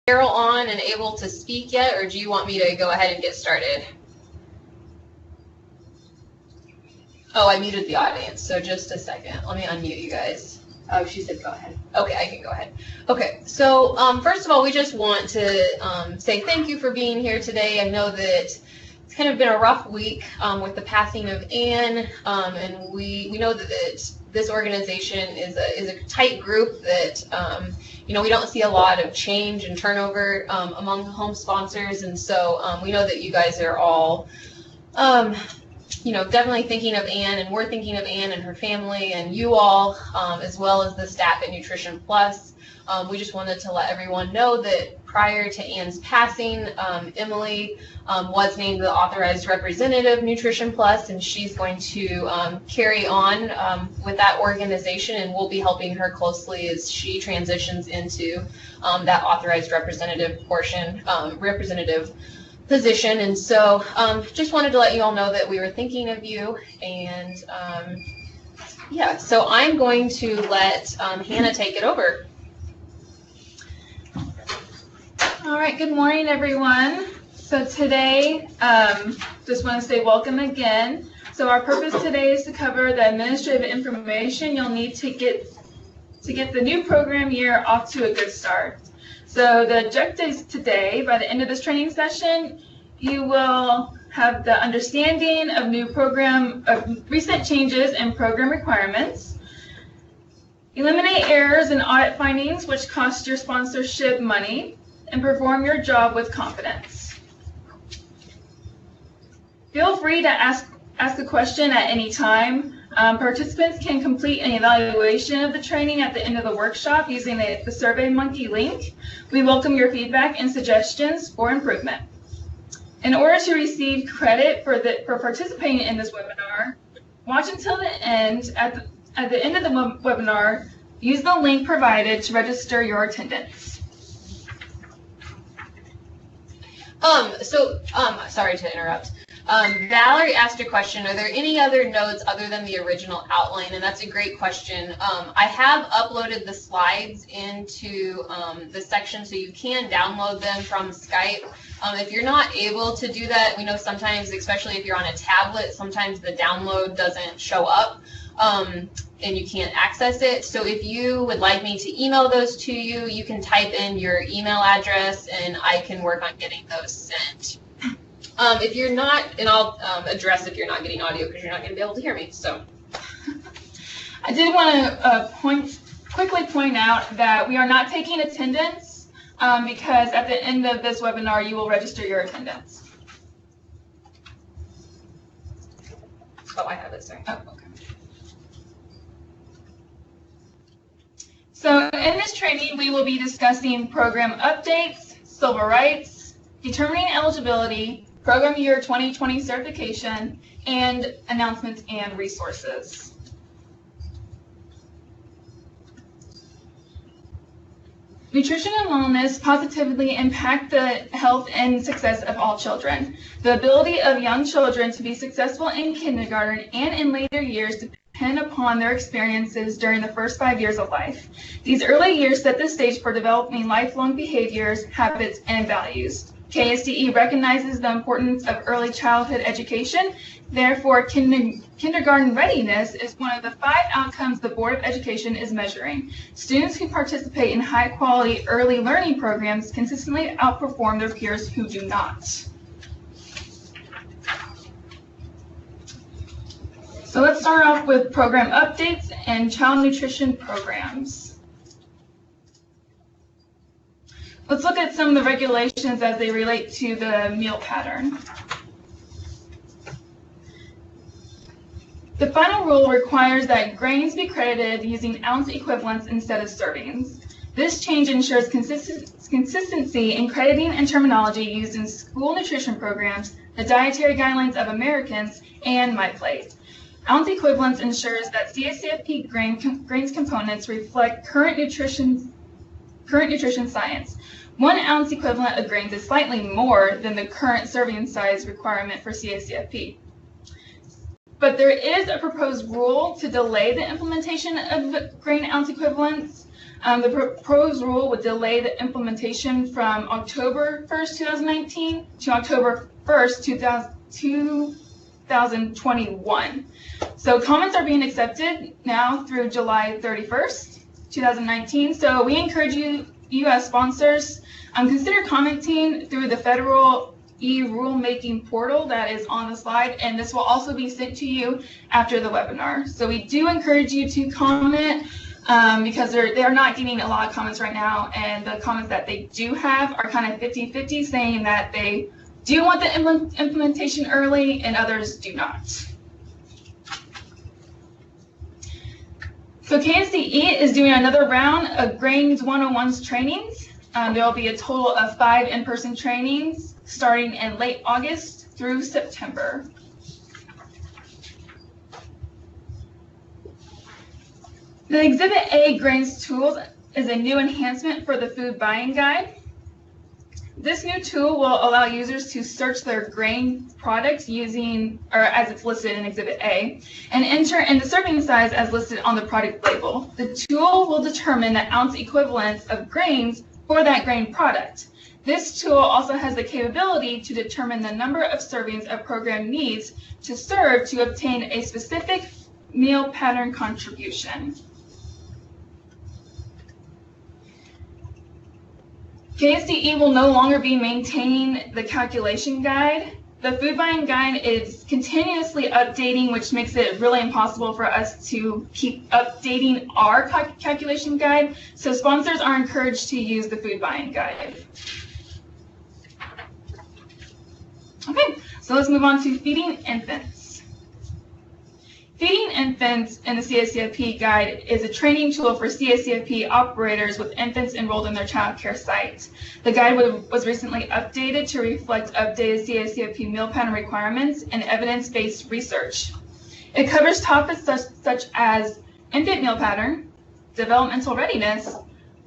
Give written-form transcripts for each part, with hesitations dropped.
Carol on and able to speak yet, or do you want me to go ahead and get started? Oh, I muted the audience, so just a second. Let me unmute you guys. Oh, she said go ahead. Okay, I can go ahead. Okay, so first of all, we just want to say thank you for being here today. I know that it's kind of been a rough week with the passing of Anne, and we know that this organization is a tight group that we don't see a lot of change and turnover among the home sponsors, and so we know that you guys are all definitely thinking of Anne, and we're thinking of Anne and her family and you all, as well as the staff at Nutrition Plus. We just wanted to let everyone know that prior to Anne's passing, Emily was named the authorized representative Nutrition Plus, and she's going to carry on with that organization, and we'll be helping her closely as she transitions into that authorized representative position. And so just wanted to let you all know that we were thinking of you, and so I'm going to let Hannah take it over. All right, good morning, everyone. So today, just want to say welcome again. So our purpose today is to cover the administrative information you'll need to get the new program year off to a good start. So the objectives today, by the end of this training session, you will have the understanding of recent changes and program requirements, eliminate errors and audit findings which cost your sponsorship money, and perform your job with confidence. Feel free to ask a question at any time. Participants can complete an evaluation of the training at the end of the workshop using the SurveyMonkey link. We welcome your feedback and suggestions for improvement. In order to receive credit for participating in this webinar, watch until the end. At the end of the webinar, use the link provided to register your attendance. Sorry to interrupt. Valerie asked a question, are there any other notes other than the original outline? And that's a great question. I have uploaded the slides into the section so you can download them from Skype. If you're not able to do that, we know sometimes, especially if you're on a tablet, sometimes the download doesn't show up and you can't access it. So if you would like me to email those to you, you can type in your email address and I can work on getting those sent. If you're not, and I'll address if you're not getting audio because you're not going to be able to hear me. So I did want to quickly point out that we are not taking attendance because at the end of this webinar, you will register your attendance. Oh, I have it, sorry. Oh, okay. So in this training, we will be discussing program updates, civil rights, determining eligibility, program year 2020 certification, and announcements and resources. Nutrition and wellness positively impact the health and success of all children. The ability of young children to be successful in kindergarten and in later years depend upon their experiences during the first 5 years of life. These early years set the stage for developing lifelong behaviors, habits, and values. KSDE recognizes the importance of early childhood education. Therefore, kindergarten readiness is one of the 5 outcomes the Board of Education is measuring. Students who participate in high-quality early learning programs consistently outperform their peers who do not. So let's start off with program updates and child nutrition programs. Let's look at some of the regulations as they relate to the meal pattern. The final rule requires that grains be credited using ounce equivalents instead of servings. This change ensures consistency in crediting and terminology used in school nutrition programs, the Dietary Guidelines of Americans, and MyPlate. Ounce equivalents ensures that CACFP grains components reflect current nutrition science. 1 ounce equivalent of grains is slightly more than the current serving size requirement for CACFP. But there is a proposed rule to delay the implementation of grain ounce equivalents. The proposed rule would delay the implementation from October 1st, 2019 to October 1st, 2021. So comments are being accepted now through July 31st, 2019. So we encourage you as sponsors, consider commenting through the federal e-rulemaking portal that is on the slide, and this will also be sent to you after the webinar. So we do encourage you to comment because they're not getting a lot of comments right now, and the comments that they do have are kind of 50-50, saying that they do want the implementation early and others do not. So KSDE is doing another round of Grains 101's trainings. There will be a total of 5 in-person trainings starting in late August through September. The Exhibit A Grains Tools is a new enhancement for the food buying guide. This new tool will allow users to search their grain products using, or as it's listed in Exhibit A, and enter in the serving size as listed on the product label. The tool will determine the ounce equivalents of grains for that grain product. This tool also has the capability to determine the number of servings a program needs to serve to obtain a specific meal pattern contribution. KSDE will no longer be maintaining the calculation guide. The food buying guide is continuously updating, which makes it really impossible for us to keep updating our calculation guide. So sponsors are encouraged to use the food buying guide. Okay, so let's move on to feeding infants. Feeding infants in the CACFP guide is a training tool for CACFP operators with infants enrolled in their child care site. The guide was recently updated to reflect updated CACFP meal pattern requirements and evidence-based research. It covers topics such as infant meal pattern, developmental readiness,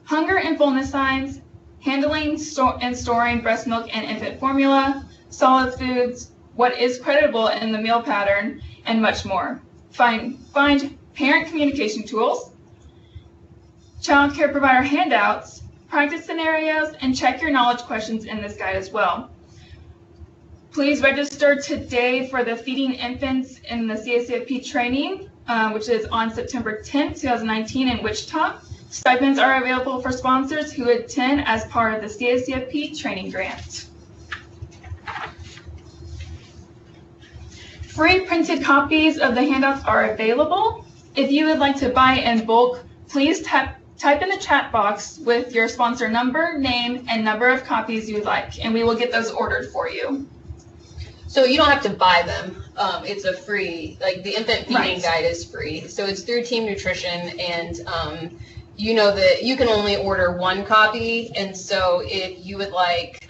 hunger and fullness signs, handling and storing breast milk and infant formula, solid foods, what is credible in the meal pattern, and much more. Find parent communication tools, child care provider handouts, practice scenarios, and check your knowledge questions in this guide as well. Please register today for the Feeding Infants in the CACFP training, which is on September 10th, 2019 in Wichita. Stipends are available for sponsors who attend as part of the CACFP training grant. Free printed copies of the handouts are available. If you would like to buy in bulk, please type in the chat box with your sponsor number, name, and number of copies you would like, and we will get those ordered for you. So you don't have to buy them. It's a free, like the infant feeding guide is free. So it's through Team Nutrition, and you know that you can only order 1 copy. And so if you would like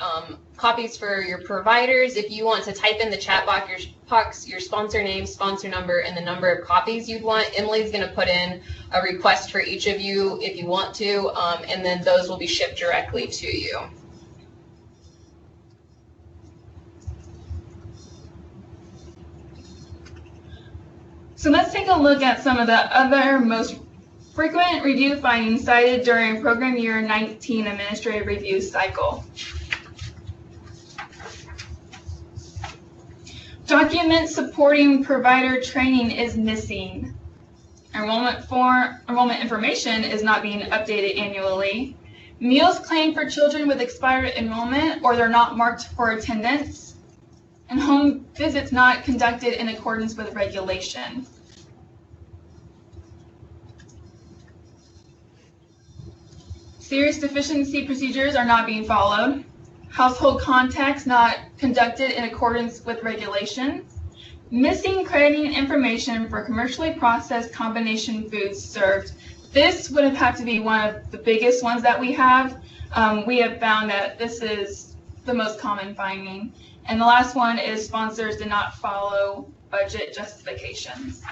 copies for your providers, if you want to type in the chat box your sponsor name, sponsor number, and the number of copies you'd want, Emily's going to put in a request for each of you if you want to, and then those will be shipped directly to you. So let's take a look at some of the other most frequent review findings cited during program year 19 administrative review cycle. Document supporting provider training is missing. Enrollment information is not being updated annually. Meals claimed for children with expired enrollment or they're not marked for attendance. And home visits not conducted in accordance with regulation. Serious deficiency procedures are not being followed. Household contacts not conducted in accordance with regulations. Missing crediting information for commercially processed combination foods served. This would have to be one of the biggest ones that we have. We have found that this is the most common finding. And the last one is sponsors did not follow budget justifications.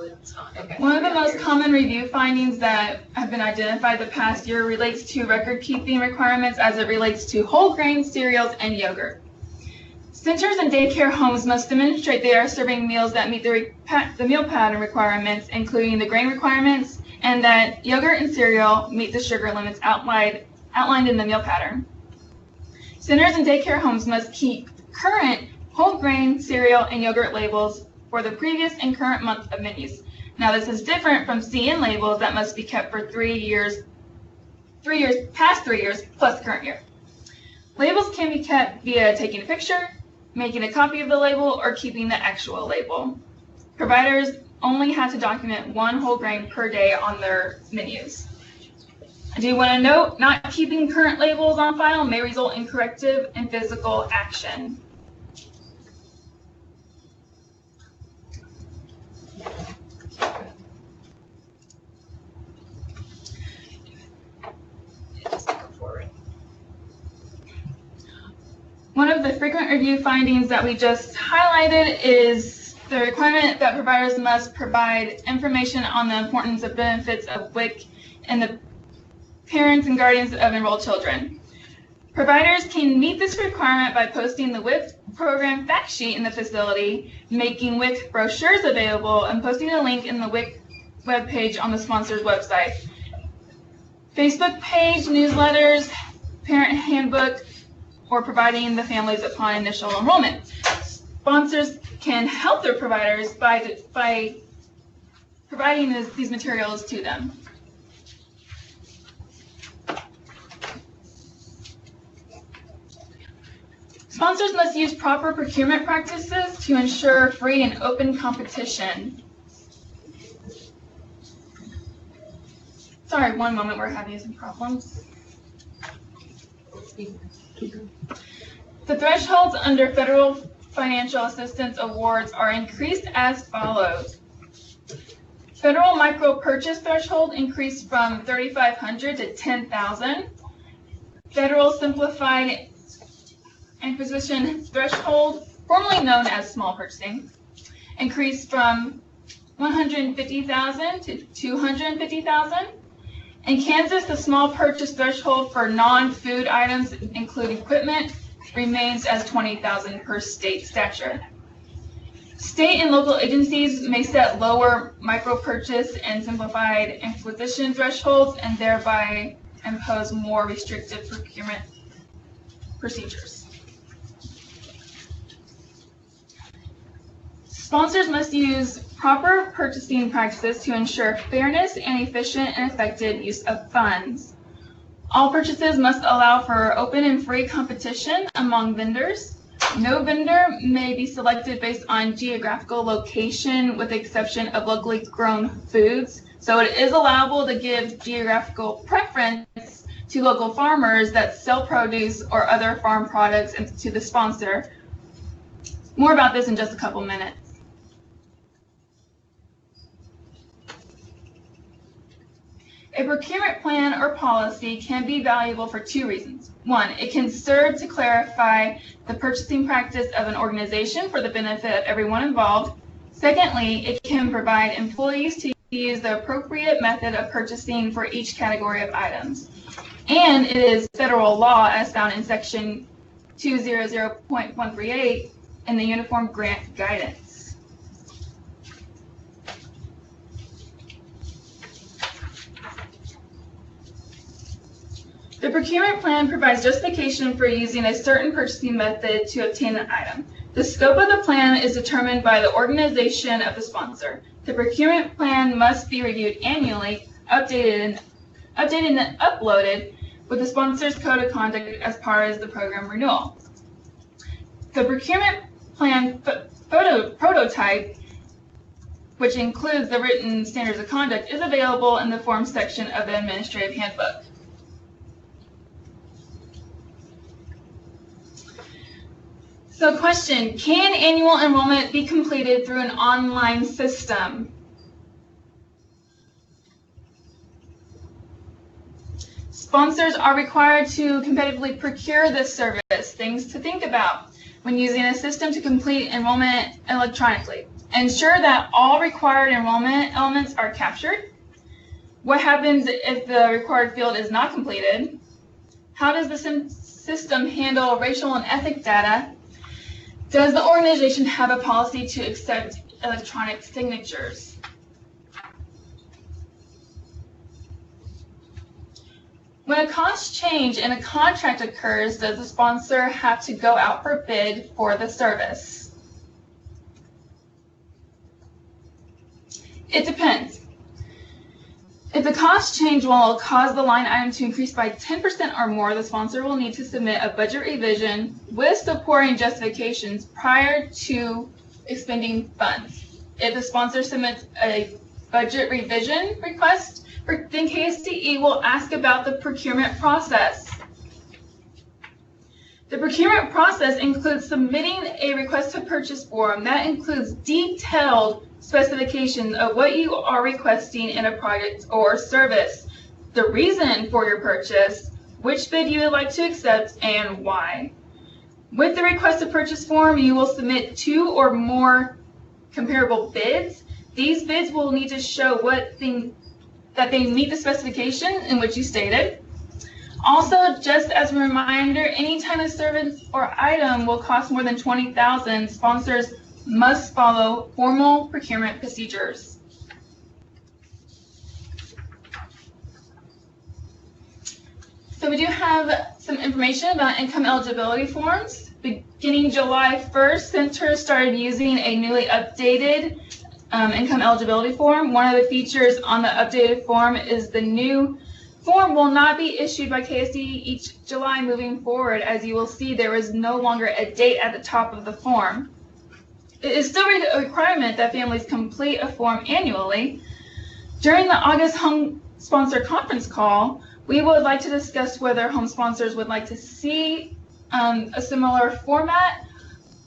Oh, it's not. Okay. One of the most common review findings that have been identified the past year relates to record-keeping requirements as it relates to whole grain cereals and yogurt. Centers and daycare homes must demonstrate they are serving meals that meet the meal pattern requirements, including the grain requirements, and that yogurt and cereal meet the sugar limits outlined in the meal pattern. Centers and daycare homes must keep current whole grain cereal and yogurt labels for the previous and current month of menus. Now, this is different from CN labels that must be kept for 3 years, past 3 years, plus the current year. Labels can be kept via taking a picture, making a copy of the label, or keeping the actual label. Providers only have to document 1 whole grain per day on their menus. I do want to note, not keeping current labels on file may result in corrective and physical action. One of the frequent review findings that we just highlighted is the requirement that providers must provide information on the importance of benefits of WIC and the parents and guardians of enrolled children. Providers can meet this requirement by posting the WIC program fact sheet in the facility, making WIC brochures available, and posting a link in the WIC webpage on the sponsor's website. Facebook page, newsletters, parent handbook, or providing the families upon initial enrollment. Sponsors can help their providers by providing these materials to them. Sponsors must use proper procurement practices to ensure free and open competition. Sorry, one moment, we're having some problems. The thresholds under federal financial assistance awards are increased as follows. Federal micro purchase threshold increased from $3,500 to $10,000. Federal simplified acquisition threshold, formerly known as small purchasing, increased from $150,000 to $250,000. In Kansas, the small purchase threshold for non-food items, including equipment, remains as $20,000 per state statute. State and local agencies may set lower micro-purchase and simplified acquisition thresholds and thereby impose more restrictive procurement procedures. Sponsors must use proper purchasing practices to ensure fairness and efficient and effective use of funds. All purchases must allow for open and free competition among vendors. No vendor may be selected based on geographical location, with the exception of locally grown foods. So it is allowable to give geographical preference to local farmers that sell produce or other farm products to the sponsor. More about this in just a couple minutes. A procurement plan or policy can be valuable for 2 reasons. 1, it can serve to clarify the purchasing practice of an organization for the benefit of everyone involved. Secondly, it can provide employees to use the appropriate method of purchasing for each category of items. And it is federal law as found in section 200.138 in the Uniform Grant Guidance. The procurement plan provides justification for using a certain purchasing method to obtain an item. The scope of the plan is determined by the organization of the sponsor. The procurement plan must be reviewed annually, updated and uploaded with the sponsor's code of conduct as part of the program renewal. The procurement plan prototype, which includes the written standards of conduct, is available in the forms section of the administrative handbook. So question, can annual enrollment be completed through an online system? Sponsors are required to competitively procure this service. Things to think about when using a system to complete enrollment electronically. Ensure that all required enrollment elements are captured. What happens if the required field is not completed? How does the system handle racial and ethnic data? Does the organization have a policy to accept electronic signatures? When a cost change in a contract occurs, does the sponsor have to go out for bid for the service? It depends. If the cost change will cause the line item to increase by 10% or more, the sponsor will need to submit a budget revision with supporting justifications prior to expending funds. If the sponsor submits a budget revision request, then KSDE will ask about the procurement process. The procurement process includes submitting a request to purchase form that includes detailed specifications of what you are requesting in a product or service, the reason for your purchase, which bid you would like to accept, and why. With the request to purchase form, you will submit 2 or more comparable bids. These bids will need to show that they meet the specification in which you stated. Also, just as a reminder, any time a service or item will cost more than $20,000, sponsors must follow formal procurement procedures. So we do have some information about income eligibility forms. Beginning July 1st, centers started using a newly updated income eligibility form. One of the features on the updated form is the new form will not be issued by KSDE each July moving forward. As you will see, there is no longer a date at the top of the form. It is still a requirement that families complete a form annually. During the August Home Sponsor Conference call, we would like to discuss whether home sponsors would like to see a similar format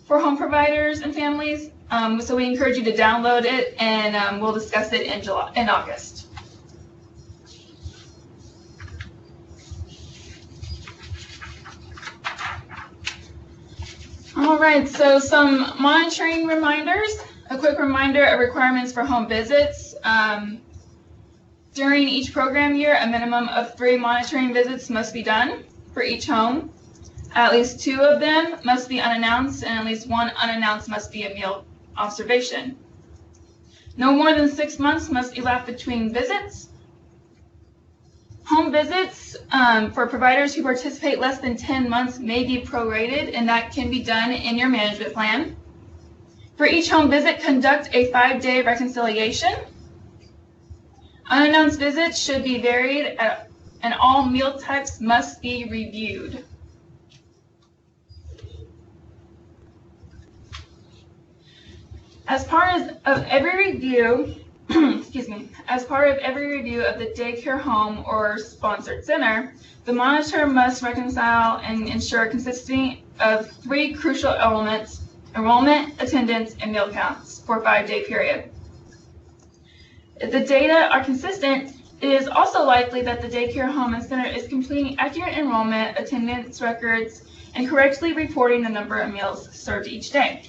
for home providers and families. So we encourage you to download it, and we'll discuss it in August. All right, so some monitoring reminders. A quick reminder of requirements for home visits. During each program year, a minimum of 3 monitoring visits must be done for each home. At least 2 of them must be unannounced, and at least 1 unannounced must be a meal observation. No more than 6 months must elapse between visits. Home visits for providers who participate less than 10 months may be prorated, and that can be done in your management plan. For each home visit, conduct a 5-day reconciliation. Unannounced visits should be varied, and all meal types must be reviewed. As part of every review, as part of every review of the daycare home or sponsored center, the monitor must reconcile and ensure consistency of 3 crucial elements: enrollment, attendance, and meal counts for a 5-day period. If the data are consistent, it is also likely that the daycare home and center is completing accurate enrollment, attendance records, and correctly reporting the number of meals served each day.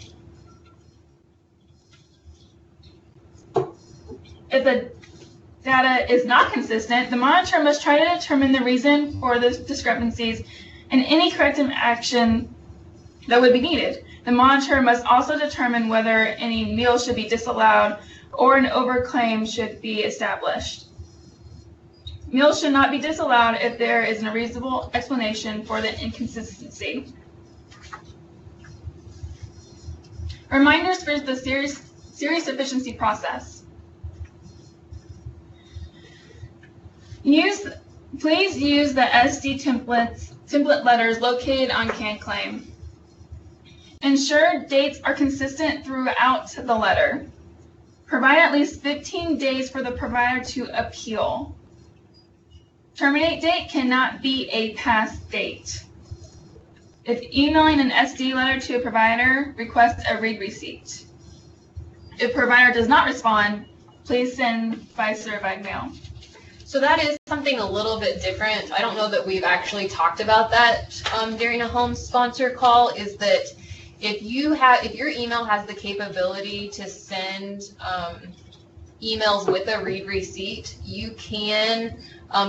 If the data is not consistent, the monitor must try to determine the reason for the discrepancies and any corrective action that would be needed. The monitor must also determine whether any meal should be disallowed or an overclaim should be established. Meals should not be disallowed if there is a reasonable explanation for the inconsistency. Reminders for the series sufficiency process. Please use the SD template letters located on CanClaim. Ensure dates are consistent throughout the letter. Provide at least 15 days for the provider to appeal. Terminate date cannot be a past date. If emailing an SD letter to a provider, request a read receipt. If provider does not respond, please send by certified mail. So that is something a little bit different. I don't know that we've actually talked about that during a home sponsor call, is that if your email has the capability to send emails with a read receipt, you can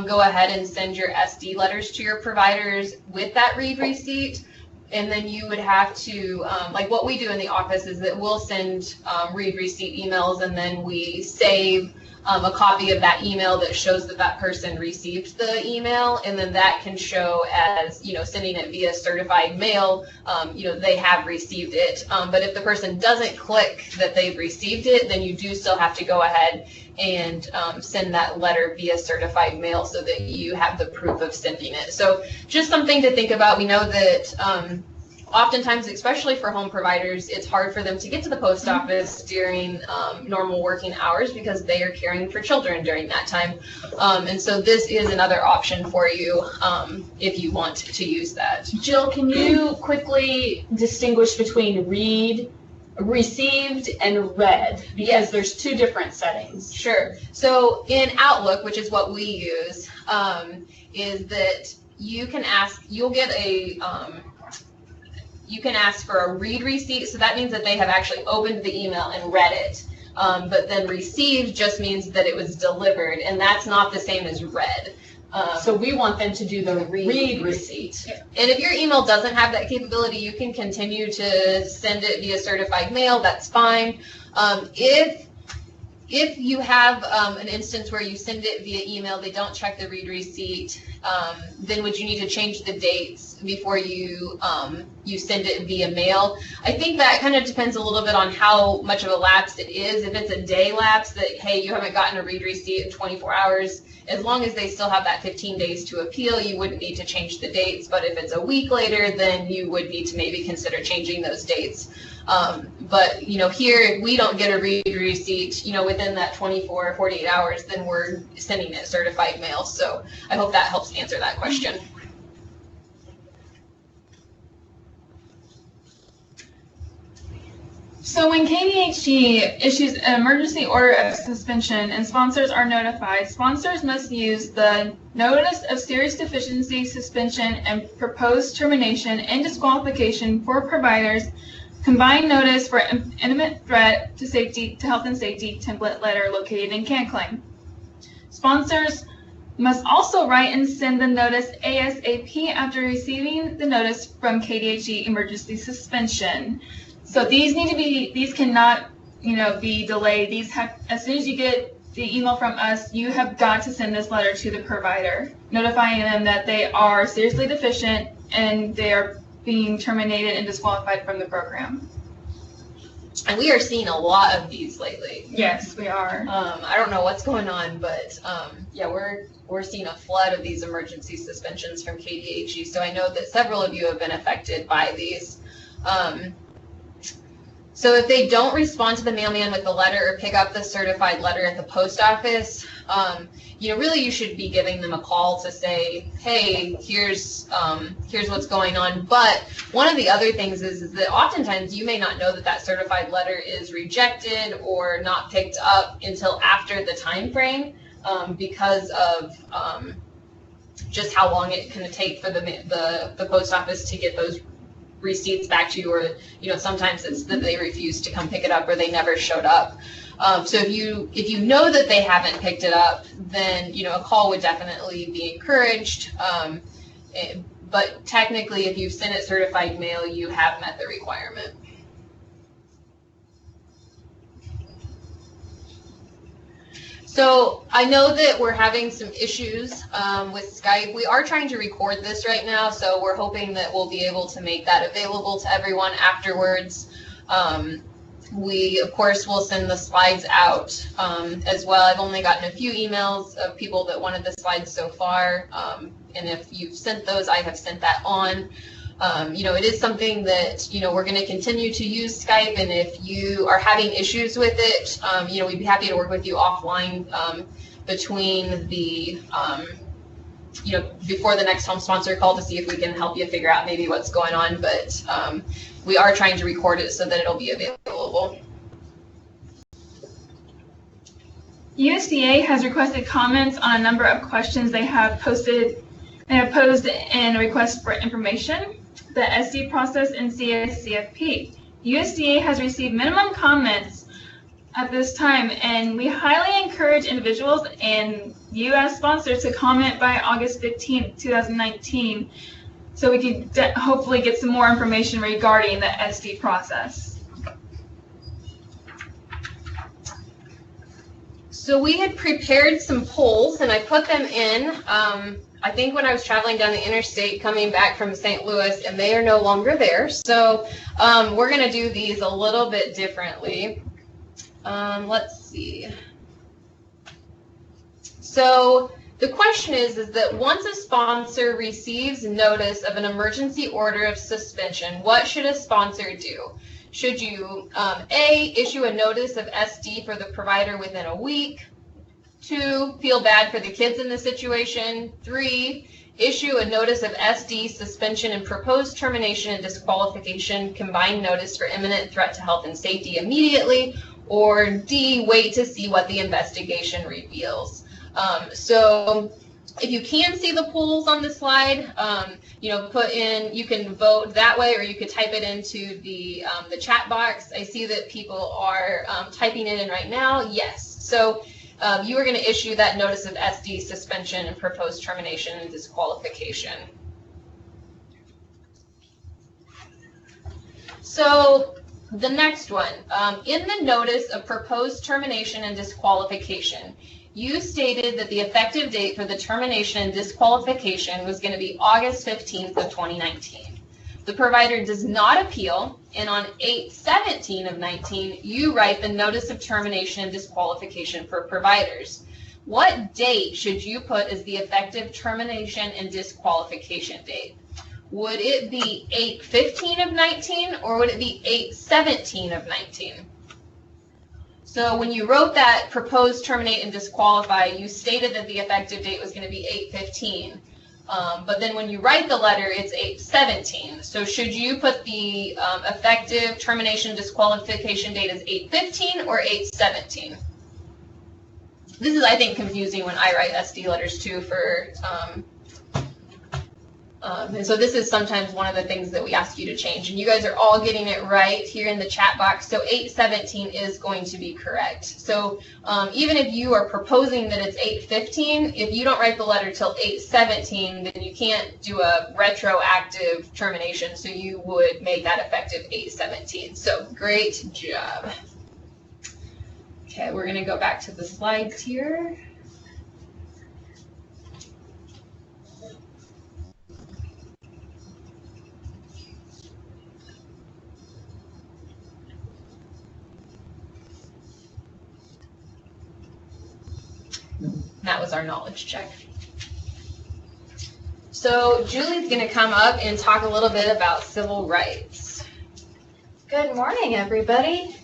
go ahead and send your SD letters to your providers with that read receipt. And then you would have to, like what we do in the office is that we'll send read receipt emails, and then we save a copy of that email that shows that that person received the email, and then that can show as, sending it via certified mail, they have received it. But if the person doesn't click that they've received it, then you do still have to go ahead and send that letter via certified mail so that you have the proof of sending it. So just something to think about. We know that oftentimes, especially for home providers, it's hard for them to get to the post office during normal working hours because they are caring for children during that time. And so this is another option for you if you want to use that. Jill, can you quickly distinguish between received and read, because there's two different settings? Sure. So in Outlook, which is what we use, is that you can ask for a read receipt. So that means that they have actually opened the email and read it. But then received just means that it was delivered, and that's not the same as read. So we want them to do the read receipt. And if your email doesn't have that capability, you can continue to send it via certified mail. That's fine. If you have an instance where you send it via email, they don't check the read receipt, then would you need to change the dates before you send it via mail? I think that kind of depends a little bit on how much of a lapse it is. If it's a day lapse that, hey, you haven't gotten a read receipt in 24 hours, as long as they still have that 15 days to appeal, you wouldn't need to change the dates. But if it's a week later, then you would need to maybe consider changing those dates. But here, if we don't get a read receipt, within that 24 or 48 hours, then we're sending it certified mail. So I hope that helps answer that question. So when KDHE issues an emergency order of suspension and sponsors are notified, sponsors must use the Notice of Serious Deficiency, Suspension, and Proposed Termination and Disqualification for Providers Combined Notice for Imminent Threat to Health and Safety template letter located in CanClaim. Sponsors must also write and send the notice ASAP after receiving the notice from KDHE Emergency Suspension. So these cannot, be delayed. As soon as you get the email from us, you have got to send this letter to the provider, notifying them that they are seriously deficient and they are being terminated and disqualified from the program. And we are seeing a lot of these lately. Yes, we are. I don't know what's going on, but yeah, we're seeing a flood of these emergency suspensions from KDHE. So I know that several of you have been affected by these. So if they don't respond to the mailman with the letter or pick up the certified letter at the post office, really you should be giving them a call to say, hey, here's what's going on. But one of the other things is that oftentimes you may not know that certified letter is rejected or not picked up until after the time frame because of just how long it can take for the post office to get those receipts back to you, or sometimes it's that they refuse to come pick it up or they never showed up. So if you know that they haven't picked it up, then a call would definitely be encouraged. But technically, if you've sent it certified mail, you have met the requirement. So I know that we're having some issues with Skype. We are trying to record this right now, so we're hoping that we'll be able to make that available to everyone afterwards. We, of course, will send the slides out as well. I've only gotten a few emails of people that wanted the slides so far, and if you've sent those, I have sent that on. It is something that, we're going to continue to use Skype, and if you are having issues with it, we'd be happy to work with you offline between the, before the next home sponsor call to see if we can help you figure out maybe what's going on, but we are trying to record it so that it'll be available. USDA has requested comments on a number of questions they have posed in a request for information. the SD process in CACFP. USDA has received minimum comments at this time, and we highly encourage individuals and U.S. sponsors to comment by August 15, 2019, so we can hopefully get some more information regarding the SD process. So we had prepared some polls, and I put them in, I think when I was traveling down the interstate coming back from St. Louis, and they are no longer there. So we're going to do these a little bit differently. Let's see. So the question is that once a sponsor receives notice of an emergency order of suspension, what should a sponsor do? Should you, A, issue a notice of SD for the provider within a week? 2, feel bad for the kids in the situation? 3, issue a notice of SD, suspension, and proposed termination and disqualification, combined notice for imminent threat to health and safety immediately? Or D, wait to see what the investigation reveals? So if you can see the polls on the slide, put in, you can vote that way, or you could type it into the chat box. I see that people are typing it in right now. Yes. So you are going to issue that notice of SD, suspension, and proposed termination and disqualification. So the next one, in the notice of proposed termination and disqualification, you stated that the effective date for the termination and disqualification was going to be August 15th of 2019. The provider does not appeal, and on 8/17 of 19, you write the notice of termination and disqualification for providers. What date should you put as the effective termination and disqualification date? Would it be 8/15 of 19, or would it be 8/17 of 19? So when you wrote that proposed terminate and disqualify, you stated that the effective date was going to be 8/15. But then when you write the letter, it's 8/17. So should you put the effective termination disqualification date as 8/15 or 8/17? This is, I think, confusing when I write SD letters too for and so this is sometimes one of the things that we ask you to change, and you guys are all getting it right here in the chat box. So 8/17 is going to be correct. So even if you are proposing that it's 8/15, if you don't write the letter till 8/17, then you can't do a retroactive termination. So you would make that effective 8/17. So great job. Okay, we're going to go back to the slides here. That was our knowledge check. So Julie's going to come up and talk a little bit about civil rights. Good morning, everybody.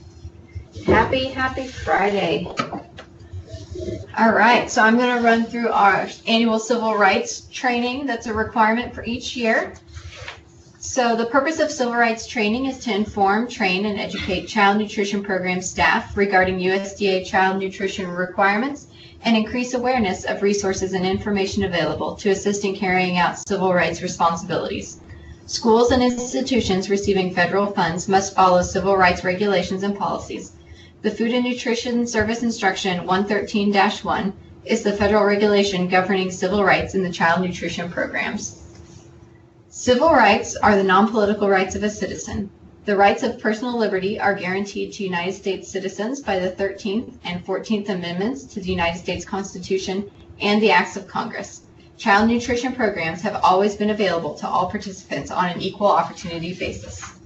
Happy Friday. All right, so I'm going to run through our annual civil rights training that's a requirement for each year. So the purpose of civil rights training is to inform, train, and educate child nutrition program staff regarding USDA child nutrition requirements and increase awareness of resources and information available to assist in carrying out civil rights responsibilities. Schools and institutions receiving federal funds must follow civil rights regulations and policies. The Food and Nutrition Service Instruction 113-1 is the federal regulation governing civil rights in the child nutrition programs. Civil rights are the non-political rights of a citizen. The rights of personal liberty are guaranteed to United States citizens by the 13th and 14th Amendments to the United States Constitution and the Acts of Congress. Child nutrition programs have always been available to all participants on an equal opportunity basis.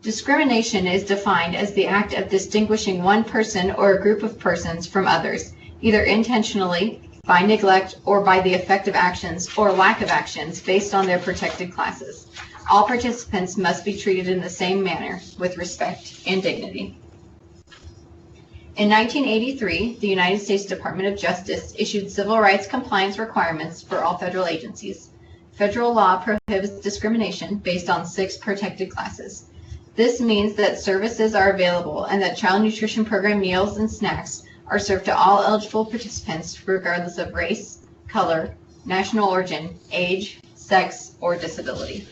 Discrimination is defined as the act of distinguishing one person or a group of persons from others, either intentionally, by neglect, or by the effect of actions or lack of actions based on their protected classes. All participants must be treated in the same manner, with respect and dignity. In 1983, the United States Department of Justice issued civil rights compliance requirements for all federal agencies. Federal law prohibits discrimination based on 6 protected classes. This means that services are available and that child nutrition program meals and snacks are served to all eligible participants regardless of race, color, national origin, age, sex, or disability.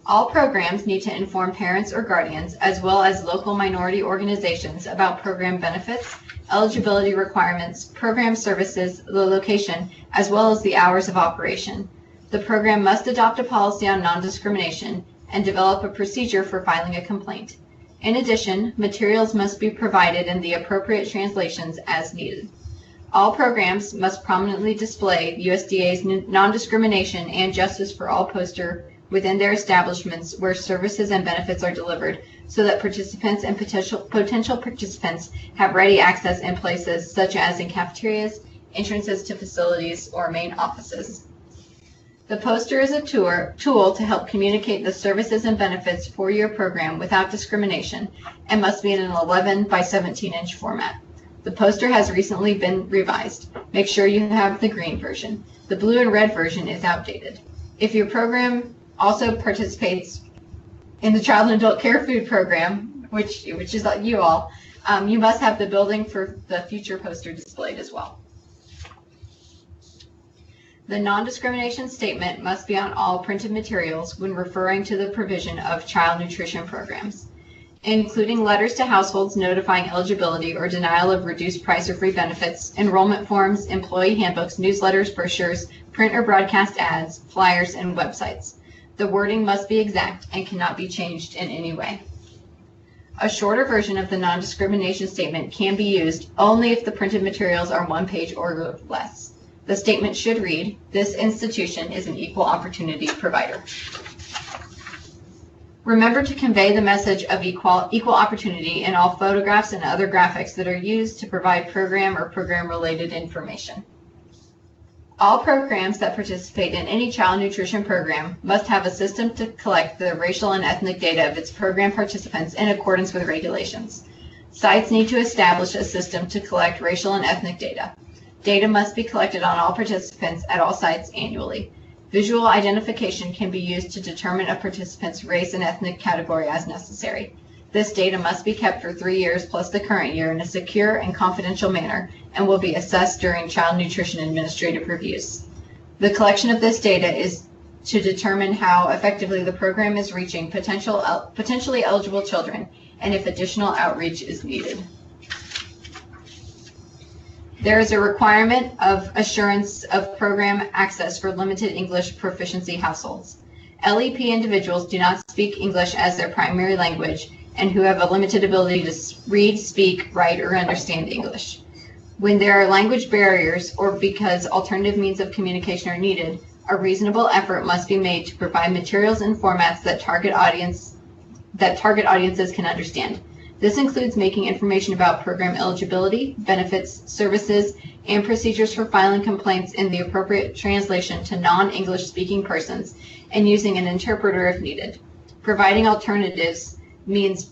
All programs need to inform parents or guardians, as well as local minority organizations, about program benefits, eligibility requirements, program services, the location, as well as the hours of operation. The program must adopt a policy on non-discrimination and develop a procedure for filing a complaint. In addition, materials must be provided in the appropriate translations as needed. All programs must prominently display USDA's non-discrimination and justice for all poster within their establishments where services and benefits are delivered, so that participants and potential participants have ready access in places such as in cafeterias, entrances to facilities, or main offices. The poster is a tool to help communicate the services and benefits for your program without discrimination and must be in an 11 by 17 inch format. The poster has recently been revised. Make sure you have the green version. The blue and red version is outdated. If your program also participates in the Child and Adult Care Food Program, which is you all, you must have the building for the future poster displayed as well. The non-discrimination statement must be on all printed materials when referring to the provision of child nutrition programs, including letters to households notifying eligibility or denial of reduced price or free benefits, enrollment forms, employee handbooks, newsletters, brochures, print or broadcast ads, flyers, and websites. The wording must be exact and cannot be changed in any way. A shorter version of the non-discrimination statement can be used only if the printed materials are 1 page or less. The statement should read, "This institution is an equal opportunity provider." Remember to convey the message of equal opportunity in all photographs and other graphics that are used to provide program or program-related information. All programs that participate in any child nutrition program must have a system to collect the racial and ethnic data of its program participants in accordance with regulations. Sites need to establish a system to collect racial and ethnic data. Data must be collected on all participants at all sites annually. Visual identification can be used to determine a participant's race and ethnic category as necessary. This data must be kept for 3 years plus the current year in a secure and confidential manner and will be assessed during child nutrition administrative reviews. The collection of this data is to determine how effectively the program is reaching potentially eligible children and if additional outreach is needed. There is a requirement of assurance of program access for limited English proficiency households. LEP individuals do not speak English as their primary language and who have a limited ability to read, speak, write, or understand English. When there are language barriers or because alternative means of communication are needed, a reasonable effort must be made to provide materials in formats that target audiences can understand. This includes making information about program eligibility, benefits, services, and procedures for filing complaints in the appropriate translation to non-English speaking persons and using an interpreter if needed. Providing alternative means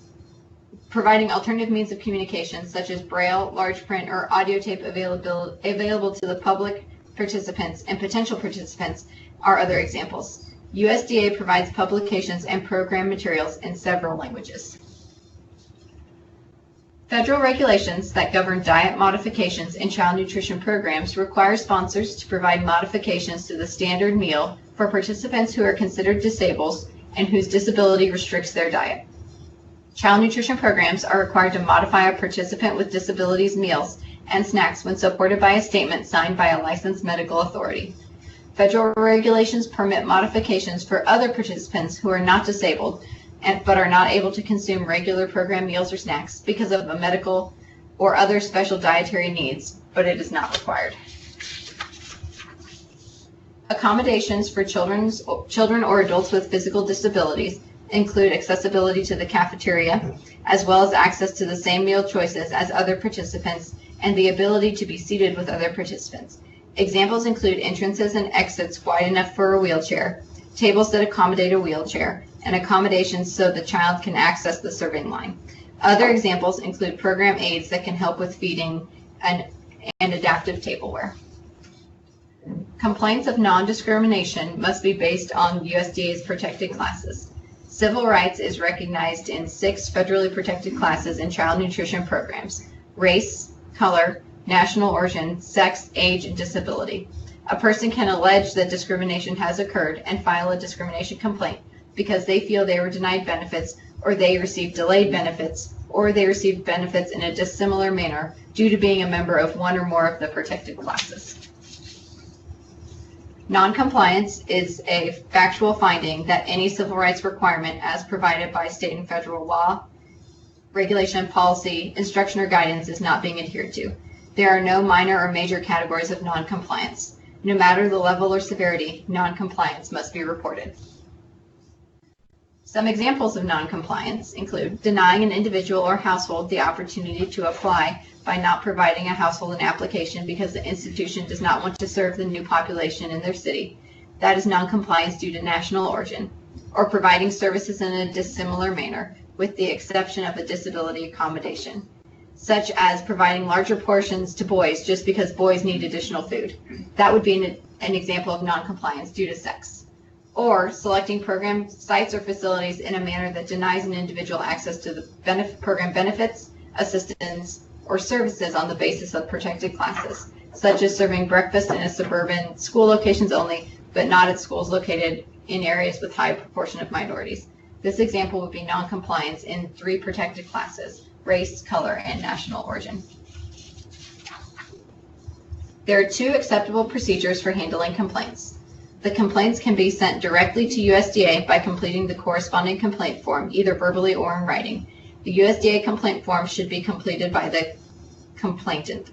of communication such as Braille, large print, or audio tape available to the public participants and potential participants are other examples. USDA provides publications and program materials in several languages. Federal regulations that govern diet modifications in child nutrition programs require sponsors to provide modifications to the standard meal for participants who are considered disabled and whose disability restricts their diet. Child nutrition programs are required to modify a participant with disabilities meals and snacks when supported by a statement signed by a licensed medical authority. Federal regulations permit modifications for other participants who are not disabled but are not able to consume regular program meals or snacks because of a medical or other special dietary needs, but it is not required. Accommodations for children or adults with physical disabilities include accessibility to the cafeteria, as well as access to the same meal choices as other participants and the ability to be seated with other participants. Examples include entrances and exits wide enough for a wheelchair, tables that accommodate a wheelchair, and accommodations so the child can access the serving line. Other examples include program aids that can help with feeding and adaptive tableware. Complaints of non-discrimination must be based on USDA's protected classes. Civil rights is recognized in 6 federally protected classes in child nutrition programs: race, color, national origin, sex, age, and disability. A person can allege that discrimination has occurred and file a discrimination complaint because they feel they were denied benefits, or they received delayed benefits, or they received benefits in a dissimilar manner due to being a member of one or more of the protected classes. Noncompliance is a factual finding that any civil rights requirement as provided by state and federal law, regulation, policy, instruction, or guidance is not being adhered to. There are no minor or major categories of noncompliance. No matter the level or severity, noncompliance must be reported. Some examples of noncompliance include denying an individual or household the opportunity to apply by not providing a household an application because the institution does not want to serve the new population in their city. That is noncompliance due to national origin. Or providing services in a dissimilar manner, with the exception of a disability accommodation, such as providing larger portions to boys just because boys need additional food. That would be an example of noncompliance due to sex. Or selecting program sites or facilities in a manner that denies an individual access to the program benefits, assistance, or services on the basis of protected classes, such as serving breakfast in a suburban school locations only, but not at schools located in areas with high proportion of minorities. This example would be noncompliance in 3 protected classes: race, color, and national origin. There are 2 acceptable procedures for handling complaints. The complaints can be sent directly to USDA by completing the corresponding complaint form, either verbally or in writing. The USDA complaint form should be completed by the complainant.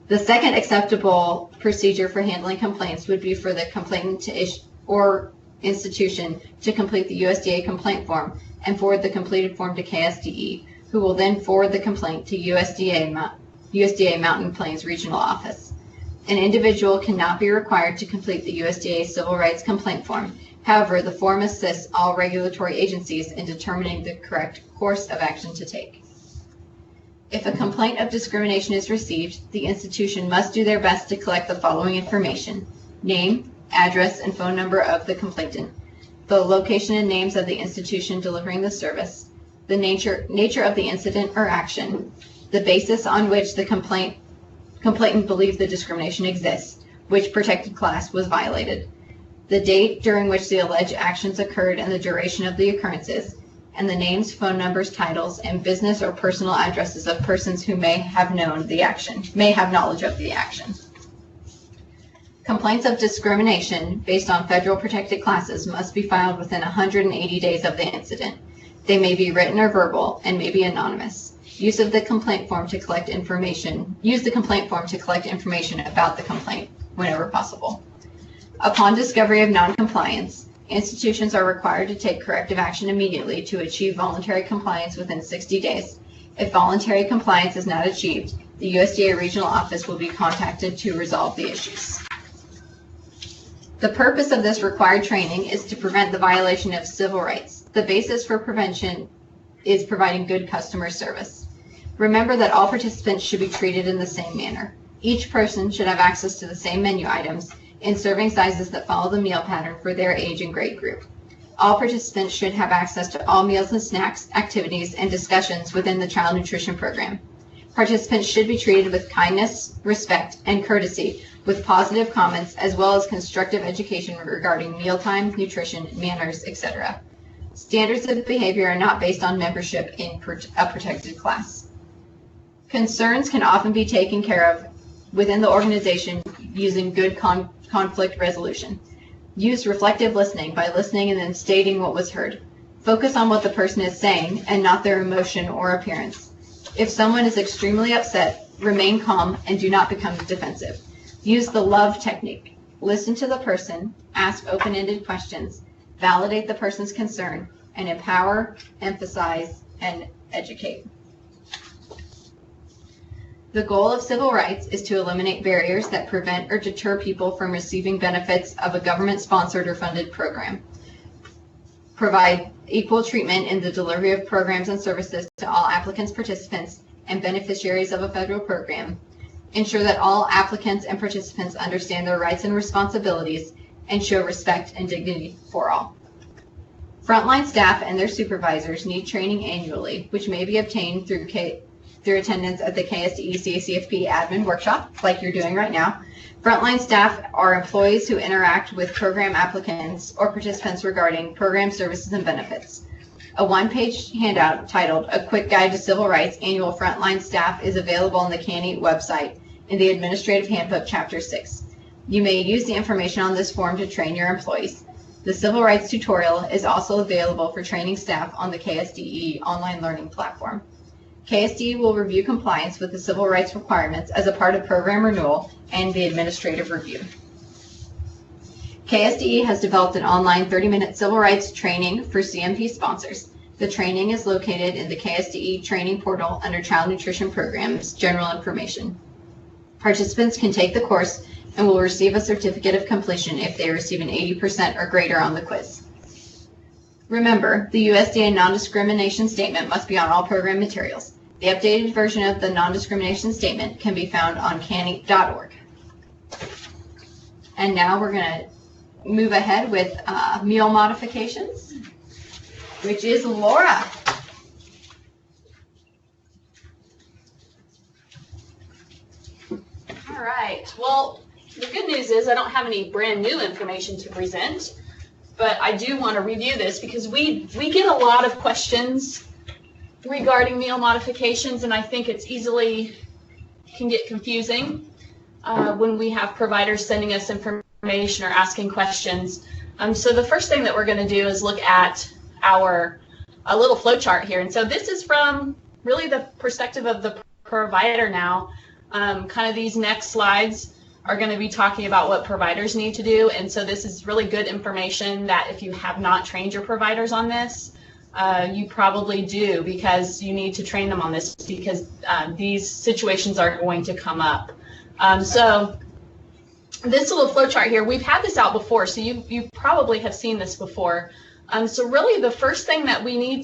The second acceptable procedure for handling complaints would be for the complainant to issue or institution to complete the USDA complaint form and forward the completed form to KSDE, who will then forward the complaint to USDA Mountain Plains Regional Office. An individual cannot be required to complete the USDA Civil Rights Complaint Form. However, the form assists all regulatory agencies in determining the correct course of action to take. If a complaint of discrimination is received, the institution must do their best to collect the following information: name, address, and phone number of the complainant, the location and names of the institution delivering the service, the nature of the incident or action, the basis on which the complainant believed the discrimination exists, which protected class was violated, the date during which the alleged actions occurred and the duration of the occurrences, and the names, phone numbers, titles, and business or personal addresses of persons who may have knowledge of the action. Complaints of discrimination based on federal protected classes must be filed within 180 days of the incident. They may be written or verbal and may be anonymous. Use the complaint form to collect information about the complaint whenever possible. Upon discovery of noncompliance, institutions are required to take corrective action immediately to achieve voluntary compliance within 60 days. If voluntary compliance is not achieved, the USDA regional office will be contacted to resolve the issues. The purpose of this required training is to prevent the violation of civil rights. The basis for prevention is providing good customer service. Remember that all participants should be treated in the same manner. Each person should have access to the same menu items in serving sizes that follow the meal pattern for their age and grade group. All participants should have access to all meals and snacks, activities, and discussions within the child nutrition program. Participants should be treated with kindness, respect, and courtesy, with positive comments as well as constructive education regarding mealtime, nutrition, manners, etc. Standards of behavior are not based on membership in a protected class. Concerns can often be taken care of within the organization using good conflict resolution. Use reflective listening by listening and then stating what was heard. Focus on what the person is saying and not their emotion or appearance. If someone is extremely upset, remain calm and do not become defensive. Use the love technique. Listen to the person, ask open-ended questions, validate the person's concern, and empower, emphasize, and educate. The goal of civil rights is to eliminate barriers that prevent or deter people from receiving benefits of a government-sponsored or funded program. Provide equal treatment in the delivery of programs and services to all applicants, participants, and beneficiaries of a federal program. Ensure that all applicants and participants understand their rights and responsibilities and show respect and dignity for all. Frontline staff and their supervisors need training annually, which may be obtained through through attendance at the KSDE CACFP admin workshop, like you're doing right now. Frontline staff are employees who interact with program applicants or participants regarding program services and benefits. A one-page handout titled A Quick Guide to Civil Rights Annual Frontline Staff is available on the CANE website in the Administrative Handbook, Chapter 6. You may use the information on this form to train your employees. The Civil Rights tutorial is also available for training staff on the KSDE online learning platform. KSDE will review compliance with the civil rights requirements as a part of program renewal and the administrative review. KSDE has developed an online 30-minute civil rights training for CMP sponsors. The training is located in the KSDE training portal under Child Nutrition Programs, General Information. Participants can take the course and will receive a certificate of completion if they receive an 80% or greater on the quiz. Remember, the USDA non-discrimination statement must be on all program materials. The updated version of the non-discrimination statement can be found on canny.org. And now we're going to move ahead with meal modifications, which is Laura. All right. Well, the good news is I don't have any brand new information to present, but I do want to review this because we get a lot of questions regarding meal modifications, and I think it's can get confusing when we have providers sending us information or asking questions. So the first thing that we're going to do is look at a little flow chart here. And so this is from really the perspective of the provider now. Kind of these next slides are going to be talking about what providers need to do. And so this is really good information that if you have not trained your providers on this, you probably do, because you need to train them on this, because these situations are going to come up. So this little flow chart here, we've had this out before, so you probably have seen this before. So really the first question that we need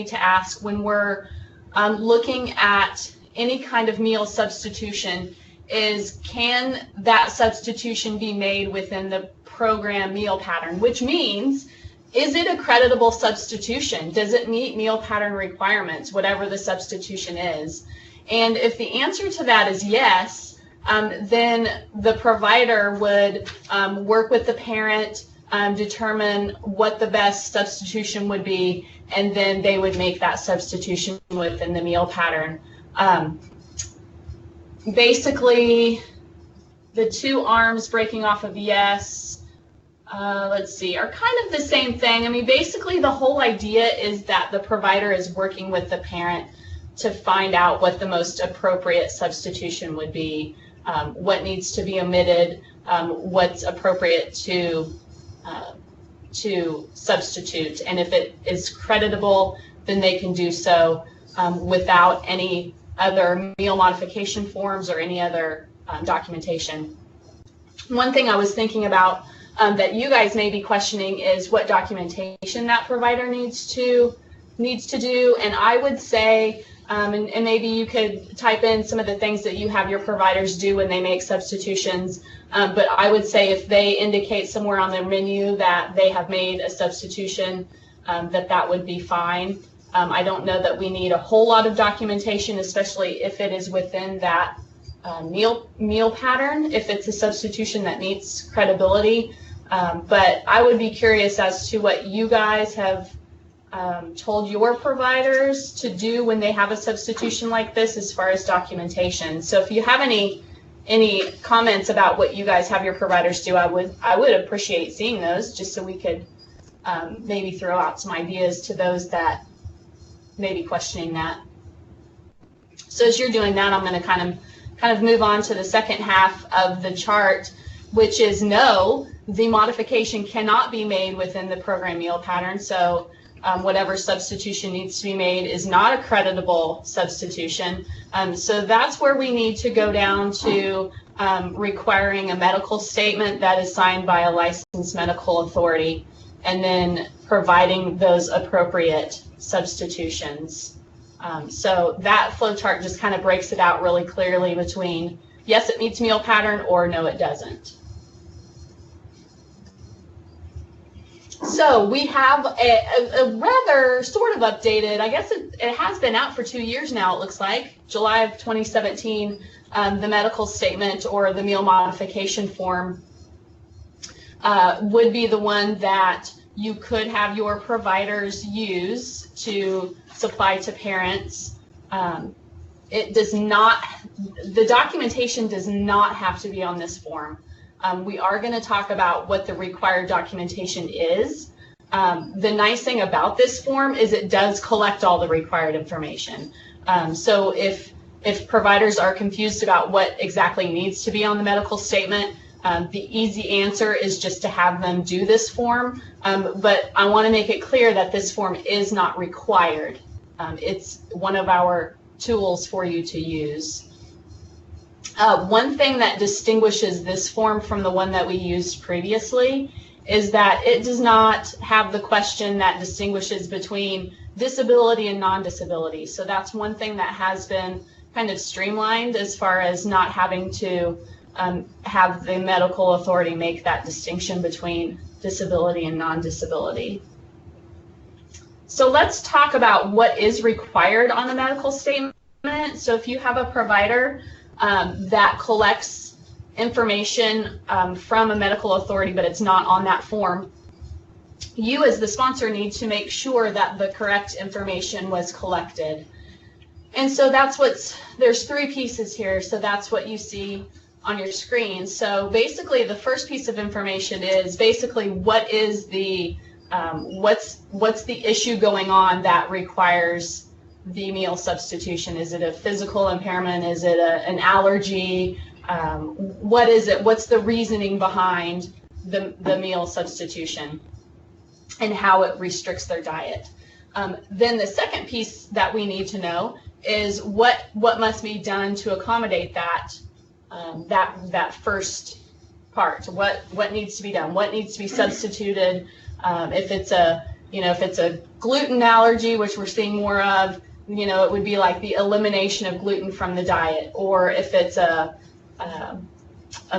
to ask when we're looking at any kind of meal substitution is, can that substitution be made within the program meal pattern? Which means, is it a creditable substitution? Does it meet meal pattern requirements, whatever the substitution is? And if the answer to that is yes, then the provider would work with the parent, determine what the best substitution would be, and then they would make that substitution within the meal pattern. Basically, the two arms breaking off of yes, let's see, are kind of the same thing. I mean, basically the whole idea is that the provider is working with the parent to find out what the most appropriate substitution would be, what needs to be omitted, what's appropriate to substitute. And if it is creditable, then they can do so without any other meal modification forms or any other documentation. One thing I was thinking about that you guys may be questioning is what documentation that provider needs to do. And I would say, and maybe you could type in some of the things that you have your providers do when they make substitutions, but I would say if they indicate somewhere on their menu that they have made a substitution, that would be fine. I don't know that we need a whole lot of documentation, especially if it is within that meal pattern, if it's a substitution that meets credibility. But I would be curious as to what you guys have told your providers to do when they have a substitution like this as far as documentation. So if you have any comments about what you guys have your providers do, I would appreciate seeing those, just so we could maybe throw out some ideas to those that may be questioning that. So as you're doing that, I'm going to kind of move on to the second half of the chart, which is no, the modification cannot be made within the program meal pattern. So whatever substitution needs to be made is not a creditable substitution. So that's where we need to go down to requiring a medical statement that is signed by a licensed medical authority, and then providing those appropriate substitutions. So that flow chart just kind of breaks it out really clearly between yes, it meets meal pattern, or no, it doesn't. So we have a rather sort of updated, I guess it has been out for 2 years now, it looks like, July of 2017, the medical statement or the meal modification form would be the one that you could have your providers use to supply to parents. It does not, the documentation does not have to be on this form. We are going to talk about what the required documentation is. The nice thing about this form is it does collect all the required information. So if providers are confused about what exactly needs to be on the medical statement, the easy answer is just to have them do this form. But I want to make it clear that this form is not required. It's one of our tools for you to use. One thing that distinguishes this form from the one that we used previously is that it does not have the question that distinguishes between disability and non-disability. So that's one thing that has been kind of streamlined as far as not having to have the medical authority make that distinction between disability and non-disability. So let's talk about what is required on the medical statement. So if you have a provider that collects information from a medical authority, but it's not on that form, you as the sponsor need to make sure that the correct information was collected. And so that's there's 3 pieces here, so that's what you see on your screen. So basically the first piece of information is basically what is the what's the issue going on that requires the meal substitution. Is it a physical impairment? Is it an allergy? What is it? What's the reasoning behind the meal substitution and how it restricts their diet? Then the second piece that we need to know is what must be done to accommodate that that first part. What needs to be done? What needs to be substituted? If it's a gluten allergy, which we're seeing more of, it would be like the elimination of gluten from the diet. Or if it's a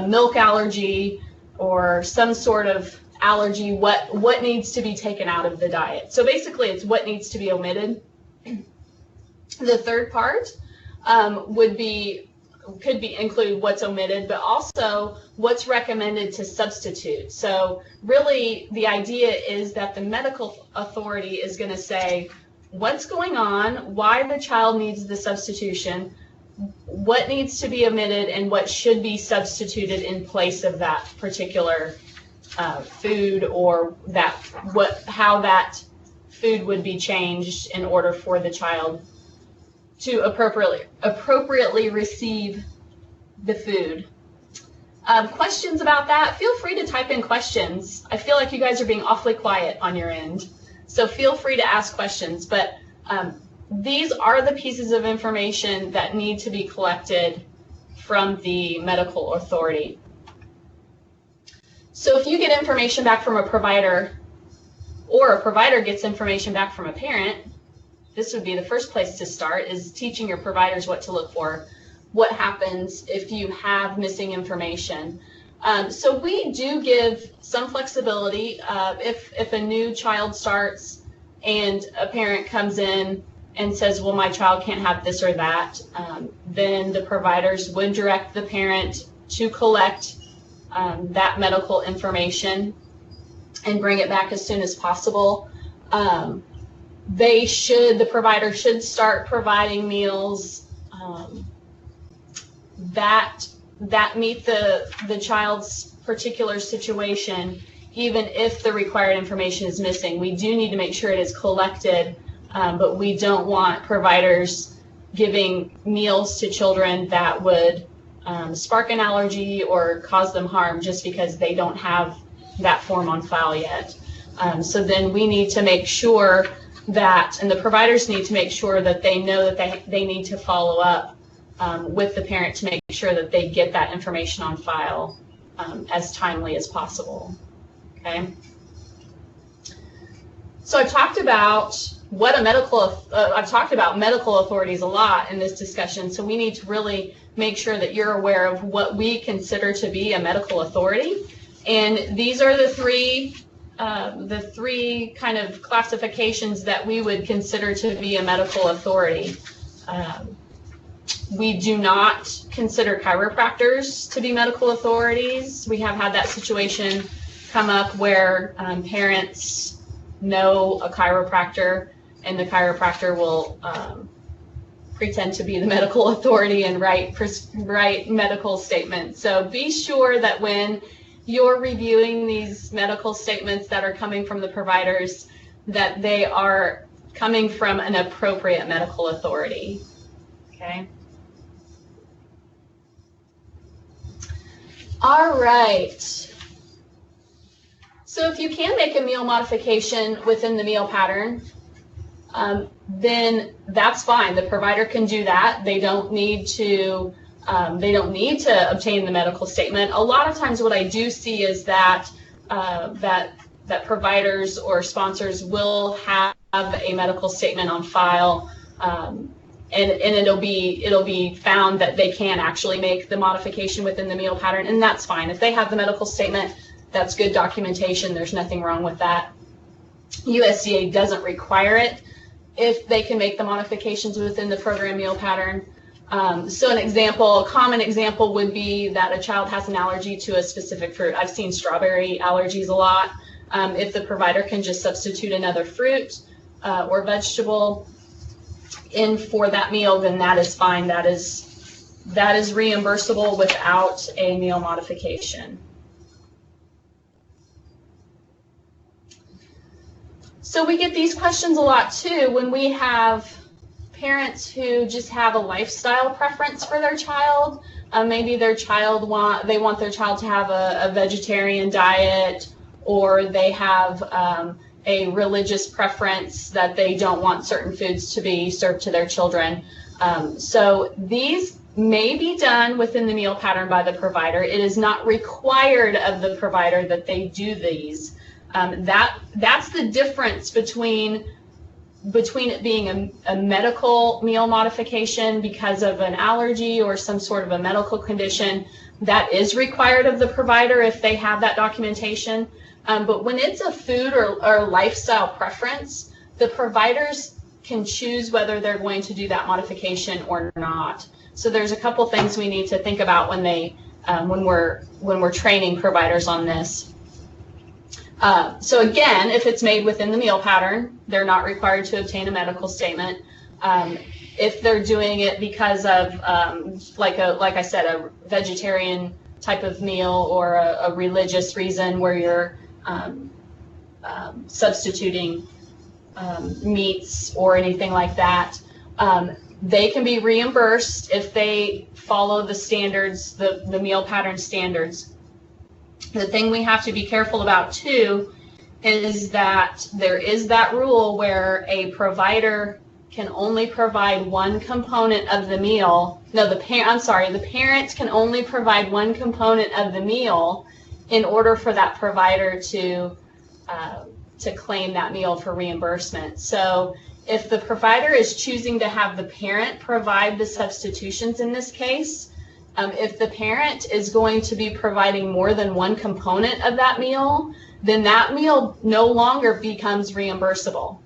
milk allergy or some sort of allergy, what needs to be taken out of the diet. So basically it's what needs to be omitted. The third part could include what's omitted, but also what's recommended to substitute. So really the idea is that the medical authority is going to say what's going on, why the child needs the substitution, what needs to be omitted, and what should be substituted in place of that particular food, or how that food would be changed in order for the child to appropriately receive the food. Questions about that? Feel free to type in questions. I feel like you guys are being awfully quiet on your end, so feel free to ask questions. But these are the pieces of information that need to be collected from the medical authority. So if you get information back from a provider, or a provider gets information back from a parent, this would be the first place to start, is teaching your providers what to look for. What happens if you have missing information? So we do give some flexibility. If a new child starts and a parent comes in and says, well, my child can't have this or that, then the providers would direct the parent to collect that medical information and bring it back as soon as possible. The provider should start providing meals that meet the child's particular situation, even if the required information is missing. We do need to make sure it is collected, but we don't want providers giving meals to children that would spark an allergy or cause them harm just because they don't have that form on file yet. So then we need to make sure that, and the providers need to make sure that they know that they need to follow up with the parent to make sure that they get that information on file as timely as possible. Okay. So I've talked about I've talked about medical authorities a lot in this discussion. So we need to really make sure that you're aware of what we consider to be a medical authority. And these are the 3 the three kind of classifications that we would consider to be a medical authority. We do not consider chiropractors to be medical authorities. We have had that situation come up where parents know a chiropractor, and the chiropractor will pretend to be the medical authority and write medical statements. So be sure that when you're reviewing these medical statements that are coming from the providers, that they are coming from an appropriate medical authority. Okay. All right. So if you can make a meal modification within the meal pattern, then that's fine. The provider can do that. They don't need to obtain the medical statement. A lot of times what I do see is that that providers or sponsors will have a medical statement on file, and it'll be found that they can actually make the modification within the meal pattern, and that's fine. If they have the medical statement, that's good documentation. There's nothing wrong with that. USDA doesn't require it if they can make the modifications within the program meal pattern. So a common example would be that a child has an allergy to a specific fruit. I've seen strawberry allergies a lot. If the provider can just substitute another fruit or vegetable in for that meal, then that is fine. That is reimbursable without a meal modification. So we get these questions a lot too when we have parents who just have a lifestyle preference for their child. Maybe their child want their child to have a vegetarian diet, or they have a religious preference that they don't want certain foods to be served to their children. So these may be done within the meal pattern by the provider. It is not required of the provider that they do these. That's the difference between it being a medical meal modification because of an allergy or some sort of a medical condition. That is required of the provider if they have that documentation. But when it's a food or lifestyle preference, the providers can choose whether they're going to do that modification or not. So there's a couple things we need to think about when we're training providers on this. So again, if it's made within the meal pattern, they're not required to obtain a medical statement. If they're doing it because of, like I said, a vegetarian type of meal or a religious reason where you're substituting meats or anything like that, they can be reimbursed if they follow the standards, the meal pattern standards. The thing we have to be careful about too is that there is that rule where a provider can only provide one component of the meal. No, the parent can only provide one component of the meal in order for that provider to claim that meal for reimbursement. So if the provider is choosing to have the parent provide the substitutions in this case, if the parent is going to be providing more than one component of that meal, then that meal no longer becomes reimbursable.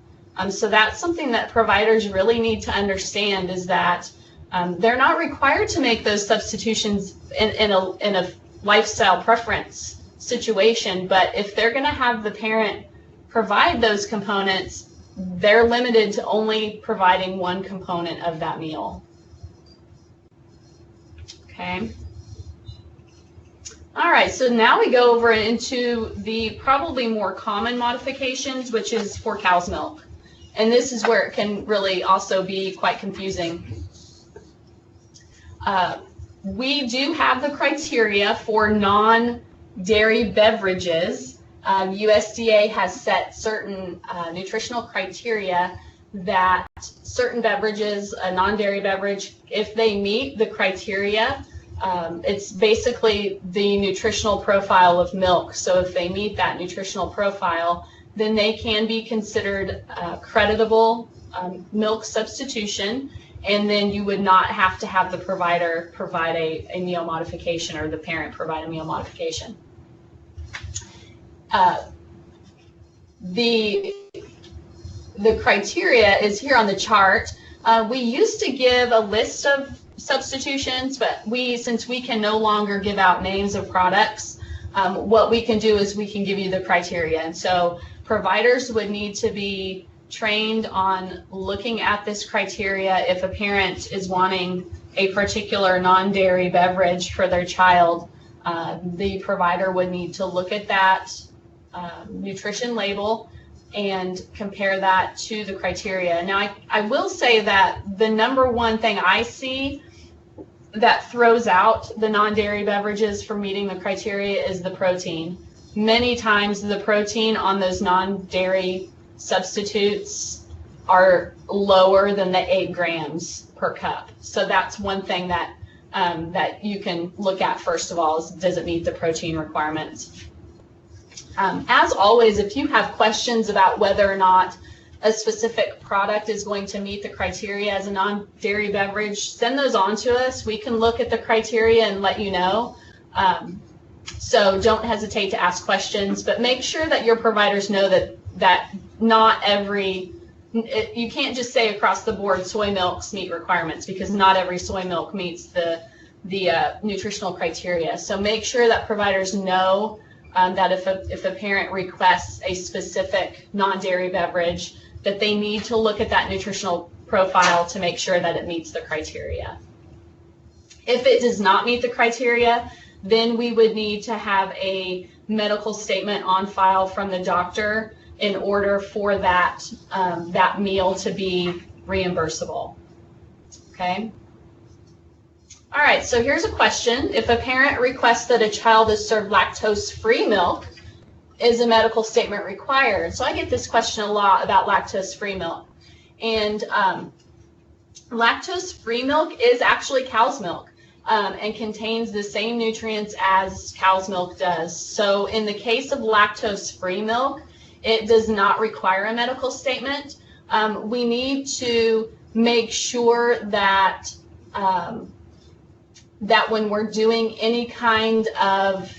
So that's something that providers really need to understand, is that they're not required to make those substitutions in a lifestyle preference situation, but if they're going to have the parent provide those components, they're limited to only providing one component of that meal. Okay. All right, so now we go over into the probably more common modifications, which is for cow's milk. And this is where it can really also be quite confusing. We do have the criteria for non-dairy beverages. USDA has set certain nutritional criteria that certain beverages, a non-dairy beverage, if they meet the criteria, it's basically the nutritional profile of milk. So if they meet that nutritional profile, then they can be considered creditable milk substitution, and then you would not have to have the provider provide a meal modification or the parent provide a meal modification. the criteria is here on the chart. We used to give a list of substitutions, but since we can no longer give out names of products, what we can do is we can give you the criteria. And so providers would need to be trained on looking at this criteria. If a parent is wanting a particular non-dairy beverage for their child, the provider would need to look at that nutrition label and compare that to the criteria. Now, I will say that the number one thing I see that throws out the non-dairy beverages for meeting the criteria is the protein. Many times the protein on those non-dairy substitutes are lower than the 8 grams per cup. So that's one thing that that you can look at first of all, is does it meet the protein requirements? As always, if you have questions about whether or not a specific product is going to meet the criteria as a non-dairy beverage, send those on to us. We can look at the criteria and let you know. So don't hesitate to ask questions, but make sure that your providers know that not every, you can't just say across the board soy milks meet requirements, because not every soy milk meets the nutritional criteria. So make sure that providers know that if a parent requests a specific non-dairy beverage, that they need to look at that nutritional profile to make sure that it meets the criteria. If it does not meet the criteria, then we would need to have a medical statement on file from the doctor in order for that meal to be reimbursable. Okay. All right, so here's a question. If a parent requests that a child is served lactose-free milk, is a medical statement required? So I get this question a lot about lactose-free milk. And lactose-free milk is actually cow's milk and contains the same nutrients as cow's milk does. So in the case of lactose-free milk, it does not require a medical statement. We need to make sure that that when we're doing any kind of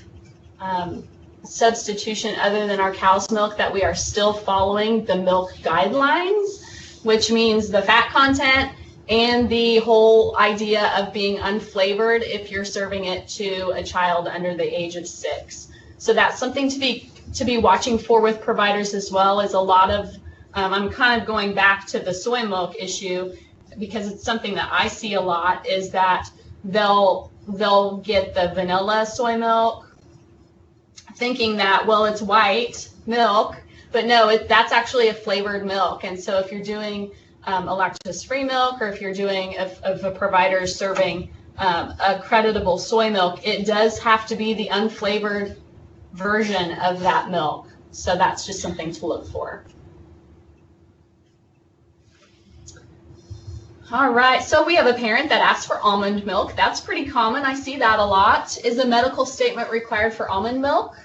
substitution other than our cow's milk, that we are still following the milk guidelines, which means the fat content and the whole idea of being unflavored if you're serving it to a child under the age of 6. So that's something to be watching for with providers as well. Is a lot of I'm kind of going back to the soy milk issue, because it's something that I see a lot, is that they'll get the vanilla soy milk thinking that, well, it's white milk, but no, that's actually a flavored milk. And so if you're doing a lactose-free milk, or if you're doing if a provider is serving a creditable soy milk, it does have to be the unflavored version of that milk. So that's just something to look for. All right, so we have a parent that asks for almond milk. That's pretty common. I see that a lot. Is a medical statement required for almond milk?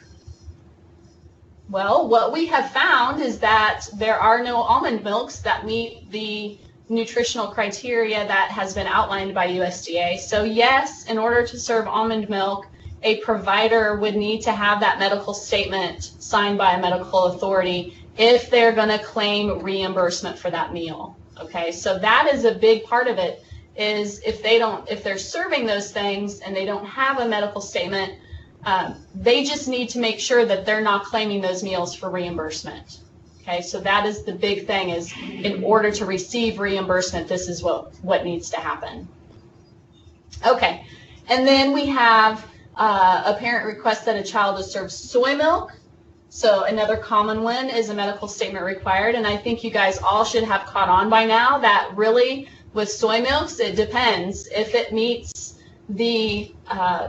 Well, what we have found is that there are no almond milks that meet the nutritional criteria that has been outlined by USDA. So yes, in order to serve almond milk, a provider would need to have that medical statement signed by a medical authority if they're going to claim reimbursement for that meal. Okay, so that is a big part of it, is if they're serving those things and they don't have a medical statement, they just need to make sure that they're not claiming those meals for reimbursement. Okay, so that is the big thing, is in order to receive reimbursement, this is what needs to happen. Okay, and then we have a parent requests that a child is served soy milk. So another common one is a medical statement required, and I think you guys all should have caught on by now that really with soy milks, it depends. If it meets the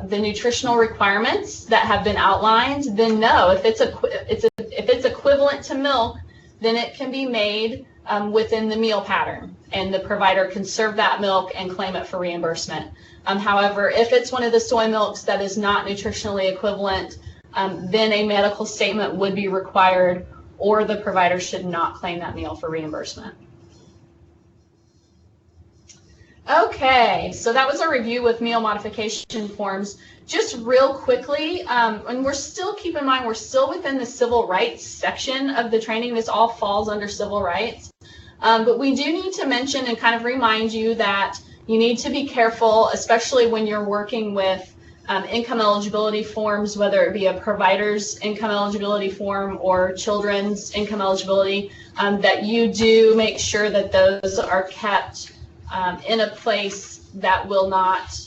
nutritional requirements that have been outlined, then no. If it's equivalent to milk, then it can be made within the meal pattern, and the provider can serve that milk and claim it for reimbursement. However, if it's one of the soy milks that is not nutritionally equivalent, then a medical statement would be required, or the provider should not claim that meal for reimbursement. Okay, so that was a review with meal modification forms. Just real quickly, and we're still, keep in mind, we're still within the civil rights section of the training. This all falls under civil rights. But we do need to mention and kind of remind you that you need to be careful, especially when you're working with income eligibility forms, whether it be a provider's income eligibility form or children's income eligibility, that you do make sure that those are kept in a place that will not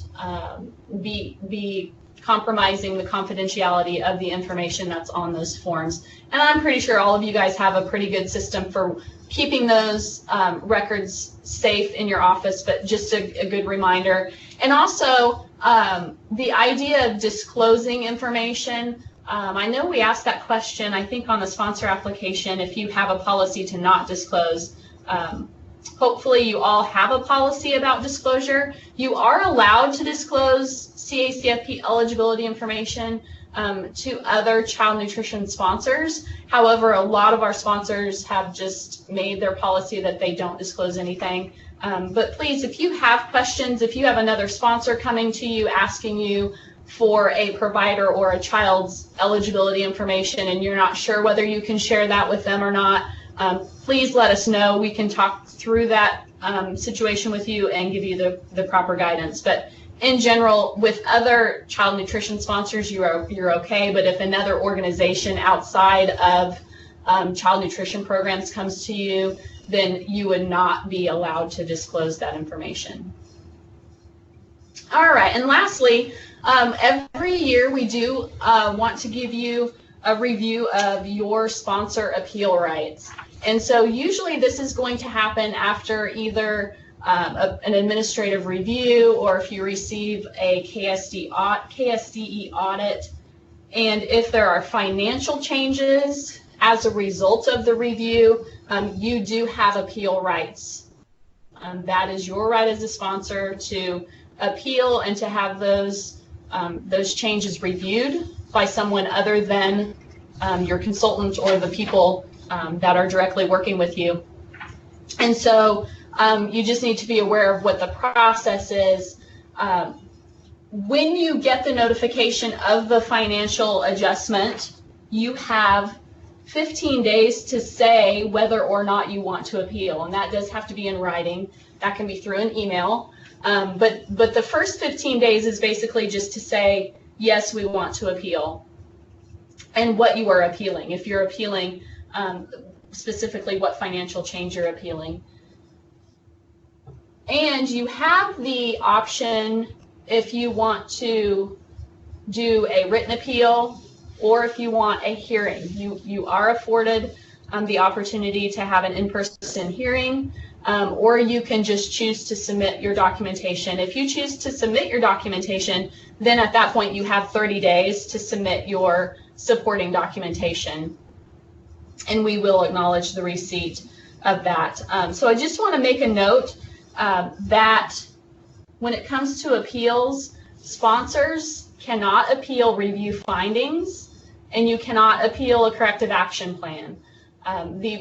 be compromising the confidentiality of the information that's on those forms. And I'm pretty sure all of you guys have a pretty good system for keeping those records safe in your office, but just a good reminder. And also the idea of disclosing information. I know we asked that question, I think, on the sponsor application, if you have a policy to not disclose. Hopefully you all have a policy about disclosure. You are allowed to disclose CACFP eligibility information to other child nutrition sponsors. However, a lot of our sponsors have just made their policy that they don't disclose anything. But please, if you have questions, if you have another sponsor coming to you asking you for a provider or a child's eligibility information and you're not sure whether you can share that with them or not, please let us know. We can talk through that situation with you and give you the proper guidance. But in general, with other child nutrition sponsors, you're okay. But if another organization outside of child nutrition programs comes to you, then you would not be allowed to disclose that information. All right, and lastly, every year we do want to give you a review of your sponsor appeal rights. And so usually this is going to happen after either an administrative review, or if you receive a KSDE audit, and if there are financial changes as a result of the review, you do have appeal rights. That is your right as a sponsor to appeal and to have those changes reviewed by someone other than your consultant or the people that are directly working with you. And so you just need to be aware of what the process is. When you get the notification of the financial adjustment, you have 15 days to say whether or not you want to appeal, and that does have to be in writing. That can be through an email. But the first 15 days is basically just to say, yes, we want to appeal, and what you are appealing. If you're appealing specifically what financial change you're appealing. And you have the option, if you want to do a written appeal or if you want a hearing. You are afforded the opportunity to have an in-person hearing, or you can just choose to submit your documentation. If you choose to submit your documentation, then at that point you have 30 days to submit your supporting documentation, and we will acknowledge the receipt of that. So I just want to make a note that when it comes to appeals, sponsors cannot appeal review findings, and you cannot appeal a corrective action plan.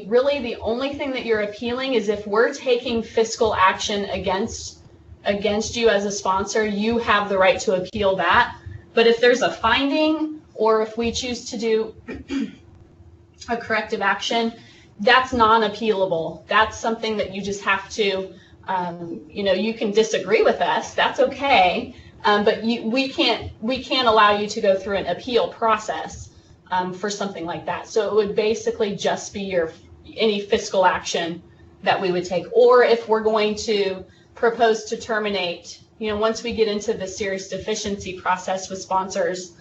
Really the only thing that you're appealing is if we're taking fiscal action against you as a sponsor, you have the right to appeal that. But if there's a finding, or if we choose to do a corrective action, that's non-appealable. That's something that you just have to, you can disagree with us, that's okay, but we can't allow you to go through an appeal process for something like that. So it would basically just be any fiscal action that we would take, or if we're going to propose to terminate, once we get into the serious deficiency process with sponsors,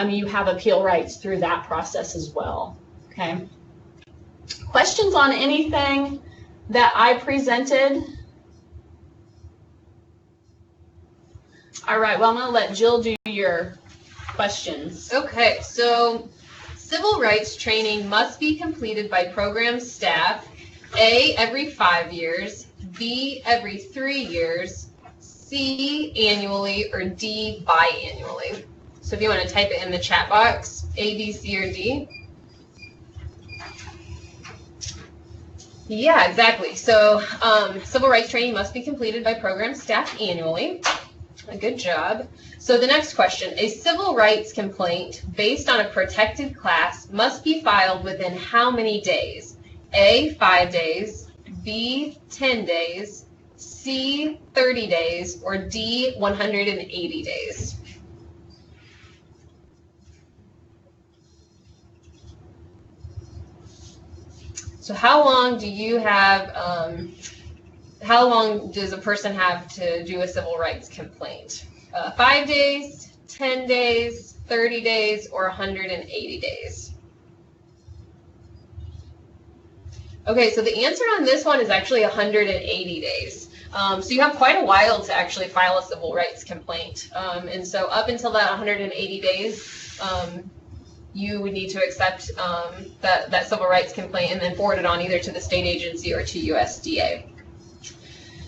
you have appeal rights through that process as well. Okay. Questions on anything that I presented? All right, well, I'm going to let Jill do your questions. Okay, so civil rights training must be completed by program staff, A, every 5 years, B, every 3 years, C, annually, or D, biannually. So if you want to type it in the chat box, A, B, C, or D. Yeah, exactly. So civil rights training must be completed by program staff annually. A good job. So the next question, a civil rights complaint based on a protected class must be filed within how many days? A, 5 days, B, 10 days, C, 30 days, or D, 180 days? So how long do you have, how long does a person have to do a civil rights complaint? 5 days, 10 days, 30 days, or 180 days? Okay, so the answer on this one is actually 180 days. So you have quite a while to actually file a civil rights complaint. And so up until that 180 days, you would need to accept that civil rights complaint and then forward it on either to the state agency or to USDA.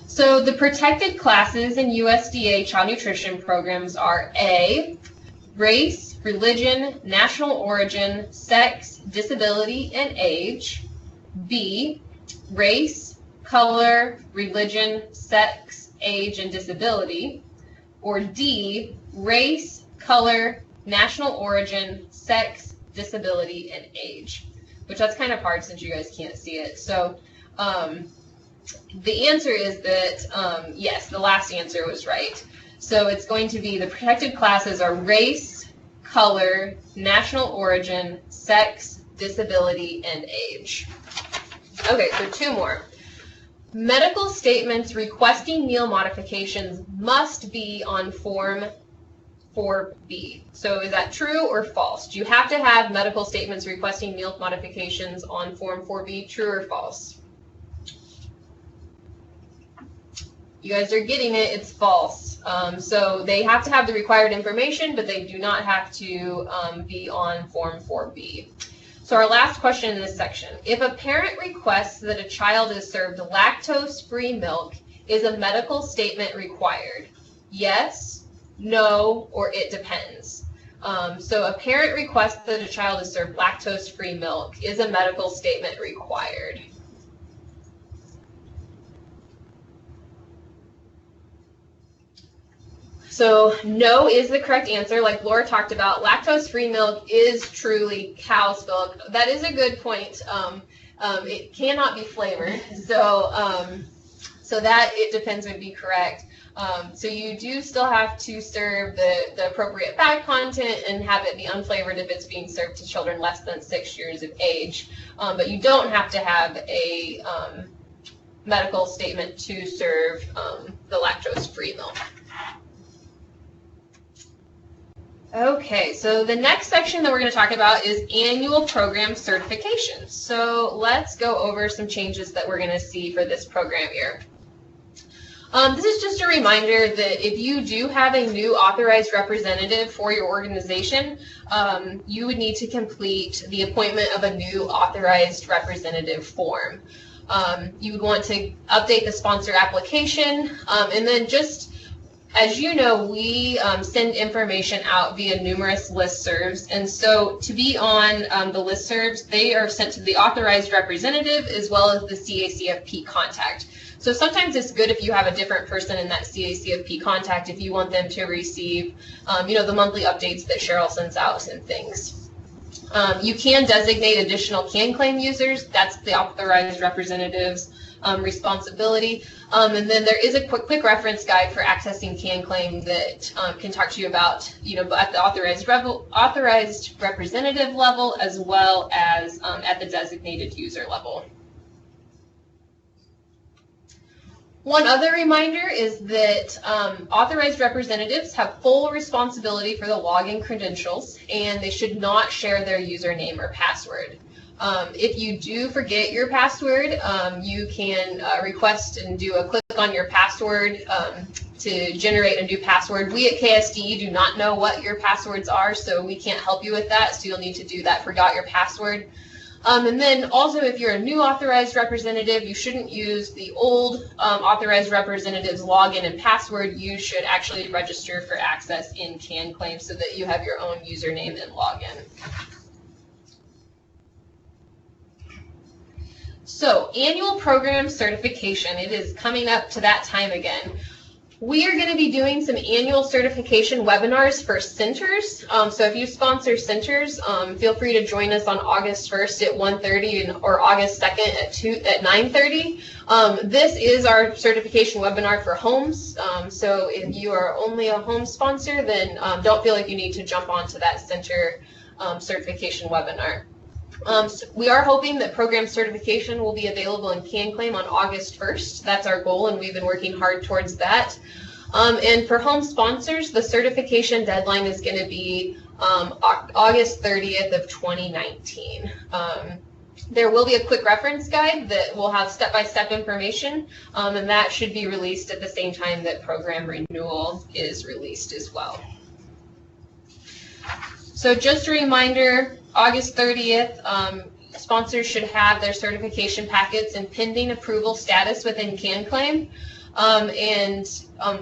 So the protected classes in USDA child nutrition programs are A, race, religion, national origin, sex, disability, and age. B, race, color, religion, sex, age, and disability. Or D, race, color, national origin, sex, disability, and age. Which that's kind of hard since you guys can't see it. So the answer is that, yes, the last answer was right. So it's going to be the protected classes are race, color, national origin, sex, disability, and age. Okay, so 2 more. Medical statements requesting meal modifications must be on Form 4B. So is that true or false? Do you have to have medical statements requesting meal modifications on Form 4B, true or false? You guys are getting it, it's false. So they have to have the required information, but they do not have to be on Form 4B. So our last question in this section, if a parent requests that a child is served lactose-free milk, is a medical statement required? Yes, no, or it depends. So a parent requests that a child is served lactose-free milk, is a medical statement required? So no is the correct answer. Like Laura talked about, lactose-free milk is truly cow's milk. That is a good point. It cannot be flavored. So, so that it depends would be correct. So you do still have to serve the appropriate fat content and have it be unflavored if it's being served to children less than 6 years of age. But you don't have to have a medical statement to serve the lactose-free milk. Okay, so the next section that we're going to talk about is annual program certification. So let's go over some changes that we're going to see for this program year. This is just a reminder that if you do have a new authorized representative for your organization, you would need to complete the appointment of a new authorized representative form. You would want to update the sponsor application, and then just as you know, we send information out via numerous listservs, and so to be on the listservs, they are sent to the authorized representative as well as the CACFP contact. So sometimes it's good if you have a different person in that CACFP contact if you want them to receive, the monthly updates that Cheryl sends out and things. You can designate additional CAN-claim users. That's the authorized representative's responsibility. And then there is a quick reference guide for accessing CAN-claim that can talk to you about, at the authorized representative level as well as at the designated user level. One other reminder is that authorized representatives have full responsibility for the login credentials, and they should not share their username or password. If you do forget your password, you can request and do a click on your password to generate a new password. We at KSDE do not know what your passwords are, so we can't help you with that, so you'll need to do that forgot your password. And then also, if you're a new authorized representative, you shouldn't use the old authorized representative's login and password. You should actually register for access in CAN-claim so that you have your own username and login. So annual program certification, it is coming up to that time again. We are going to be doing some annual certification webinars for centers. So if you sponsor centers, feel free to join us on August 1st at 1:30 or August 2nd at 9:30. This is our certification webinar for homes. So if you are only a home sponsor, then don't feel like you need to jump onto that center certification webinar. So we are hoping that program certification will be available in CANCLAIM on August 1st. That's our goal, and we've been working hard towards that. And for home sponsors, the certification deadline is going to be August 30th of 2019. There will be a quick reference guide that will have step-by-step information, and that should be released at the same time that program renewal is released as well. So just a reminder, August 30th, sponsors should have their certification packets in pending approval status within CANCLAIM.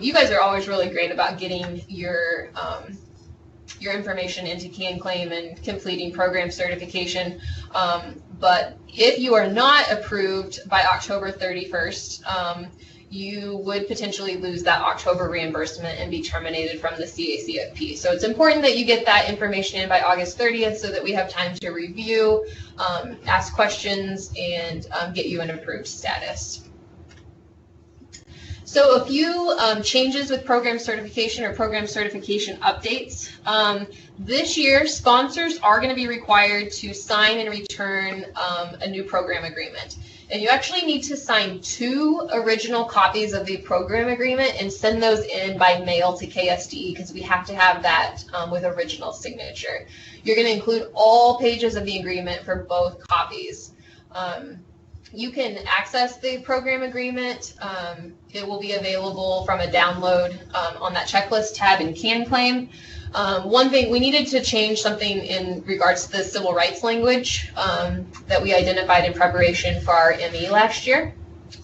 You guys are always really great about getting your information into CANCLAIM and completing program certification. But if you are not approved by October 31st, you would potentially lose that October reimbursement and be terminated from the CACFP. So it's important that you get that information in by August 30th so that we have time to review, ask questions, and get you an approved status. So a few changes with program certification or program certification updates. This year, sponsors are going to be required to sign and return a new program agreement. And you actually need to sign 2 original copies of the program agreement and send those in by mail to KSDE because we have to have that with original signature. You're going to include all pages of the agreement for both copies. You can access the program agreement. It will be available from a download on that checklist tab in CANCLAIM. One thing, we needed to change something in regards to the civil rights language that we identified in preparation for our ME last year.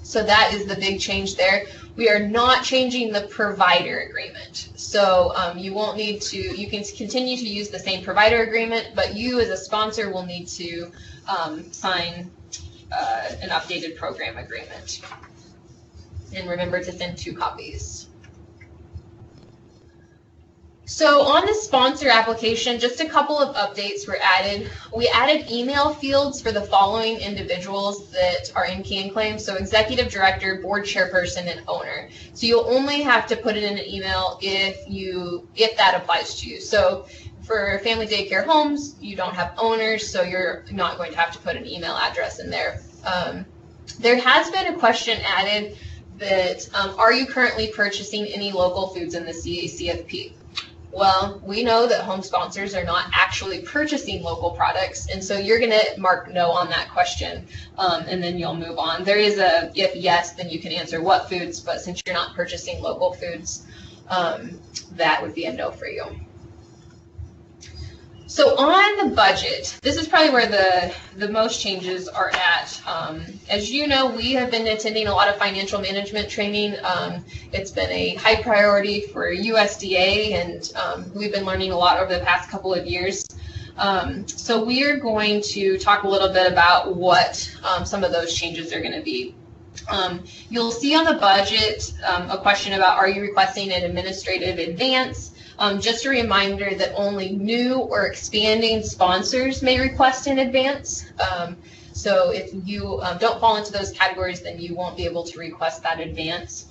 So that is the big change there. We are not changing the provider agreement. So you won't need to, you can continue to use the same provider agreement, but you as a sponsor will need to sign an updated program agreement. And remember to send 2 copies. So on the sponsor application, just a couple of updates were added. We added email fields for the following individuals that are in CANCLAIM. So executive director, board chairperson, and owner. So you'll only have to put it in an email if that applies to you. So for family daycare homes, you don't have owners, so you're not going to have to put an email address in there. There has been a question added that, are you currently purchasing any local foods in the CACFP? Well, we know that home sponsors are not actually purchasing local products, and so you're going to mark no on that question, and then you'll move on. There is a, if yes, then you can answer what foods, but since you're not purchasing local foods, that would be a no for you. So on the budget, this is probably where the most changes are at. As you know, we have been attending a lot of financial management training. It's been a high priority for USDA, and we've been learning a lot over the past couple of years. So we are going to talk a little bit about what some of those changes are going to be. You'll see on the budget a question about, are you requesting an administrative advance? Just a reminder that only new or expanding sponsors may request an advance. So if you don't fall into those categories, then you won't be able to request that advance.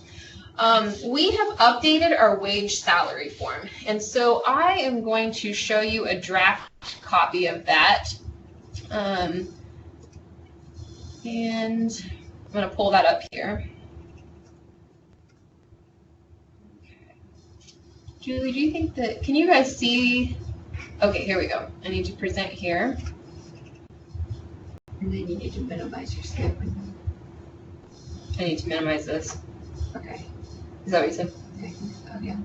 We have updated our wage salary form, and so I am going to show you a draft copy of that. And I'm going to pull that up here. Julie, do you think that, can you guys see? Okay, here we go. I need to present here. And then you need to minimize your screen. I need to minimize this. Okay. Is that what you said? Okay. Oh, yeah.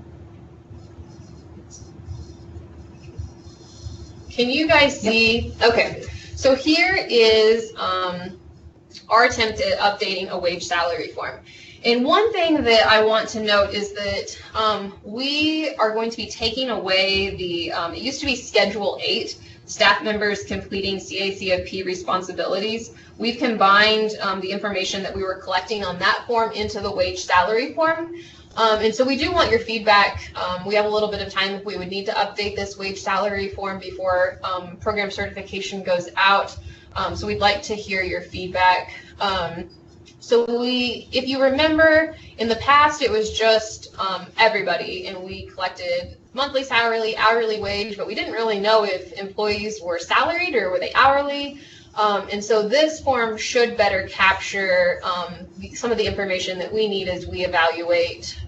Can you guys see? Yep. Okay, so here is our attempt at updating a wage salary form. And one thing that I want to note is that we are going to be taking away the, it used to be Schedule 8, staff members completing CACFP responsibilities. We've combined the information that we were collecting on that form into the wage salary form. And so we do want your feedback. We have a little bit of time if we would need to update this wage salary form before program certification goes out. So we'd like to hear your feedback. If you remember, in the past it was just everybody, and we collected monthly salary, hourly wage, but we didn't really know if employees were salaried or were they hourly. And so this form should better capture some of the information that we need as we evaluate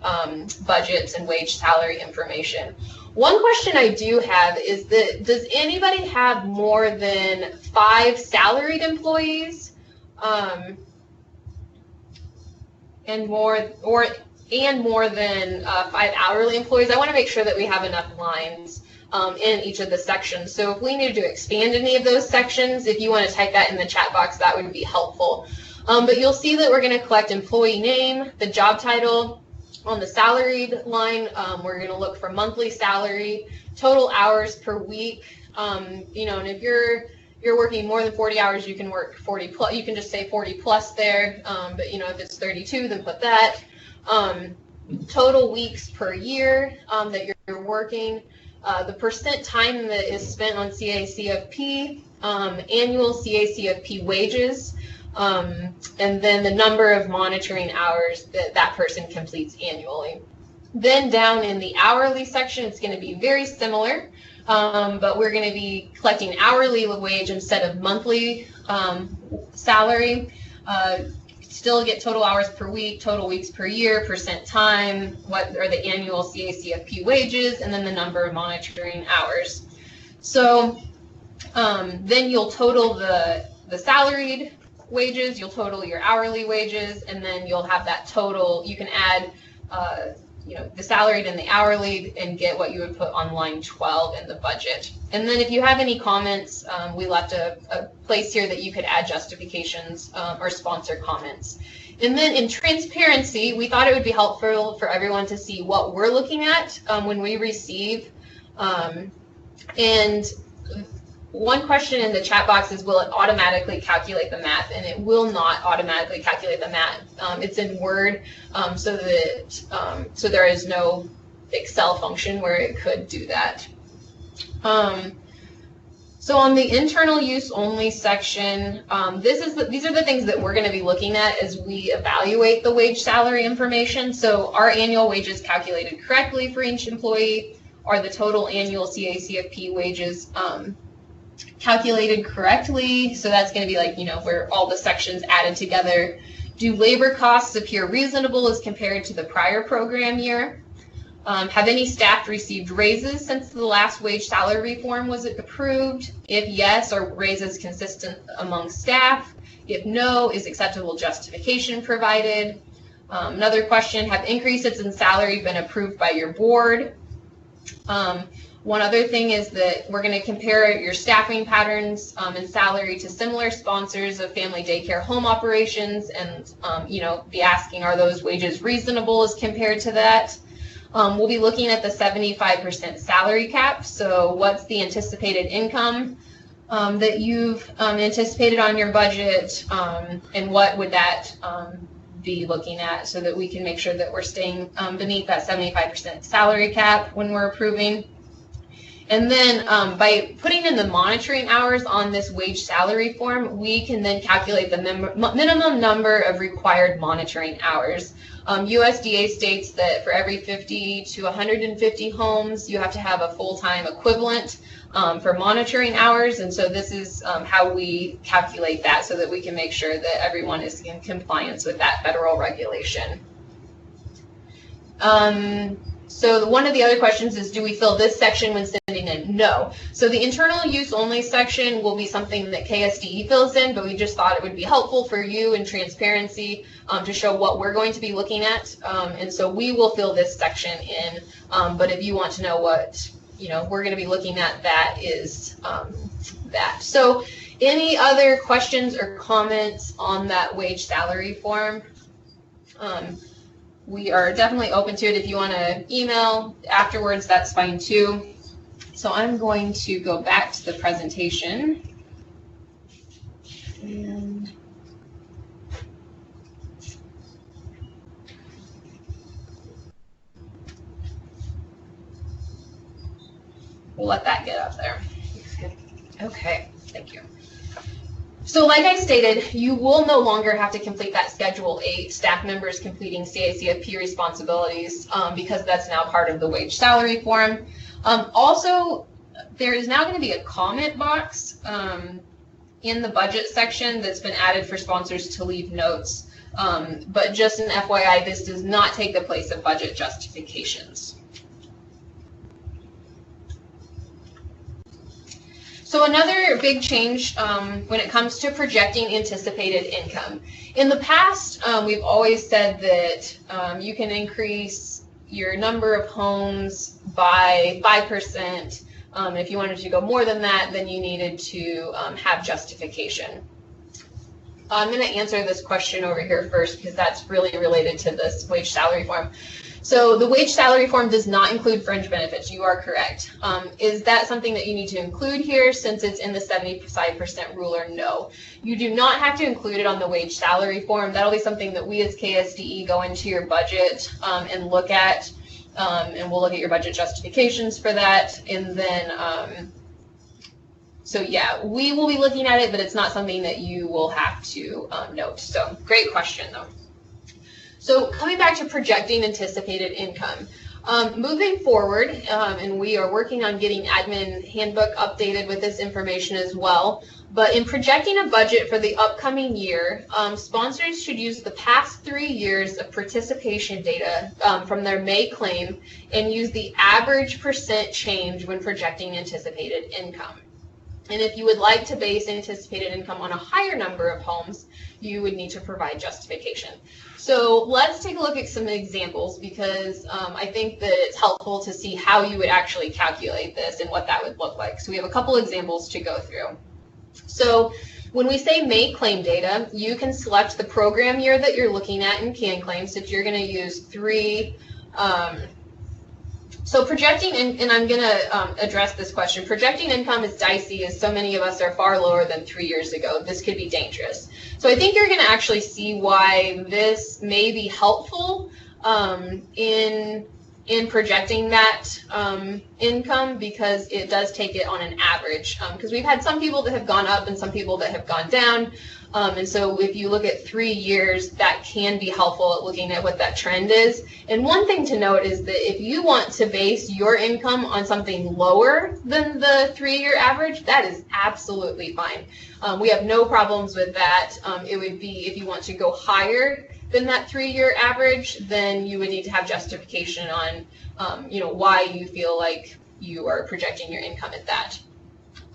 budgets and wage salary information. One question I do have is that, does anybody have more than 5 salaried employees and more than 5 hourly employees? I want to make sure that we have enough lines in each of the sections. So if we need to expand any of those sections, if you want to type that in the chat box, that would be helpful. But you'll see that we're going to collect employee name, the job title. On the salaried line, we're going to look for monthly salary, total hours per week. And if you're working more than 40 hours, you can work 40 plus. You can just say 40 plus there. But if it's 32, then put that. Total weeks per year that you're working. The percent time that is spent on CACFP, annual CACFP wages, and then the number of monitoring hours that person completes annually. Then down in the hourly section, it's going to be very similar, but we're going to be collecting hourly wage instead of monthly salary. Still get total hours per week, total weeks per year, percent time, what are the annual CACFP wages, and then the number of monitoring hours. So then you'll total the salaried wages, you'll total your hourly wages, and then you'll have that total. You can add the salaried and the hourly and get what you would put on line 12 in the budget. And then if you have any comments, we left a place here that you could add justifications or sponsor comments. And then in transparency, we thought it would be helpful for everyone to see what we're looking at when we receive. And one question in the chat box is, will it automatically calculate the math? And it will not automatically calculate the math. It's in Word, so there is no Excel function where it could do that. So on the internal use only section, these are the things that we're going to be looking at as we evaluate the wage salary information. So are annual wages calculated correctly for each employee? Are the total annual CACFP wages calculated correctly? So that's going to be like, where all the sections added together. Do labor costs appear reasonable as compared to the prior program year? Have any staff received raises since the last wage salary reform was approved? If yes, are raises consistent among staff? If no, is acceptable justification provided? Another question, have increases in salary been approved by your board? One other thing is that we're going to compare your staffing patterns and salary to similar sponsors of family daycare home operations, and be asking, are those wages reasonable as compared to that? We'll be looking at the 75% salary cap. So what's the anticipated income that you've anticipated on your budget, and what would that be looking at, so that we can make sure that we're staying beneath that 75% salary cap when we're approving. And then by putting in the monitoring hours on this wage salary form, we can then calculate the minimum number of required monitoring hours. USDA states that for every 50 to 150 homes, you have to have a full-time equivalent for monitoring hours. And so this is how we calculate that, so that we can make sure that everyone is in compliance with that federal regulation. So one of the other questions is, do we fill this section when sending in? No. So the internal use only section will be something that KSDE fills in, but we just thought it would be helpful for you in transparency to show what we're going to be looking at. And so we will fill this section in, but if you want to know what we're going to be looking at, that is that. So any other questions or comments on that wage salary form? We are definitely open to it. If you want to email afterwards, that's fine too. So I'm going to go back to the presentation. And we'll let that get up there. Okay, thank you. So like I stated, you will no longer have to complete that Schedule 8, staff members completing CACFP responsibilities, because that's now part of the wage salary form. Also, there is now going to be a comment box in the budget section that's been added for sponsors to leave notes. But just an FYI, this does not take the place of budget justifications. So another big change when it comes to projecting anticipated income. In the past, we've always said that you can increase your number of homes by 5%. If you wanted to go more than that, then you needed to have justification. I'm going to answer this question over here first because that's really related to this wage salary form. So the wage salary form does not include fringe benefits. You are correct. Is that something that you need to include here since it's in the 75% rule, or no? You do not have to include it on the wage salary form. That'll be something that we as KSDE go into your budget and look at, and we'll look at your budget justifications for that. And then, so yeah, we will be looking at it, but it's not something that you will have to note. So great question though. So coming back to projecting anticipated income, moving forward, and we are working on getting admin handbook updated with this information as well, but in projecting a budget for the upcoming year, sponsors should use the past 3 years of participation data from their May claim and use the average percent change when projecting anticipated income. And if you would like to base anticipated income on a higher number of homes, you would need to provide justification. So let's take a look at some examples because I think that it's helpful to see how you would actually calculate this and what that would look like. So we have a couple examples to go through. So when we say May claim data, you can select the program year that you're looking at in CAN claims. If you're going to use 3, so projecting, and I'm going to address this question. Projecting income is dicey as so many of us are far lower than 3 years ago. This could be dangerous. So I think you're going to actually see why this may be helpful in projecting that income, because it does take it on an average. Because we've had some people that have gone up and some people that have gone down. And so if you look at 3 years, that can be helpful at looking at what that trend is. And one thing to note is that if you want to base your income on something lower than the 3-year average, that is absolutely fine. We have no problems with that. It would be if you want to go higher than that 3-year average, then you would need to have justification on why you feel like you are projecting your income at that.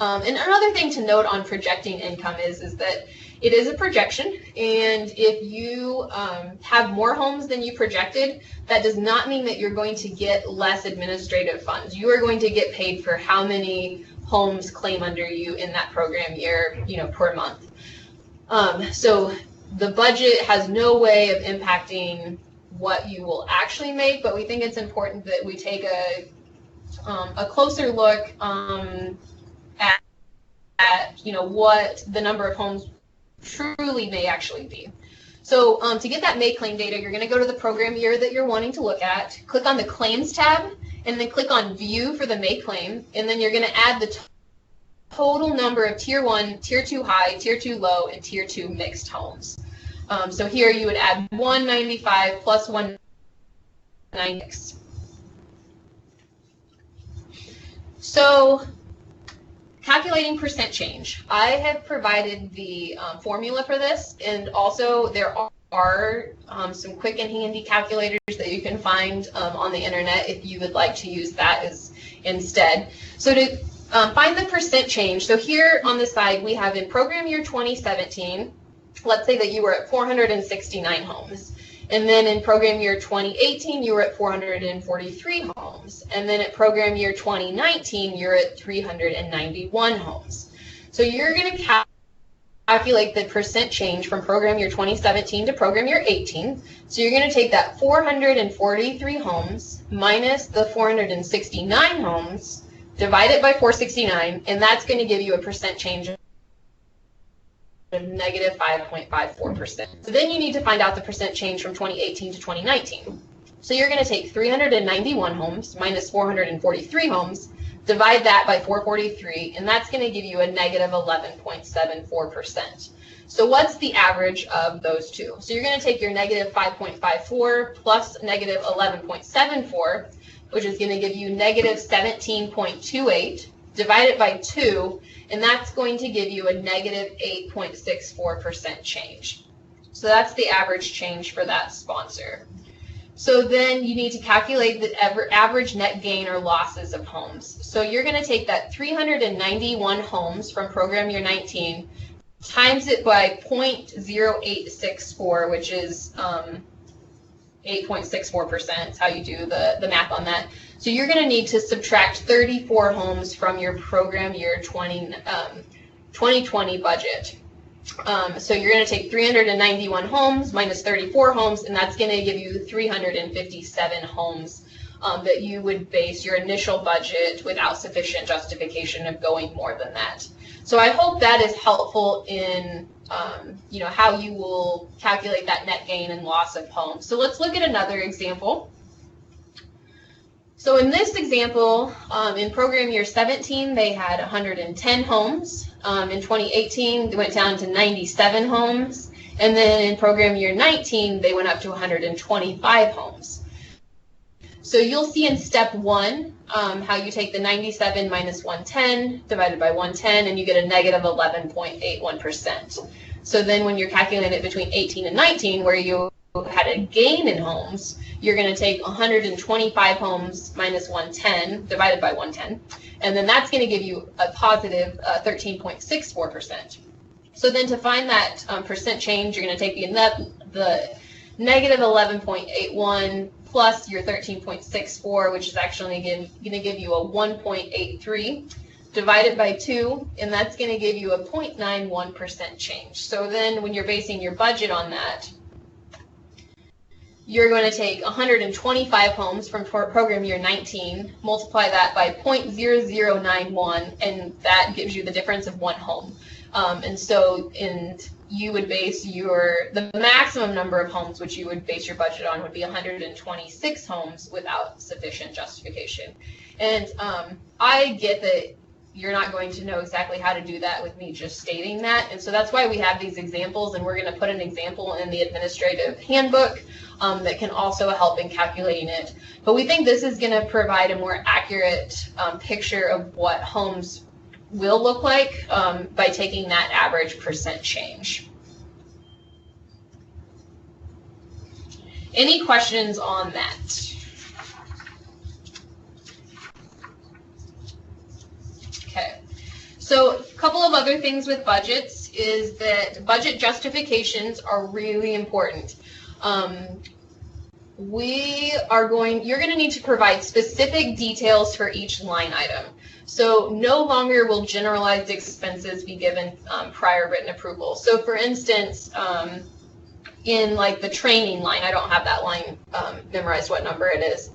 And another thing to note on projecting income is that it is a projection, and if you have more homes than you projected, that does not mean that you're going to get less administrative funds. You are going to get paid for how many homes claim under you in that program year, per month. So the budget has no way of impacting what you will actually make, but we think it's important that we take a closer look at what the number of homes truly may actually be. So to get that May claim data, you're going to go to the program year that you're wanting to look at, click on the claims tab, and then click on view for the May claim, and then you're going to add the total number of tier 1, tier 2 high, tier 2 low, and tier 2 mixed homes. So here you would add 195 plus 196. So calculating percent change. I have provided the formula for this, and also there are some quick and handy calculators that you can find on the internet if you would like to use that as instead. So to find the percent change, so here on the side we have in program year 2017, let's say that you were at 469 homes. And then in program year 2018, you were at 443 homes. And then at program year 2019, you're at 391 homes. So you're going to calculate the percent change from program year 2017 to program year 18. So you're going to take that 443 homes minus the 469 homes divide it by 469, and that's going to give you a percent change of negative 5.54%. So then you need to find out the percent change from 2018 to 2019. So you're going to take 391 homes minus 443 homes, divide that by 443, and that's going to give you a negative 11.74%. So what's the average of those two? So you're going to take your negative 5.54 plus negative 11.74, which is going to give you negative 17.28, divide it by 2, and that's going to give you a negative 8.64% change. So that's the average change for that sponsor. So then you need to calculate the average net gain or losses of homes. So you're going to take that 391 homes from program year 19, times it by 0.0864, which is 8.64%. Is how you do the math on that. So you're going to need to subtract 34 homes from your program year 2020 budget. So you're going to take 391 homes minus 34 homes, and that's going to give you 357 homes that you would base your initial budget without sufficient justification of going more than that. So I hope that is helpful in how you will calculate that net gain and loss of homes. So let's look at another example. So in this example, in program year 17, they had 110 homes. In 2018, they went down to 97 homes. And then in program year 19, they went up to 125 homes. So you'll see in step 1 how you take the 97 minus 110 divided by 110, and you get a negative 11.81%. So then when you're calculating it between 18 and 19, where you had a gain in homes, you're going to take 125 homes minus 110 divided by 110, and then that's going to give you a positive 13.64%. So then to find that percent change, you're going to take the negative 11.81 plus your 13.64, which is actually going to give you a 1.83, divided by 2, and that's going to give you a 0.91% change. So then when you're basing your budget on that, you're going to take 125 homes from program year 19, multiply that by 0.0091, and that gives you the difference of 1 home. And you would base the maximum number of homes which you would base your budget on would be 126 homes without sufficient justification. And I get that you're not going to know exactly how to do that with me just stating that, and so that's why we have these examples, and we're going to put an example in the administrative handbook that can also help in calculating it. But we think this is going to provide a more accurate picture of what homes will look like by taking that average percent change. Any questions on that? Okay, so a couple of other things with budgets is that budget justifications are really important. You're going to need to provide specific details for each line item. So no longer will generalized expenses be given prior written approval. So for instance, in like the training line, I don't have that line memorized what number it is,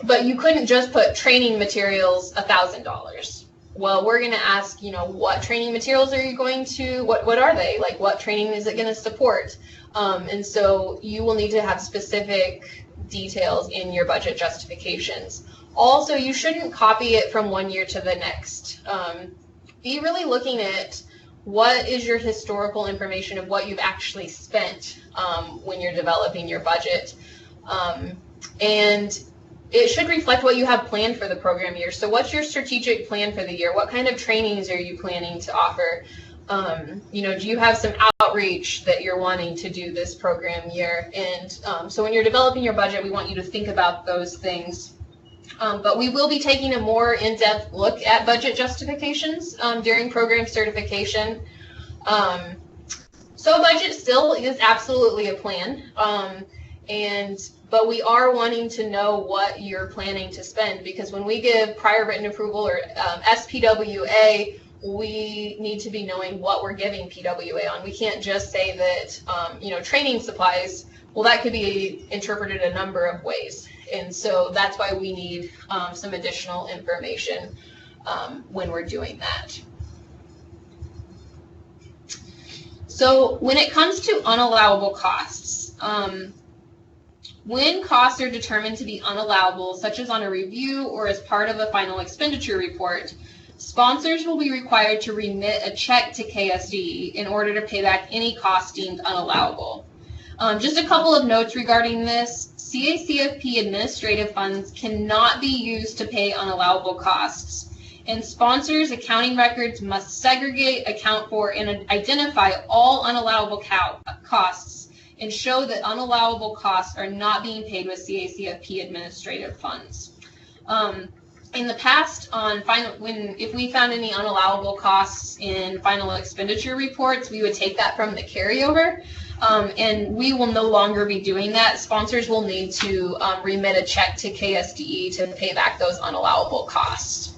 but you couldn't just put training materials $1,000. Well, we're going to ask, what training materials are you going to, what are they? Like, what training is it going to support? And so you will need to have specific details in your budget justifications. Also, you shouldn't copy it from one year to the next. Be really looking at what is your historical information of what you've actually spent when you're developing your budget. And it should reflect what you have planned for the program year. So what's your strategic plan for the year? What kind of trainings are you planning to offer? Do you have some outreach that you're wanting to do this program year? And so when you're developing your budget, we want you to think about those things. But we will be taking a more in-depth look at budget justifications during program certification. So a budget still is absolutely a plan, but we are wanting to know what you're planning to spend, because when we give prior written approval or SPWA, we need to be knowing what we're giving PWA on. We can't just say that, training supplies, well, that could be interpreted a number of ways. And so that's why we need some additional information. when we're doing that. So when it comes to unallowable costs, when costs are determined to be unallowable, such as on a review or as part of a final expenditure report, sponsors will be required to remit a check to KSDE in order to pay back any costs deemed unallowable. Just a couple of notes regarding this. CACFP administrative funds cannot be used to pay unallowable costs, and sponsors' accounting records must segregate, account for, and identify all unallowable costs and show that unallowable costs are not being paid with CACFP administrative funds. In the past, if we found any unallowable costs in final expenditure reports, we would take that from the carryover, and we will no longer be doing that. Sponsors will need to remit a check to KSDE to pay back those unallowable costs.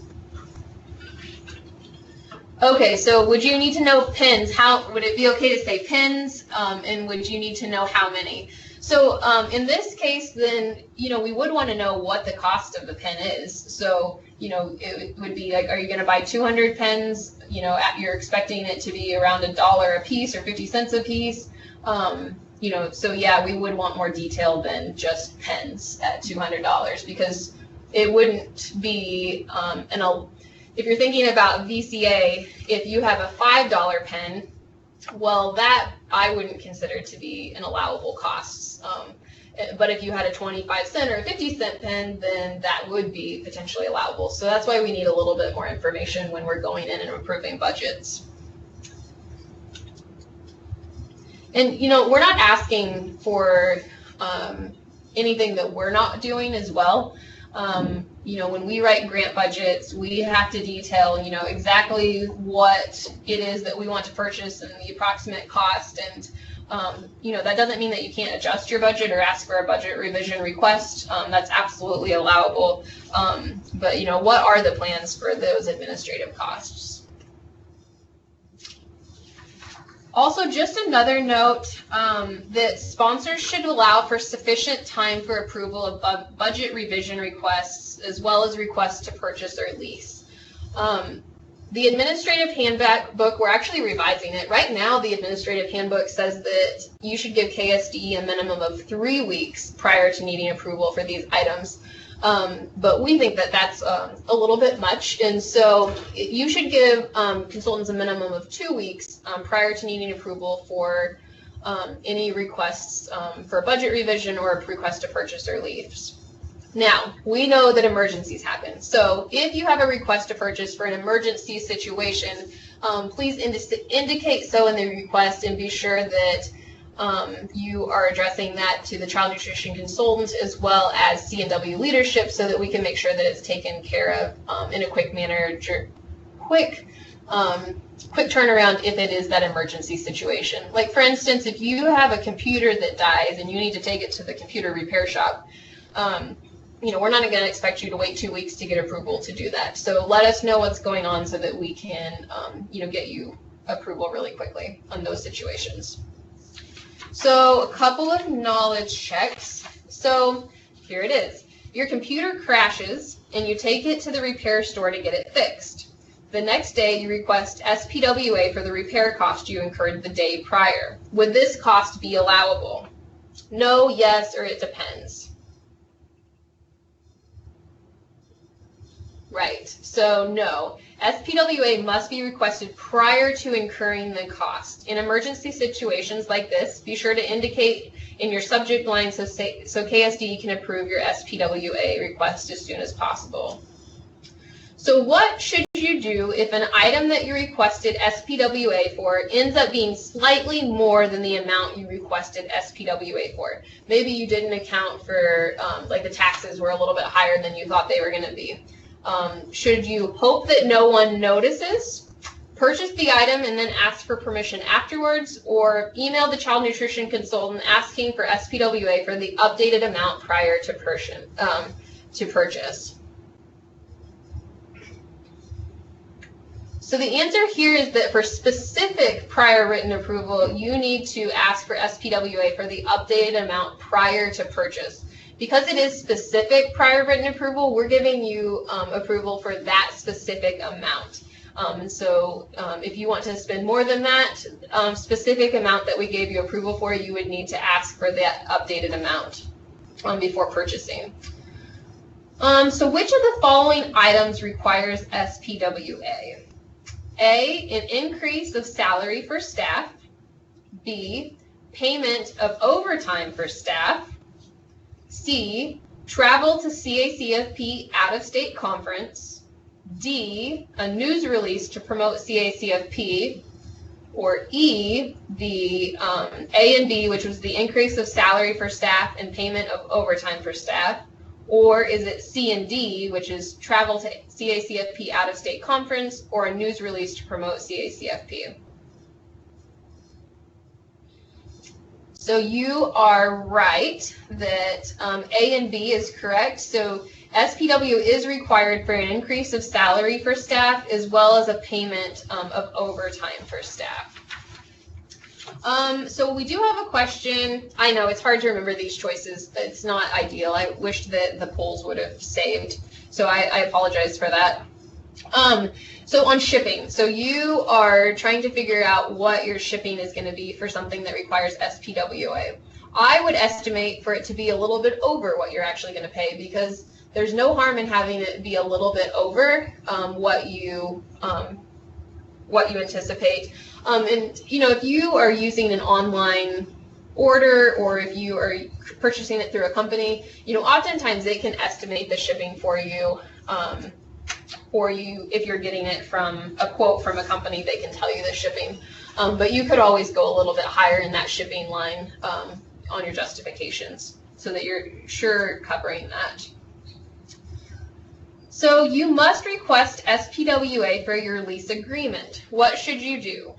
Okay, so would you need to know pins? How would it be okay to say pins? And would you need to know how many? So in this case, then, we would want to know what the cost of the pen is. So, it would be like, are you going to buy 200 pens? You're expecting it to be around $1 a piece or 50 cents a piece. So yeah, we would want more detail than just pens at $200, because it wouldn't be, if you're thinking about VCA, if you have a $5 pen, well, that I wouldn't consider to be an allowable cost. But if you had a 25-cent or a 50-cent pen, then that would be potentially allowable. So that's why we need a little bit more information when we're going in and approving budgets. And, we're not asking for anything that we're not doing as well. When we write grant budgets, we have to detail, exactly what it is that we want to purchase and the approximate cost. And, that doesn't mean that you can't adjust your budget or ask for a budget revision request. That's absolutely allowable. But, what are the plans for those administrative costs? Also, just another note that sponsors should allow for sufficient time for approval of budget revision requests, as well as requests to purchase or lease. The administrative handbook, we're actually revising it. Right now, the administrative handbook says that you should give KSDE a minimum of 3 weeks prior to needing approval for these items. But we think that that's a little bit much, and so you should give consultants a minimum of 2 weeks prior to needing approval for any requests for a budget revision or a request to purchase or lease. Now, we know that emergencies happen, so if you have a request to purchase for an emergency situation, please indicate so in the request and be sure that you are addressing that to the child nutrition consultant as well as C&W leadership, so that we can make sure that it's taken care of in a quick manner, quick turnaround if it is that emergency situation. Like, for instance, if you have a computer that dies and you need to take it to the computer repair shop, we're not going to expect you to wait 2 weeks to get approval to do that. So let us know what's going on so that we can, get you approval really quickly on those situations. So a couple of knowledge checks. So here it is. Your computer crashes and you take it to the repair store to get it fixed. The next day you request SPWA for the repair cost you incurred the day prior. Would this cost be allowable? No, yes, or it depends. Right, so no. SPWA must be requested prior to incurring the cost. In emergency situations like this, be sure to indicate in your subject line so KSDE can approve your SPWA request as soon as possible. So what should you do if an item that you requested SPWA for ends up being slightly more than the amount you requested SPWA for? Maybe you didn't account for, like, the taxes were a little bit higher than you thought they were going to be. Should you hope that no one notices, purchase the item and then ask for permission afterwards, or email the child nutrition consultant asking for SPWA for the updated amount prior to purchase? So the answer here is that for specific prior written approval, you need to ask for SPWA for the updated amount prior to purchase, Because it is specific prior written approval, we're giving you approval for that specific amount. And so if you want to spend more than that specific amount that we gave you approval for, you would need to ask for that updated amount before purchasing. So which of the following items requires SPWA? A, an increase of salary for staff. B, payment of overtime for staff. C, travel to CACFP out-of-state conference. D, a news release to promote CACFP. Or E, the A and B, which was the increase of salary for staff and payment of overtime for staff. Or is it C and D, which is travel to CACFP out-of-state conference or a news release to promote CACFP? So you are right that A and B is correct. So SPW is required for an increase of salary for staff as well as a payment of overtime for staff. So we do have a question. I know it's hard to remember these choices. It's not ideal. I wish that the polls would have saved. So I apologize for that. So on shipping, so you are trying to figure out what your shipping is going to be for something that requires SPWA. I would estimate for it to be a little bit over what you're actually going to pay, because there's no harm in having it be a little bit over what you anticipate. And you know, if you are using an online order or if you are purchasing it through a company, you know, oftentimes they can estimate the shipping for you. If you're getting it from a quote from a company, they can tell you the shipping. But you could always go a little bit higher in that shipping line on your justifications so that you're sure covering that. So you must request SPWA for your lease agreement. What should you do?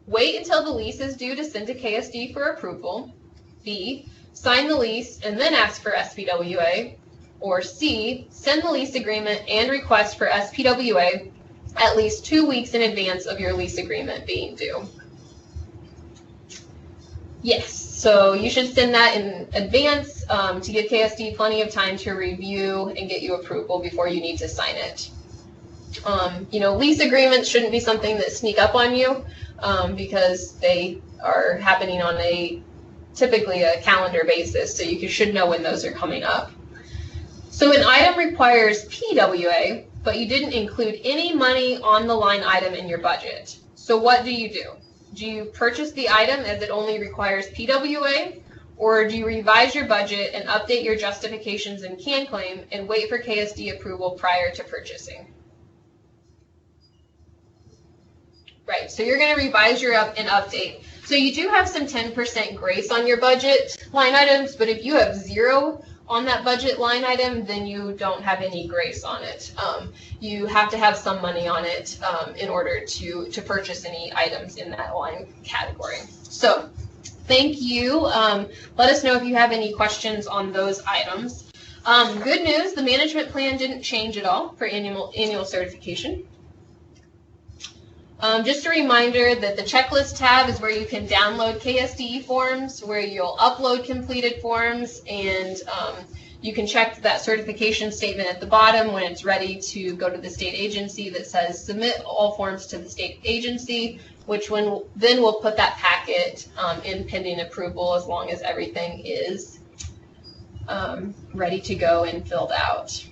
Wait until the lease is due to send to KSDE for approval. B, sign the lease and then ask for SPWA. Or C, send the lease agreement and request for SPWA at least 2 weeks in advance of your lease agreement being due. Yes, so you should send that in advance to give KSD plenty of time to review and get you approval before you need to sign it. You know, lease agreements shouldn't be something that sneak up on you because they are happening on typically a calendar basis, so you should know when those are coming up. So an item requires PWA, but you didn't include any money on the line item in your budget. So what do? Do you purchase the item as it only requires PWA, or do you revise your budget and update your justifications and can claim and wait for KSD approval prior to purchasing? Right, so you're going to revise your and update. So you do have some 10% grace on your budget line items, but if you have 0 on that budget line item, then you don't have any grace on it. You have to have some money on it in order to purchase any items in that line category. So thank you. Let us know if you have any questions on those items. Good news, the management plan didn't change at all for annual certification. Just a reminder that the checklist tab is where you can download KSDE forms, where you'll upload completed forms, and you can check that certification statement at the bottom when it's ready to go to the state agency that says submit all forms to the state agency, which then we'll put that packet in pending approval as long as everything is ready to go and filled out.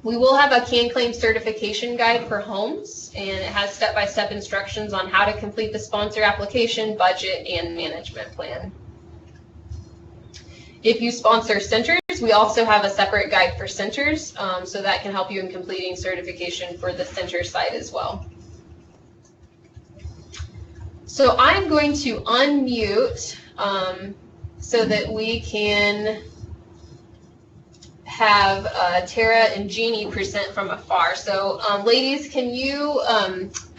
We will have a can claim certification guide for homes, and it has step-by-step instructions on how to complete the sponsor application, budget, and management plan. If you sponsor centers, we also have a separate guide for centers, so that can help you in completing certification for the center side as well. So I'm going to unmute so that we can have Tara and Jeannie present from afar. So ladies, can you,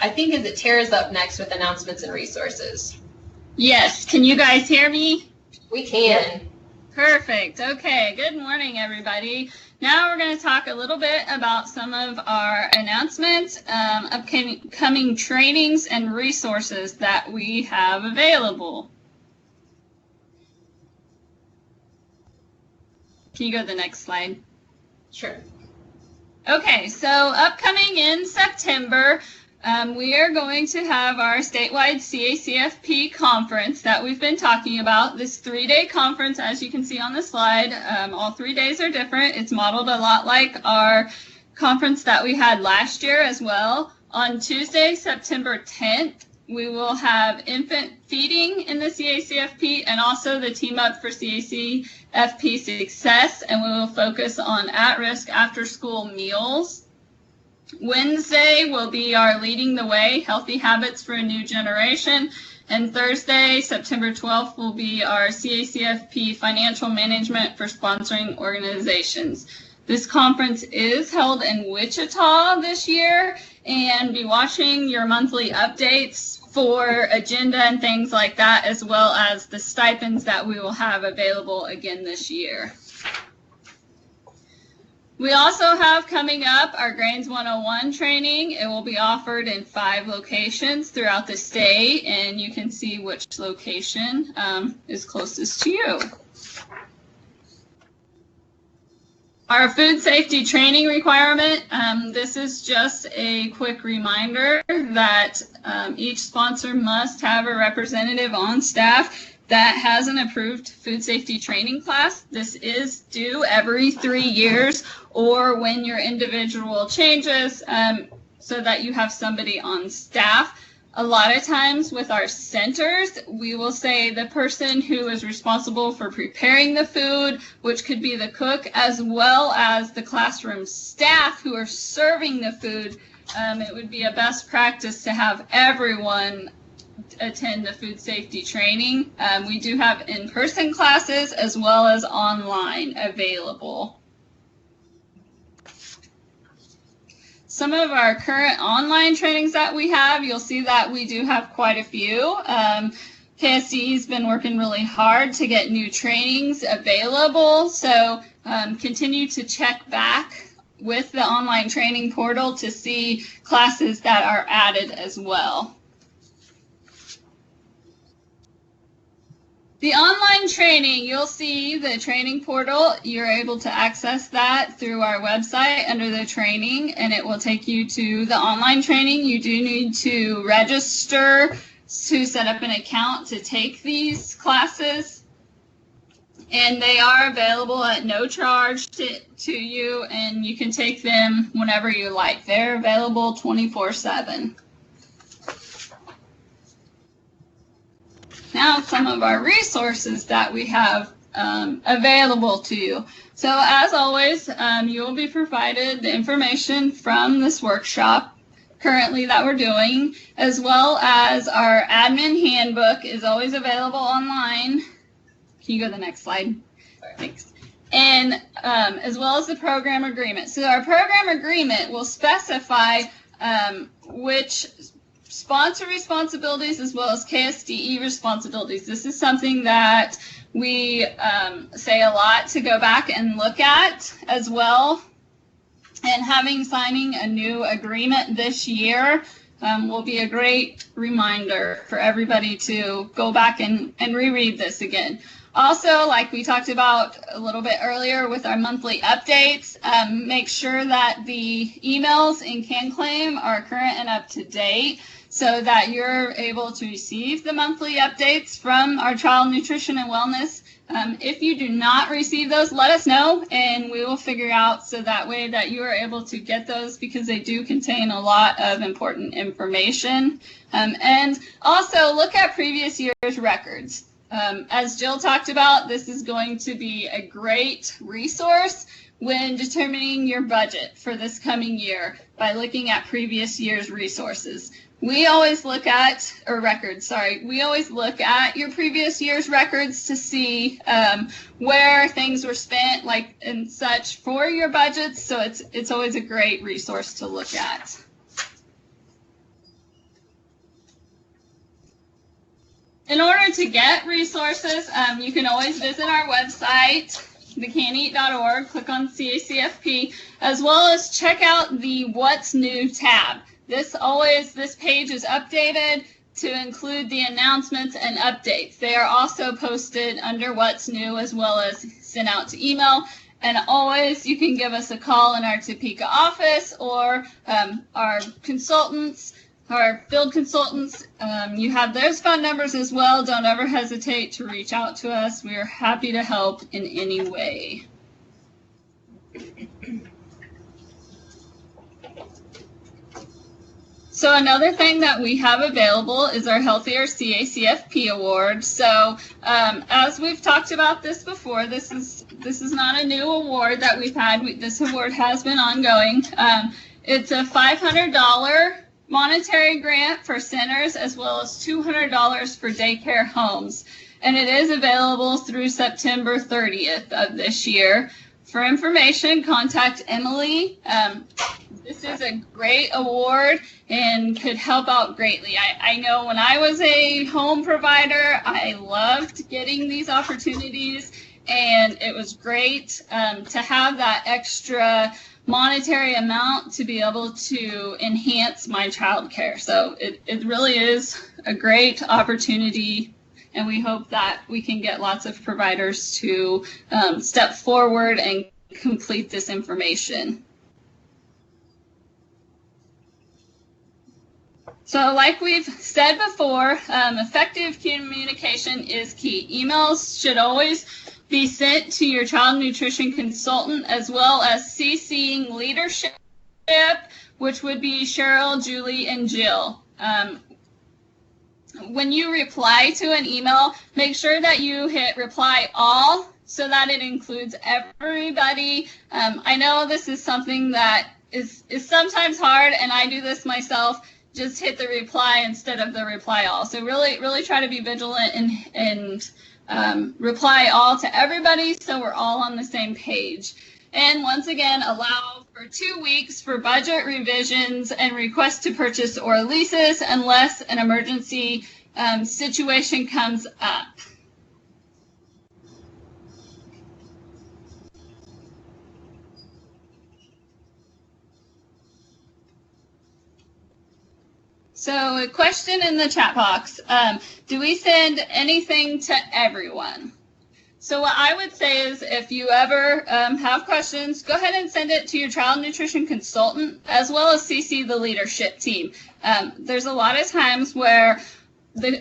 I think is it Tara's up next with announcements and resources? Yes, can you guys hear me? We can. Perfect. Okay, good morning everybody. Now we're going to talk a little bit about some of our announcements, upcoming trainings and resources that we have available. Can you go to the next slide? Sure. Okay, so upcoming in September, we are going to have our statewide CACFP conference that we've been talking about. This 3-day conference, as you can see on the slide, all 3 days are different. It's modeled a lot like our conference that we had last year as well. On Tuesday, September 10th, we will have infant feeding in the CACFP and also the Team Up for CACFP Success, and we will focus on at-risk after-school meals. Wednesday will be our Leading the Way, Healthy Habits for a New Generation, and Thursday, September 12th, will be our CACFP Financial Management for Sponsoring Organizations. This conference is held in Wichita this year, and be watching your monthly updates for agenda and things like that, as well as the stipends that we will have available again this year. We also have coming up our Grains 101 training. It will be offered in 5 locations throughout the state, and you can see which location is closest to you. Our food safety training requirement, this is just a quick reminder that each sponsor must have a representative on staff that has an approved food safety training class. This is due every 3 years or when your individual changes, so that you have somebody on staff. A lot of times with our centers, we will say the person who is responsible for preparing the food, which could be the cook, as well as the classroom staff who are serving the food. It would be a best practice to have everyone attend the food safety training. We do have in-person classes as well as online available. Some of our current online trainings that we have, you'll see that we do have quite a few. KSDE has been working really hard to get new trainings available, so continue to check back with the online training portal to see classes that are added as well. The online training, you'll see the training portal. You're able to access that through our website under the training, and it will take you to the online training. You do need to register to set up an account to take these classes, and they are available at no charge to you, and you can take them whenever you like. They're available 24/7. Now, some of our resources that we have available to you. So, as always, you will be provided the information from this workshop currently that we're doing, as well as our admin handbook is always available online. Can you go to the next slide? Thanks. And as well as the program agreement. So, our program agreement will specify which sponsor responsibilities as well as KSDE responsibilities. This is something that we say a lot to go back and look at as well. And signing a new agreement this year will be a great reminder for everybody to go back and reread this again. Also, like we talked about a little bit earlier with our monthly updates, make sure that the emails in CanClaim are current and up to date, so that you're able to receive the monthly updates from our Child Nutrition and Wellness. If you do not receive those, let us know, and we will figure out so that way that you are able to get those, because they do contain a lot of important information. And also look at previous year's records. As Jill talked about, this is going to be a great resource when determining your budget for this coming year by looking at previous year's resources. We always look at, we always look at your previous year's records to see where things were spent, like and such, for your budgets. So it's always a great resource to look at. In order to get resources, you can always visit our website, thecaneat.org, click on CACFP, as well as check out the What's New tab. This page is updated to include the announcements and updates. They are also posted under What's New, as well as sent out to email. And always, you can give us a call in our Topeka office, or our consultants, our field consultants. You have those phone numbers as well. Don't ever hesitate to reach out to us. We are happy to help in any way. So another thing that we have available is our Healthier CACFP Award. So as we've talked about this before, this is not a new award that we've had. This award has been ongoing. It's a $500 monetary grant for centers, as well as $200 for daycare homes. And it is available through September 30th of this year. For information, contact Emily. This is a great award and could help out greatly. I know when I was a home provider, I loved getting these opportunities, and it was great to have that extra monetary amount to be able to enhance my child care. So it really is a great opportunity, and we hope that we can get lots of providers to step forward and complete this information. So like we've said before, effective communication is key. Emails should always be sent to your child nutrition consultant, as well as CCing leadership, which would be Cheryl, Julie, and Jill. When you reply to an email, make sure that you hit reply all so that it includes everybody. I know this is something that is sometimes hard, and I do this myself. Just hit the reply instead of the reply all. So really try to be vigilant and reply all to everybody so we're all on the same page. And once again, allow for 2 weeks for budget revisions and requests to purchase or leases unless an emergency situation comes up. So a question in the chat box, do we send anything to everyone? So what I would say is if you ever have questions, go ahead and send it to your child nutrition consultant, as well as CC the leadership team. There's a lot of times where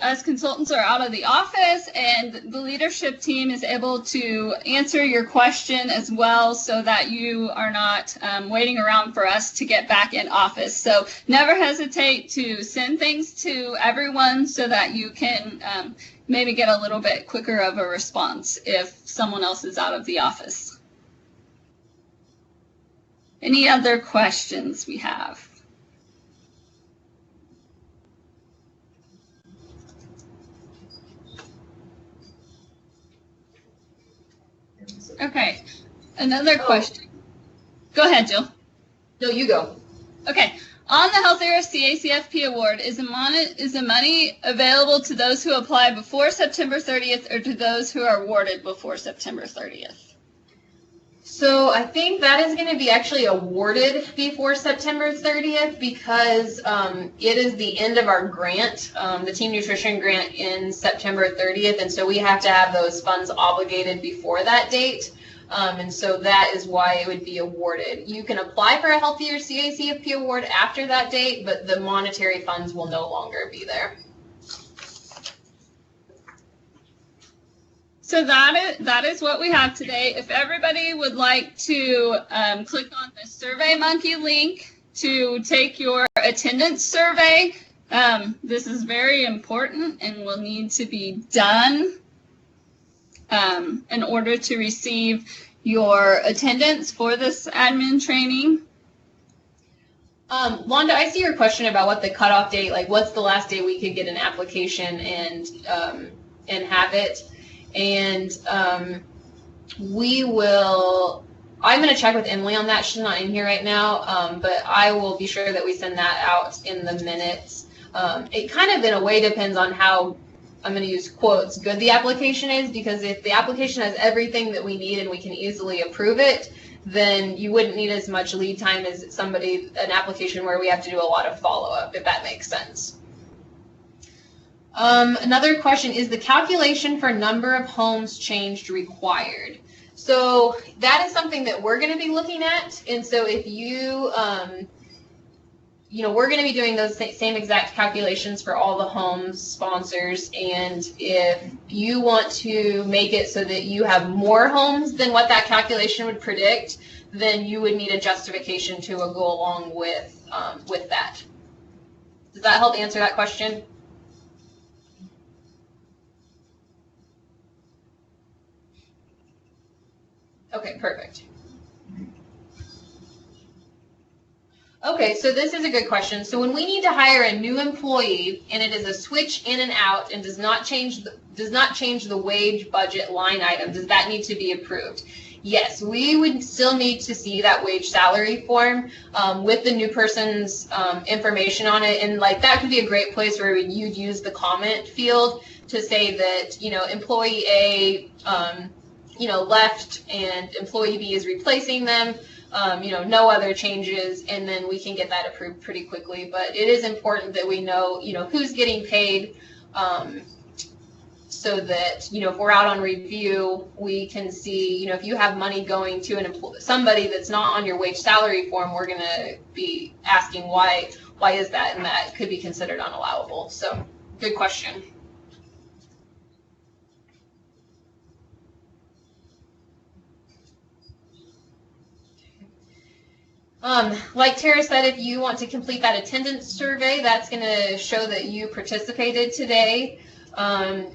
us consultants are out of the office, and the leadership team is able to answer your question as well, so that you are not waiting around for us to get back in office. So never hesitate to send things to everyone so that you can maybe get a little bit quicker of a response if someone else is out of the office. Any other questions we have? Okay, another question. Go ahead, Jill. No, you go. Okay, on the Healthier CACFP Award, is the money available to those who apply before September 30th or to those who are awarded before September 30th? So I think that is going to be actually awarded before September 30th because it is the end of our grant. The Team Nutrition grant ends September 30th, and so we have to have those funds obligated before that date. And so that is why it would be awarded. You can apply for a Healthier CACFP award after that date, but the monetary funds will no longer be there. So that is what we have today. If everybody would like to click on the SurveyMonkey link to take your attendance survey, this is very important and will need to be done in order to receive your attendance for this admin training. Wanda, I see your question about what the cutoff date, like what's the last day we could get an application and have it. And I'm going to check with Emily on that. She's not in here right now, but I will be sure that we send that out in the minutes. It kind of in a way depends on how, I'm going to use quotes, good the application is, because if the application has everything that we need and we can easily approve it, then you wouldn't need as much lead time as an application where we have to do a lot of follow-up, if that makes sense. Another question, is the calculation for number of homes changed required? So that is something that we're going to be looking at. And so if you, we're going to be doing those same exact calculations for all the home sponsors. And if you want to make it so that you have more homes than what that calculation would predict, then you would need a justification to go along with that. Does that help answer that question? Okay, perfect. Okay, so this is a good question. So when we need to hire a new employee and it is a switch in and out and does not change the wage budget line item, does that need to be approved? Yes, we would still need to see that wage salary form with the new person's information on it, and like that could be a great place where you'd use the comment field to say that employee A left and employee B is replacing them. No other changes, and then we can get that approved pretty quickly. But it is important that we know, who's getting paid, so that, if we're out on review, we can see, if you have money going to somebody that's not on your wage salary form, we're going to be asking why is that, and that could be considered unallowable. So, good question. Like Tara said, if you want to complete that attendance survey, that's going to show that you participated today.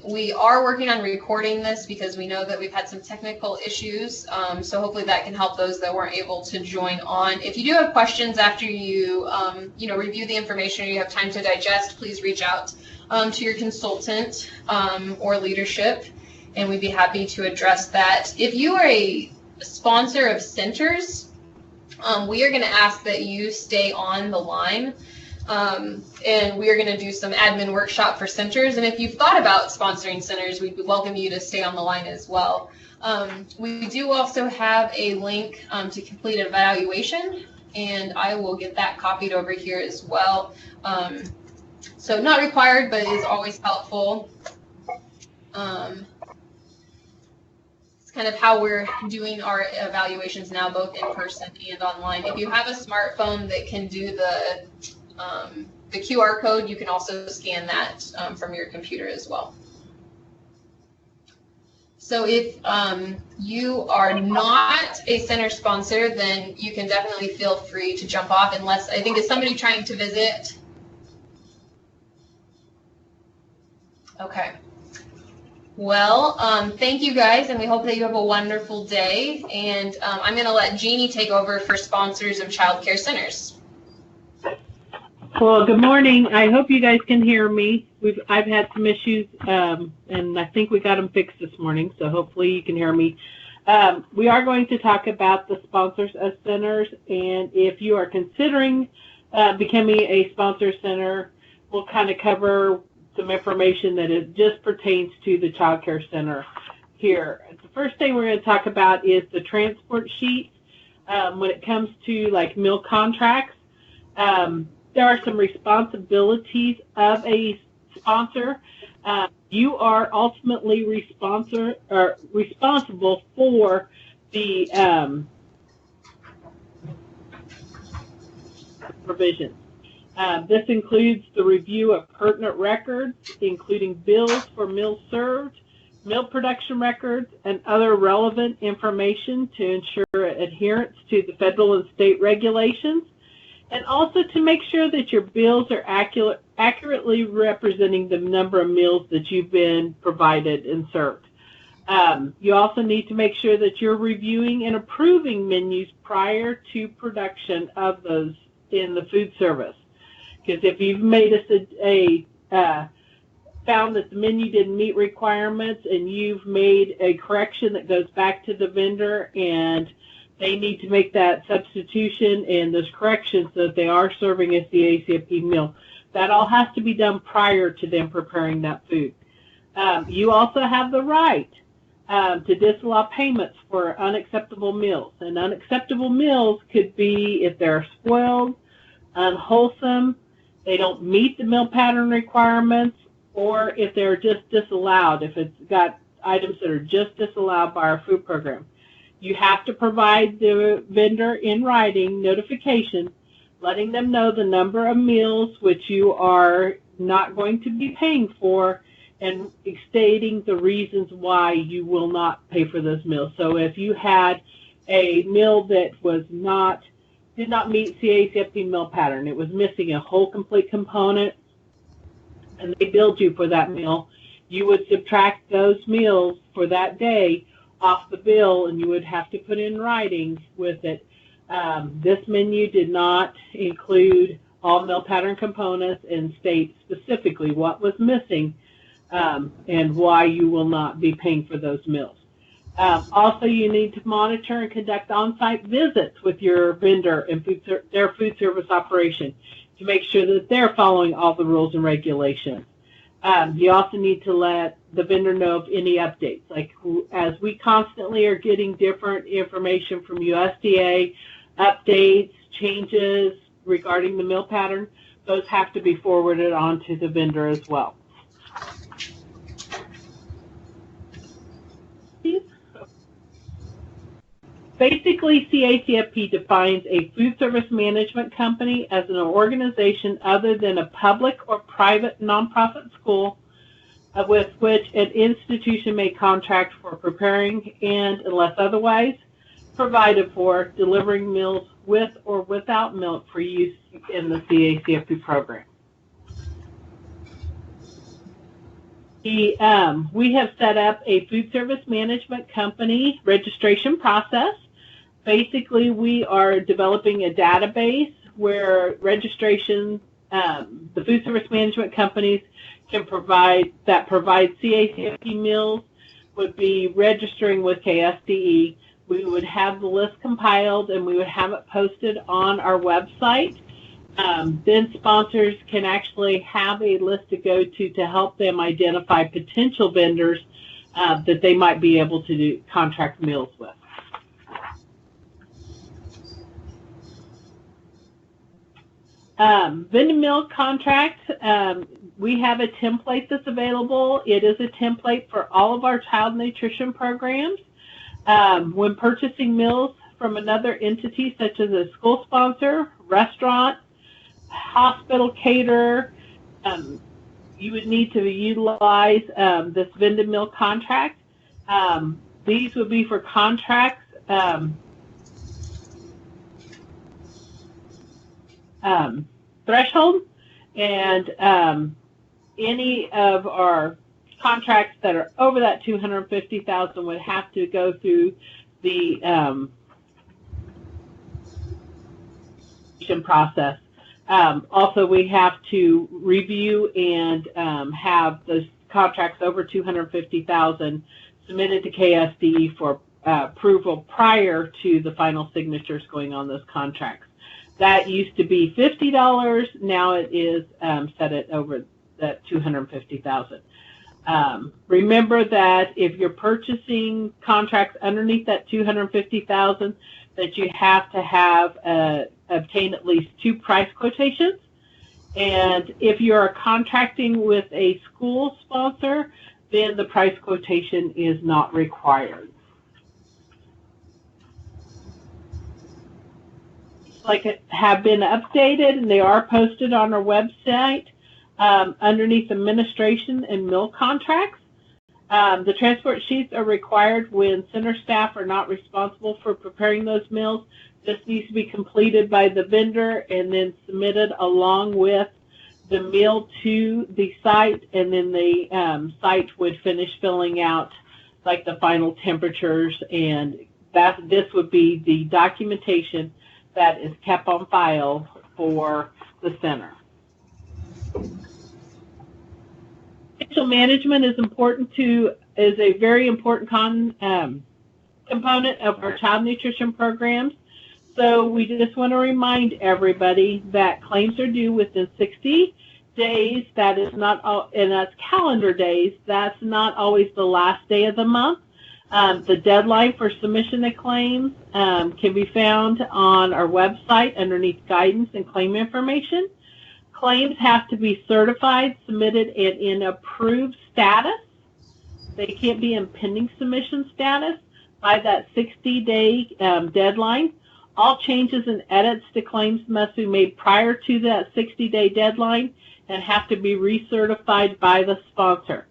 We are working on recording this because we know that we've had some technical issues. So hopefully that can help those that weren't able to join on. If you do have questions after you, review the information or you have time to digest, please reach out to your consultant or leadership, and we'd be happy to address that. If you are a sponsor of centers, we are going to ask that you stay on the line, and we are going to do some admin workshop for centers. And if you've thought about sponsoring centers, we'd welcome you to stay on the line as well. We do also have a link to complete an evaluation, and I will get that copied over here as well. So not required, but is always helpful. Kind of how we're doing our evaluations now, both in person and online. If you have a smartphone that can do the QR code, you can also scan that from your computer as well. So if you are not a center sponsor, then you can definitely feel free to jump off, unless, I think, is somebody trying to visit? Okay. Well, thank you guys, and we hope that you have a wonderful day. And I'm going to let Jeannie take over for sponsors of child care centers. Well, good morning. I hope you guys can hear me. I've had some issues, and I think we got them fixed this morning, so hopefully you can hear me. We are going to talk about the sponsors of centers, and if you are considering becoming a sponsor center, we'll kind of cover some information that it just pertains to the child care center here. The first thing we're going to talk about is the transport sheet. When it comes to like meal contracts, there are some responsibilities of a sponsor. You are ultimately responsible for the provisions. This includes the review of pertinent records, including bills for meals served, meal production records, and other relevant information to ensure adherence to the federal and state regulations, and also to make sure that your bills are accurately representing the number of meals that you've been provided and served. You also need to make sure that you're reviewing and approving menus prior to production of those in the food service. Because if you've made found that the menu didn't meet requirements and you've made a correction that goes back to the vendor and they need to make that substitution and those corrections so that they are serving as the ACFP meal, that all has to be done prior to them preparing that food. You also have the right to disallow payments for unacceptable meals. And unacceptable meals could be if they're spoiled, unwholesome, they don't meet the meal pattern requirements, or if they're just disallowed, if it's got items that are just disallowed by our food program. You have to provide the vendor in writing notification, letting them know the number of meals which you are not going to be paying for, and stating the reasons why you will not pay for those meals. So if you had a meal that did not meet CACFP meal pattern, it was missing a whole complete component, and they billed you for that meal, you would subtract those meals for that day off the bill, and you would have to put in writing with it, this menu did not include all meal pattern components, and state specifically what was missing and why you will not be paying for those meals. Also, you need to monitor and conduct on-site visits with your vendor and their food service operation to make sure that they're following all the rules and regulations. You also need to let the vendor know of any updates. Like, as we constantly are getting different information from USDA, updates, changes regarding the meal pattern, those have to be forwarded on to the vendor as well. Basically, CACFP defines a food service management company as an organization other than a public or private nonprofit school with which an institution may contract for preparing and, unless otherwise provided for, delivering meals with or without milk for use in the CACFP program. We have set up a food service management company registration process. Basically, we are developing a database where registration, the food service management companies can provide CACFP meals would be registering with KSDE. We would have the list compiled and we would have it posted on our website. Then sponsors can actually have a list to go to help them identify potential vendors that they might be able to do contract meals with. Vendor meal contract, we have a template that's available. It is a template for all of our child nutrition programs. When purchasing meals from another entity, such as a school sponsor, restaurant, hospital caterer, you would need to utilize this vendor meal contract. These would be for contracts threshold, and any of our contracts that are over that $250,000 would have to go through the process. Also, we have to review and have those contracts over $250,000 submitted to KSDE for approval prior to the final signatures going on those contracts. That used to be $50. Now it is set at over that $250,000. Remember that if you're purchasing contracts underneath that $250,000, that you have to have obtain at least 2 price quotations. And if you're contracting with a school sponsor, then the price quotation is not required. Like have been updated, and they are posted on our website underneath administration and meal contracts. The transport sheets are required when center staff are not responsible for preparing those meals. This needs to be completed by the vendor and then submitted along with the meal to the site, and then the site would finish filling out like the final temperatures, and this would be the documentation that is kept on file for the center. Financial management is a very important component of our child nutrition programs. So we just want to remind everybody that claims are due within 60 days. That is not all, and that's calendar days. That's not always the last day of the month. The deadline for submission of claims can be found on our website underneath guidance and claim information. Claims have to be certified, submitted, and in approved status. They can't be in pending submission status. by that 60-day deadline. All changes and edits to claims must be made prior to that 60-day deadline and have to be recertified by the sponsor.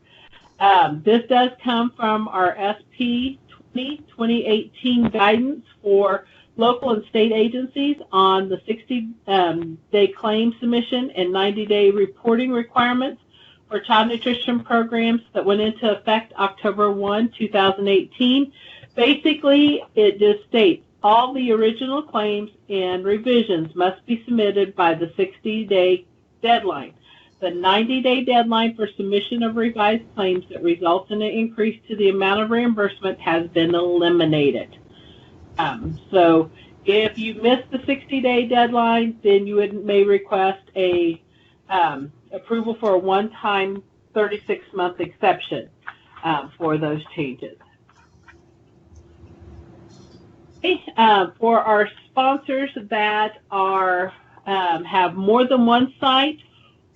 This does come from our SP 2018 guidance for local and state agencies on the 60-day claim submission and 90-day reporting requirements for child nutrition programs that went into effect October 1, 2018. Basically, it just states all the original claims and revisions must be submitted by the 60-day deadline. The 90-day deadline for submission of revised claims that results in an increase to the amount of reimbursement has been eliminated. So if you miss the 60-day deadline, then you may request a approval for a one-time 36-month exception for those changes. For our sponsors that are have more than one site,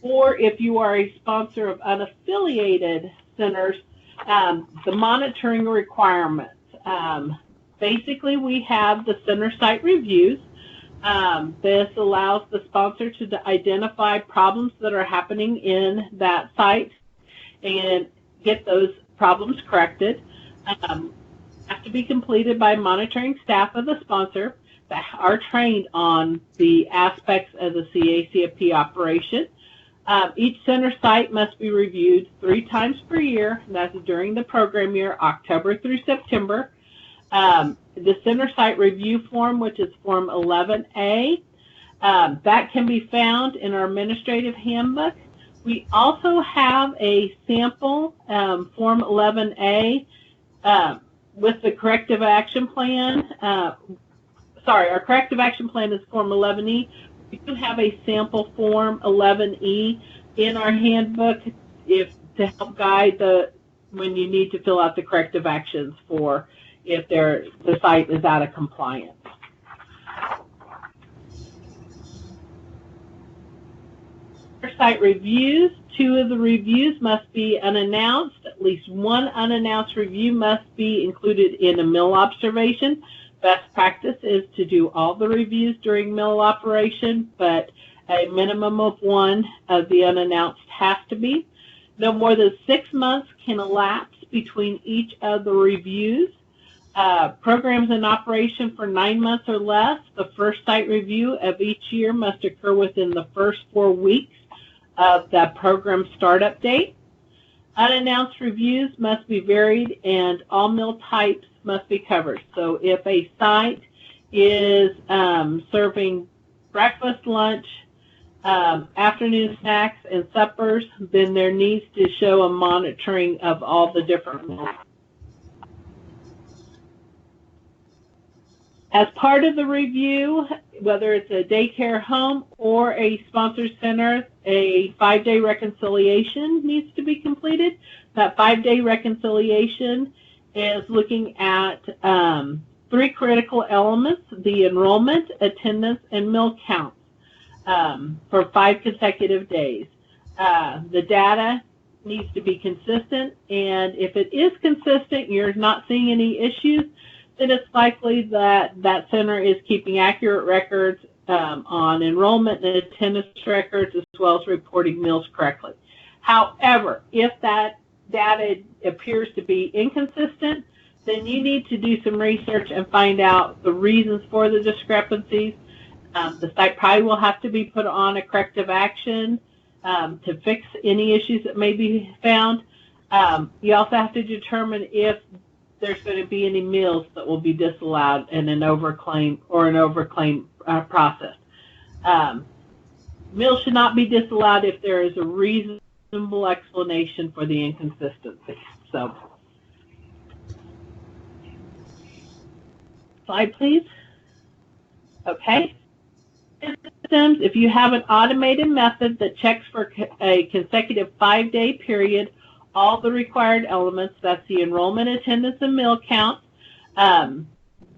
or if you are a sponsor of unaffiliated centers, the monitoring requirements. Basically, we have the center site reviews. This allows the sponsor to identify problems that are happening in that site and get those problems corrected. Have to be completed by monitoring staff of the sponsor that are trained on the aspects of the CACFP operation. Each center site must be reviewed 3 times per year. That's during the program year, October through September. The center site review form, which is Form 11A, that can be found in our administrative handbook. We also have a sample Form 11A with the corrective action plan. Our corrective action plan is Form 11E. We do have a sample Form 11E in our handbook to help guide when you need to fill out the corrective actions for if the site is out of compliance. For site reviews, 2 of the reviews must be unannounced. At least 1 unannounced review must be included in a mill observation. Best practice is to do all the reviews during mill operation, but a minimum of 1 of the unannounced has to be. No more than 6 months can elapse between each of the reviews. Programs in operation for 9 months or less, the first site review of each year must occur within the first 4 weeks of that program startup date. Unannounced reviews must be varied and all meal types must be covered. So if a site is serving breakfast, lunch, afternoon snacks, and suppers, then there needs to show a monitoring of all the different meals. As part of the review, whether it's a daycare home or a sponsored center, a 5-day reconciliation needs to be completed. That 5-day reconciliation is looking at 3 critical elements: the enrollment, attendance, and meal counts for 5 consecutive days. The data needs to be consistent, and if it is consistent, you're not seeing any issues, then it's likely that that center is keeping accurate records on enrollment and attendance records, as well as reporting meals correctly. However, if that data appears to be inconsistent, then you need to do some research and find out the reasons for the discrepancies. The site probably will have to be put on a corrective action to fix any issues that may be found. You also have to determine if there's going to be any meals that will be disallowed in an overclaim process. Meals should not be disallowed if there is a reasonable explanation for the inconsistency. So, slide please. Okay. Systems, if you have an automated method that checks for a consecutive 5-day period all the required elements, that's the enrollment, attendance, and meal count,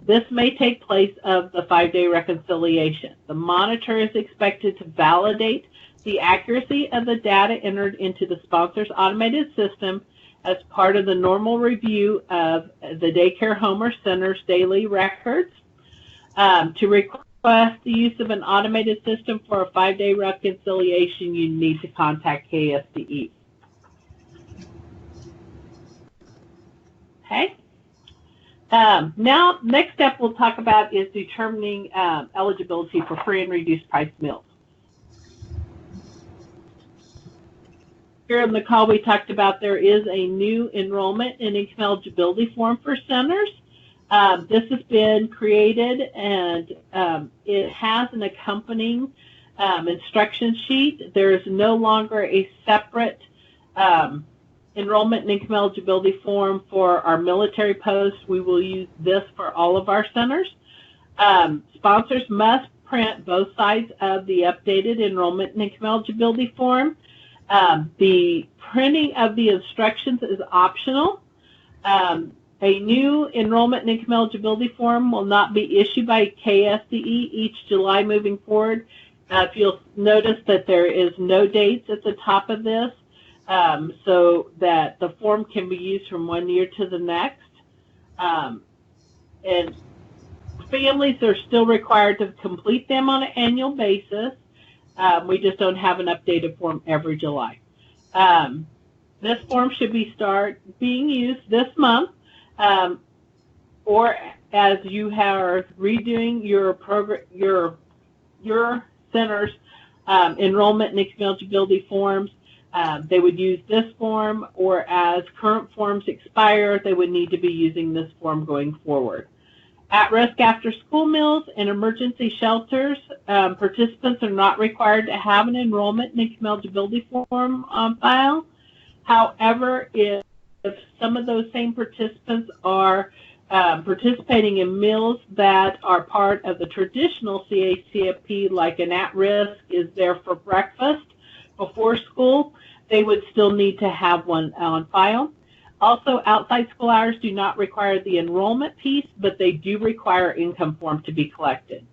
this may take place of the 5-day reconciliation. The monitor is expected to validate the accuracy of the data entered into the sponsor's automated system as part of the normal review of the daycare home or center's daily records. To request the use of an automated system for a 5-day reconciliation, you need to contact KSDE. Okay. Now, next step we'll talk about is determining eligibility for free and reduced price meals. Here in the call we talked about there is a new enrollment and income eligibility form for centers. This has been created and it has an accompanying instruction sheet. There is no longer a separate enrollment and income eligibility form for our military posts. We will use this for all of our centers. Sponsors must print both sides of the updated enrollment and income eligibility form. The printing of the instructions is optional. A new enrollment and income eligibility form will not be issued by KSDE each July moving forward. If you'll notice that there is no dates at the top of this, so that the form can be used from one year to the next. And families are still required to complete them on an annual basis. We just don't have an updated form every July. This form should start being used this month, or as you are redoing your program, your center's enrollment and income eligibility forms. They would use this form, or as current forms expire, they would need to be using this form going forward. At-risk after-school meals and emergency shelters, participants are not required to have an enrollment and income eligibility form on file. However, if some of those same participants are participating in meals that are part of the traditional CACFP, like an at-risk is there for breakfast before school, they would still need to have one on file. Also, outside school hours do not require the enrollment piece, but they do require income form to be collected.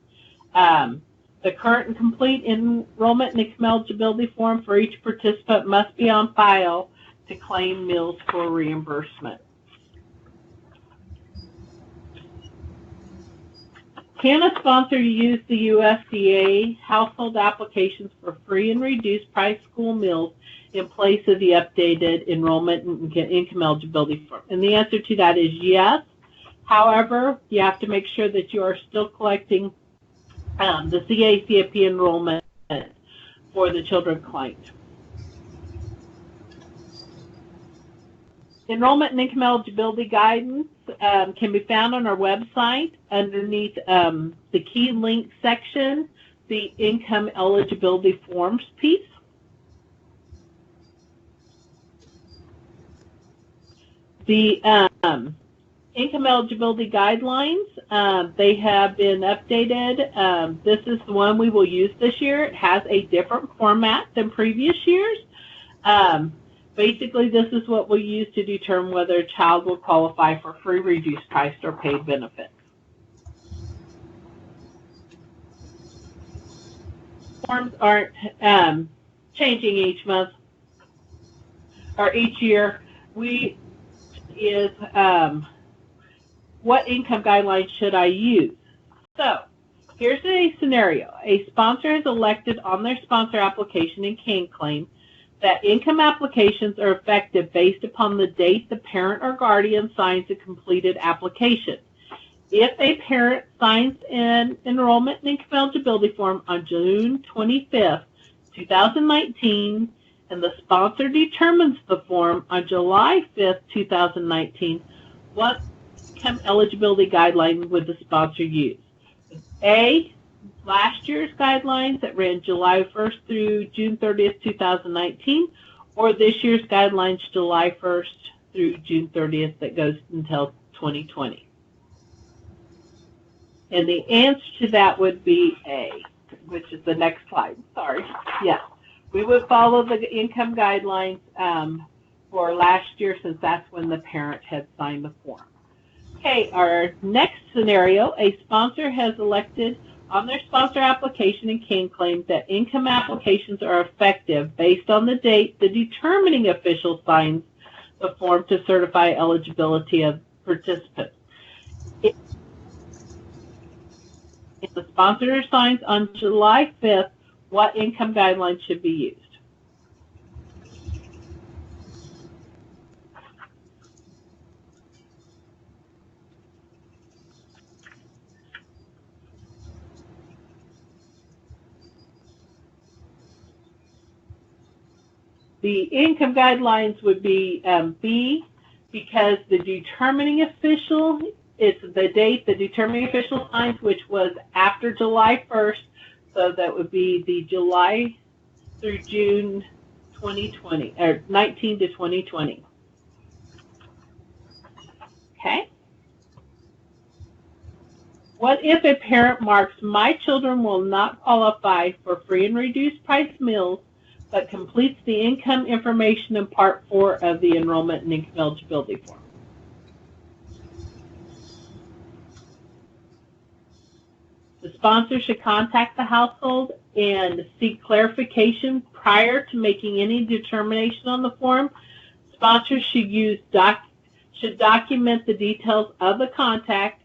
The current and complete enrollment and income eligibility form for each participant must be on file to claim meals for reimbursement. Can a sponsor use the USDA household applications for free and reduced price school meals in place of the updated enrollment and income eligibility form? And the answer to that is yes. However, you have to make sure that you are still collecting the CACFP enrollment for the children client. Enrollment and income eligibility guidance can be found on our website underneath the key link section, the income eligibility forms piece. The income eligibility guidelines, they have been updated. This is the one we will use this year. It has a different format than previous years. Basically, this is what we'll use to determine whether a child will qualify for free, reduced price, or paid benefits. Forms aren't changing each month or each year. What income guidelines should I use? So here's a scenario. A sponsor is elected on their sponsor application and can claim that income applications are effective based upon the date the parent or guardian signs a completed application. If a parent signs an enrollment and income eligibility form on June 25th, 2019, and the sponsor determines the form on July 5th, 2019, what income eligibility guideline would the sponsor use? A, last year's guidelines that ran July 1st through June 30th, 2019, or this year's guidelines July 1st through June 30th that goes until 2020. And the answer to that would be A, which is the next slide. Sorry. Yes. We would follow the income guidelines for last year since that's when the parent had signed the form. Okay, our next scenario, a sponsor has elected on their sponsor application and can claim that income applications are effective based on the date the determining official signs the form to certify eligibility of participants. If the sponsor signs on July 5th, what income guidelines should be used? The income guidelines would be B, because the determining official, it's the date the determining official signs, which was after July 1st, so that would be the July through June 2020, or 19 to 2020. Okay. What if a parent marks, my children will not qualify for free and reduced price meals, but completes the income information in Part 4 of the enrollment and income eligibility form? The sponsor should contact the household and seek clarification prior to making any determination on the form. Sponsors should document the details of the contact,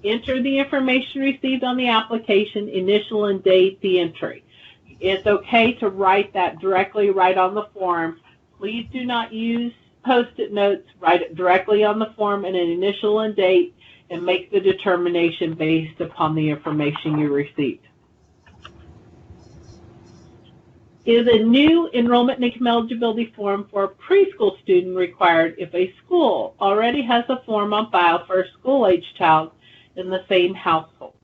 enter the information received on the application, initial and date the entry. It's okay to write that directly right on the form. Please do not use Post-it notes. Write it directly on the form and an initial and date, and make the determination based upon the information you received. Is a new enrollment and income eligibility form for a preschool student required if a school already has a form on file for a school-age child in the same household?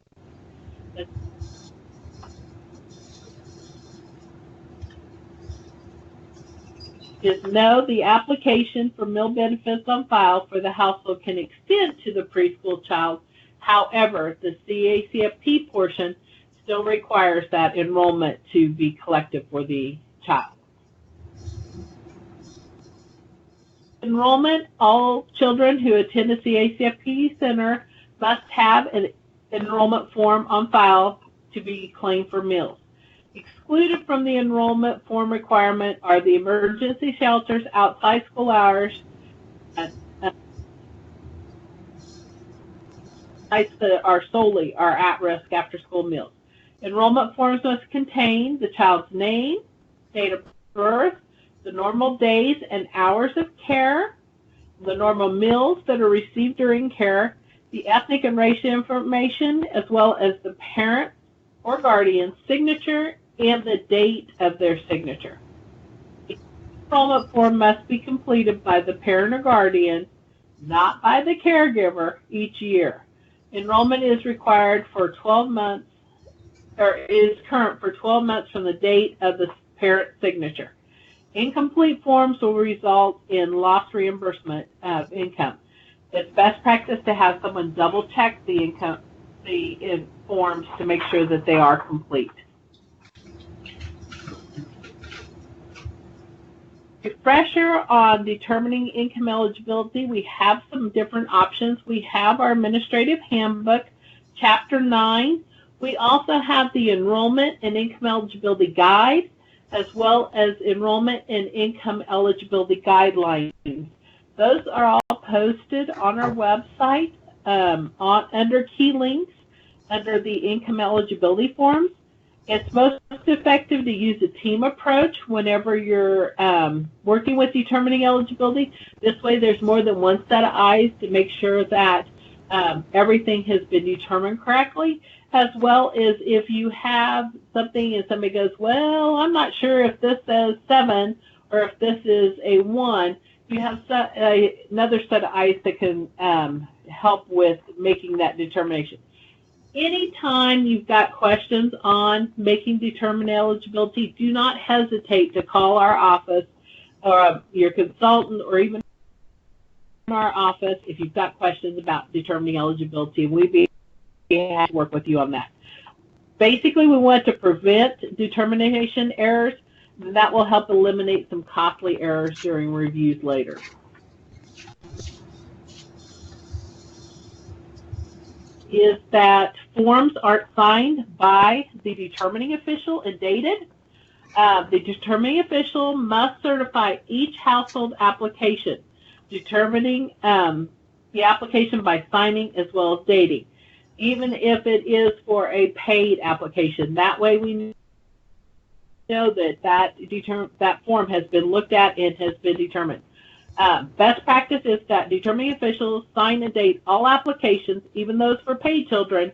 Is no, the application for meal benefits on file for the household can extend to the preschool child. However, the CACFP portion still requires that enrollment to be collected for the child. Enrollment, all children who attend the CACFP center must have an enrollment form on file to be claimed for meals. Excluded from the enrollment form requirement are the emergency shelters outside school hours, sites that are solely at-risk after-school meals. Enrollment forms must contain the child's name, date of birth, the normal days and hours of care, the normal meals that are received during care, the ethnic and racial information, as well as the parent or guardian's signature and the date of their signature. The enrollment form must be completed by the parent or guardian, not by the caregiver, each year. Enrollment is required for 12 months, or is current for 12 months from the date of the parent signature. Incomplete forms will result in lost reimbursement of income. It's best practice to have someone double check the forms to make sure that they are complete. Refresher on determining income eligibility, we have some different options. We have our administrative handbook, Chapter 9. We also have the enrollment and income eligibility guide, as well as enrollment and income eligibility guidelines. Those are all posted on our website under key links, under the income eligibility forms. It's most effective to use a team approach whenever you're working with determining eligibility. This way there's more than one set of eyes to make sure that everything has been determined correctly, as well as if you have something and somebody goes, well, I'm not sure if this says 7 or if this is a 1, you have another set of eyes that can help with making that determination. Anytime you've got questions on making determined eligibility, do not hesitate to call our office or your consultant, or even our office if you've got questions about determining eligibility. We'd be happy to work with you on that. Basically, we want to prevent determination errors. That will help eliminate some costly errors during reviews later. Is that forms aren't signed by the determining official and dated. The determining official must certify each household application, determining the application by signing as well as dating, even if it is for a paid application. That way we know that form has been looked at and has been determined. Best practice is that determining officials sign and date all applications, even those for paid children.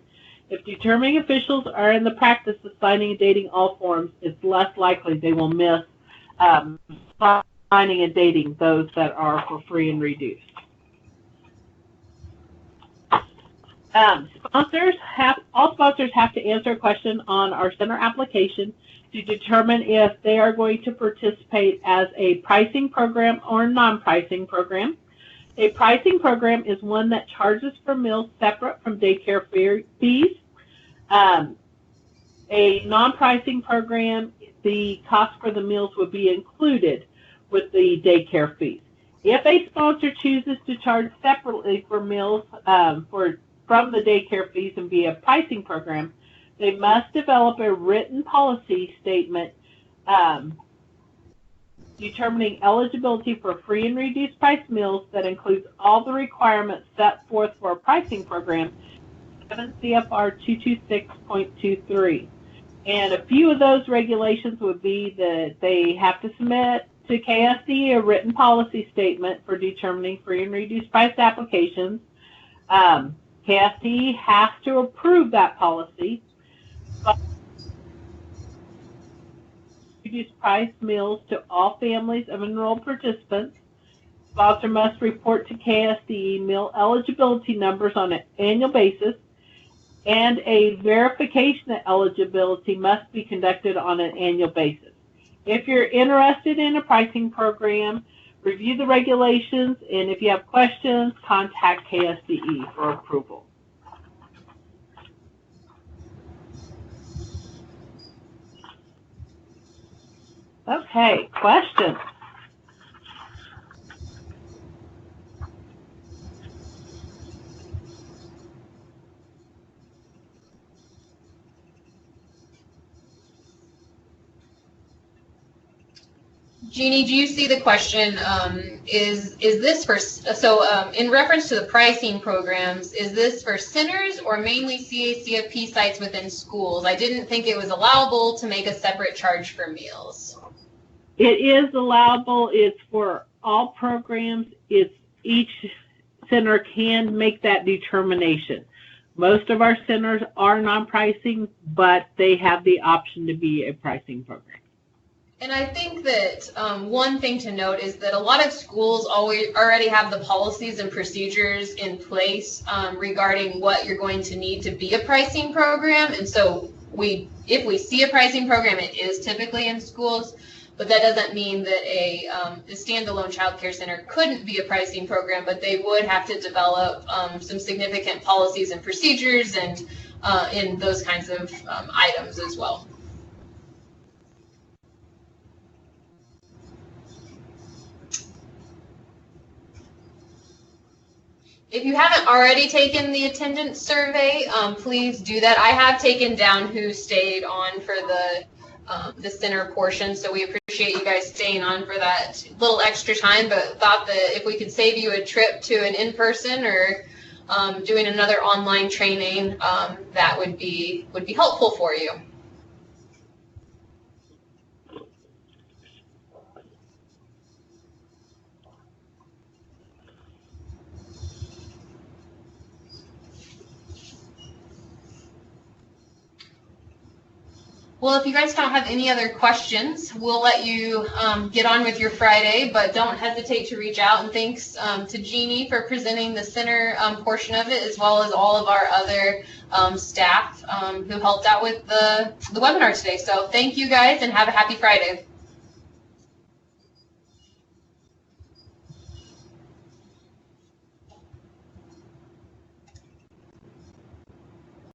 If determining officials are in the practice of signing and dating all forms, it's less likely they will miss signing and dating those that are for free and reduced. All sponsors have to answer a question on our center application to determine if they are going to participate as a pricing program or non-pricing program. A pricing program is one that charges for meals separate from daycare fees. A non-pricing program, the cost for the meals would be included with the daycare fees. If a sponsor chooses to charge separately for meals from the daycare fees and be a pricing program, they must develop a written policy statement determining eligibility for free and reduced price meals that includes all the requirements set forth for a pricing program, 7 CFR 226.23. And a few of those regulations would be that they have to submit to KSDE a written policy statement for determining free and reduced price applications. KSDE has to approve that policy. Reduced price meals to all families of enrolled participants. Sponsor must report to KSDE meal eligibility numbers on an annual basis, and a verification of eligibility must be conducted on an annual basis. If you're interested in a pricing program, review the regulations, and if you have questions, contact KSDE for approval. Okay, questions? Jeannie, do you see the question? Is this for, in reference to the pricing programs, is this for centers or mainly CACFP sites within schools? I didn't think it was allowable to make a separate charge for meals. It is allowable. It's for all programs. Each center can make that determination. Most of our centers are non-pricing, but they have the option to be a pricing program. And I think that one thing to note is that a lot of schools already have the policies and procedures in place regarding what you're going to need to be a pricing program. And so if we see a pricing program, it is typically in schools, but that doesn't mean that a standalone child care center couldn't be a pricing program, but they would have to develop some significant policies and procedures and in those kinds of items as well. If you haven't already taken the attendance survey, please do that. I have taken down who stayed on for the center portion, so we appreciate you guys staying on for that little extra time, but thought that if we could save you a trip to an in-person or doing another online training, that would be helpful for you. Well, if you guys don't have any other questions, we'll let you get on with your Friday, but don't hesitate to reach out. And thanks to Jeannie for presenting the center portion of it, as well as all of our other staff who helped out with the webinar today. So thank you guys and have a happy Friday.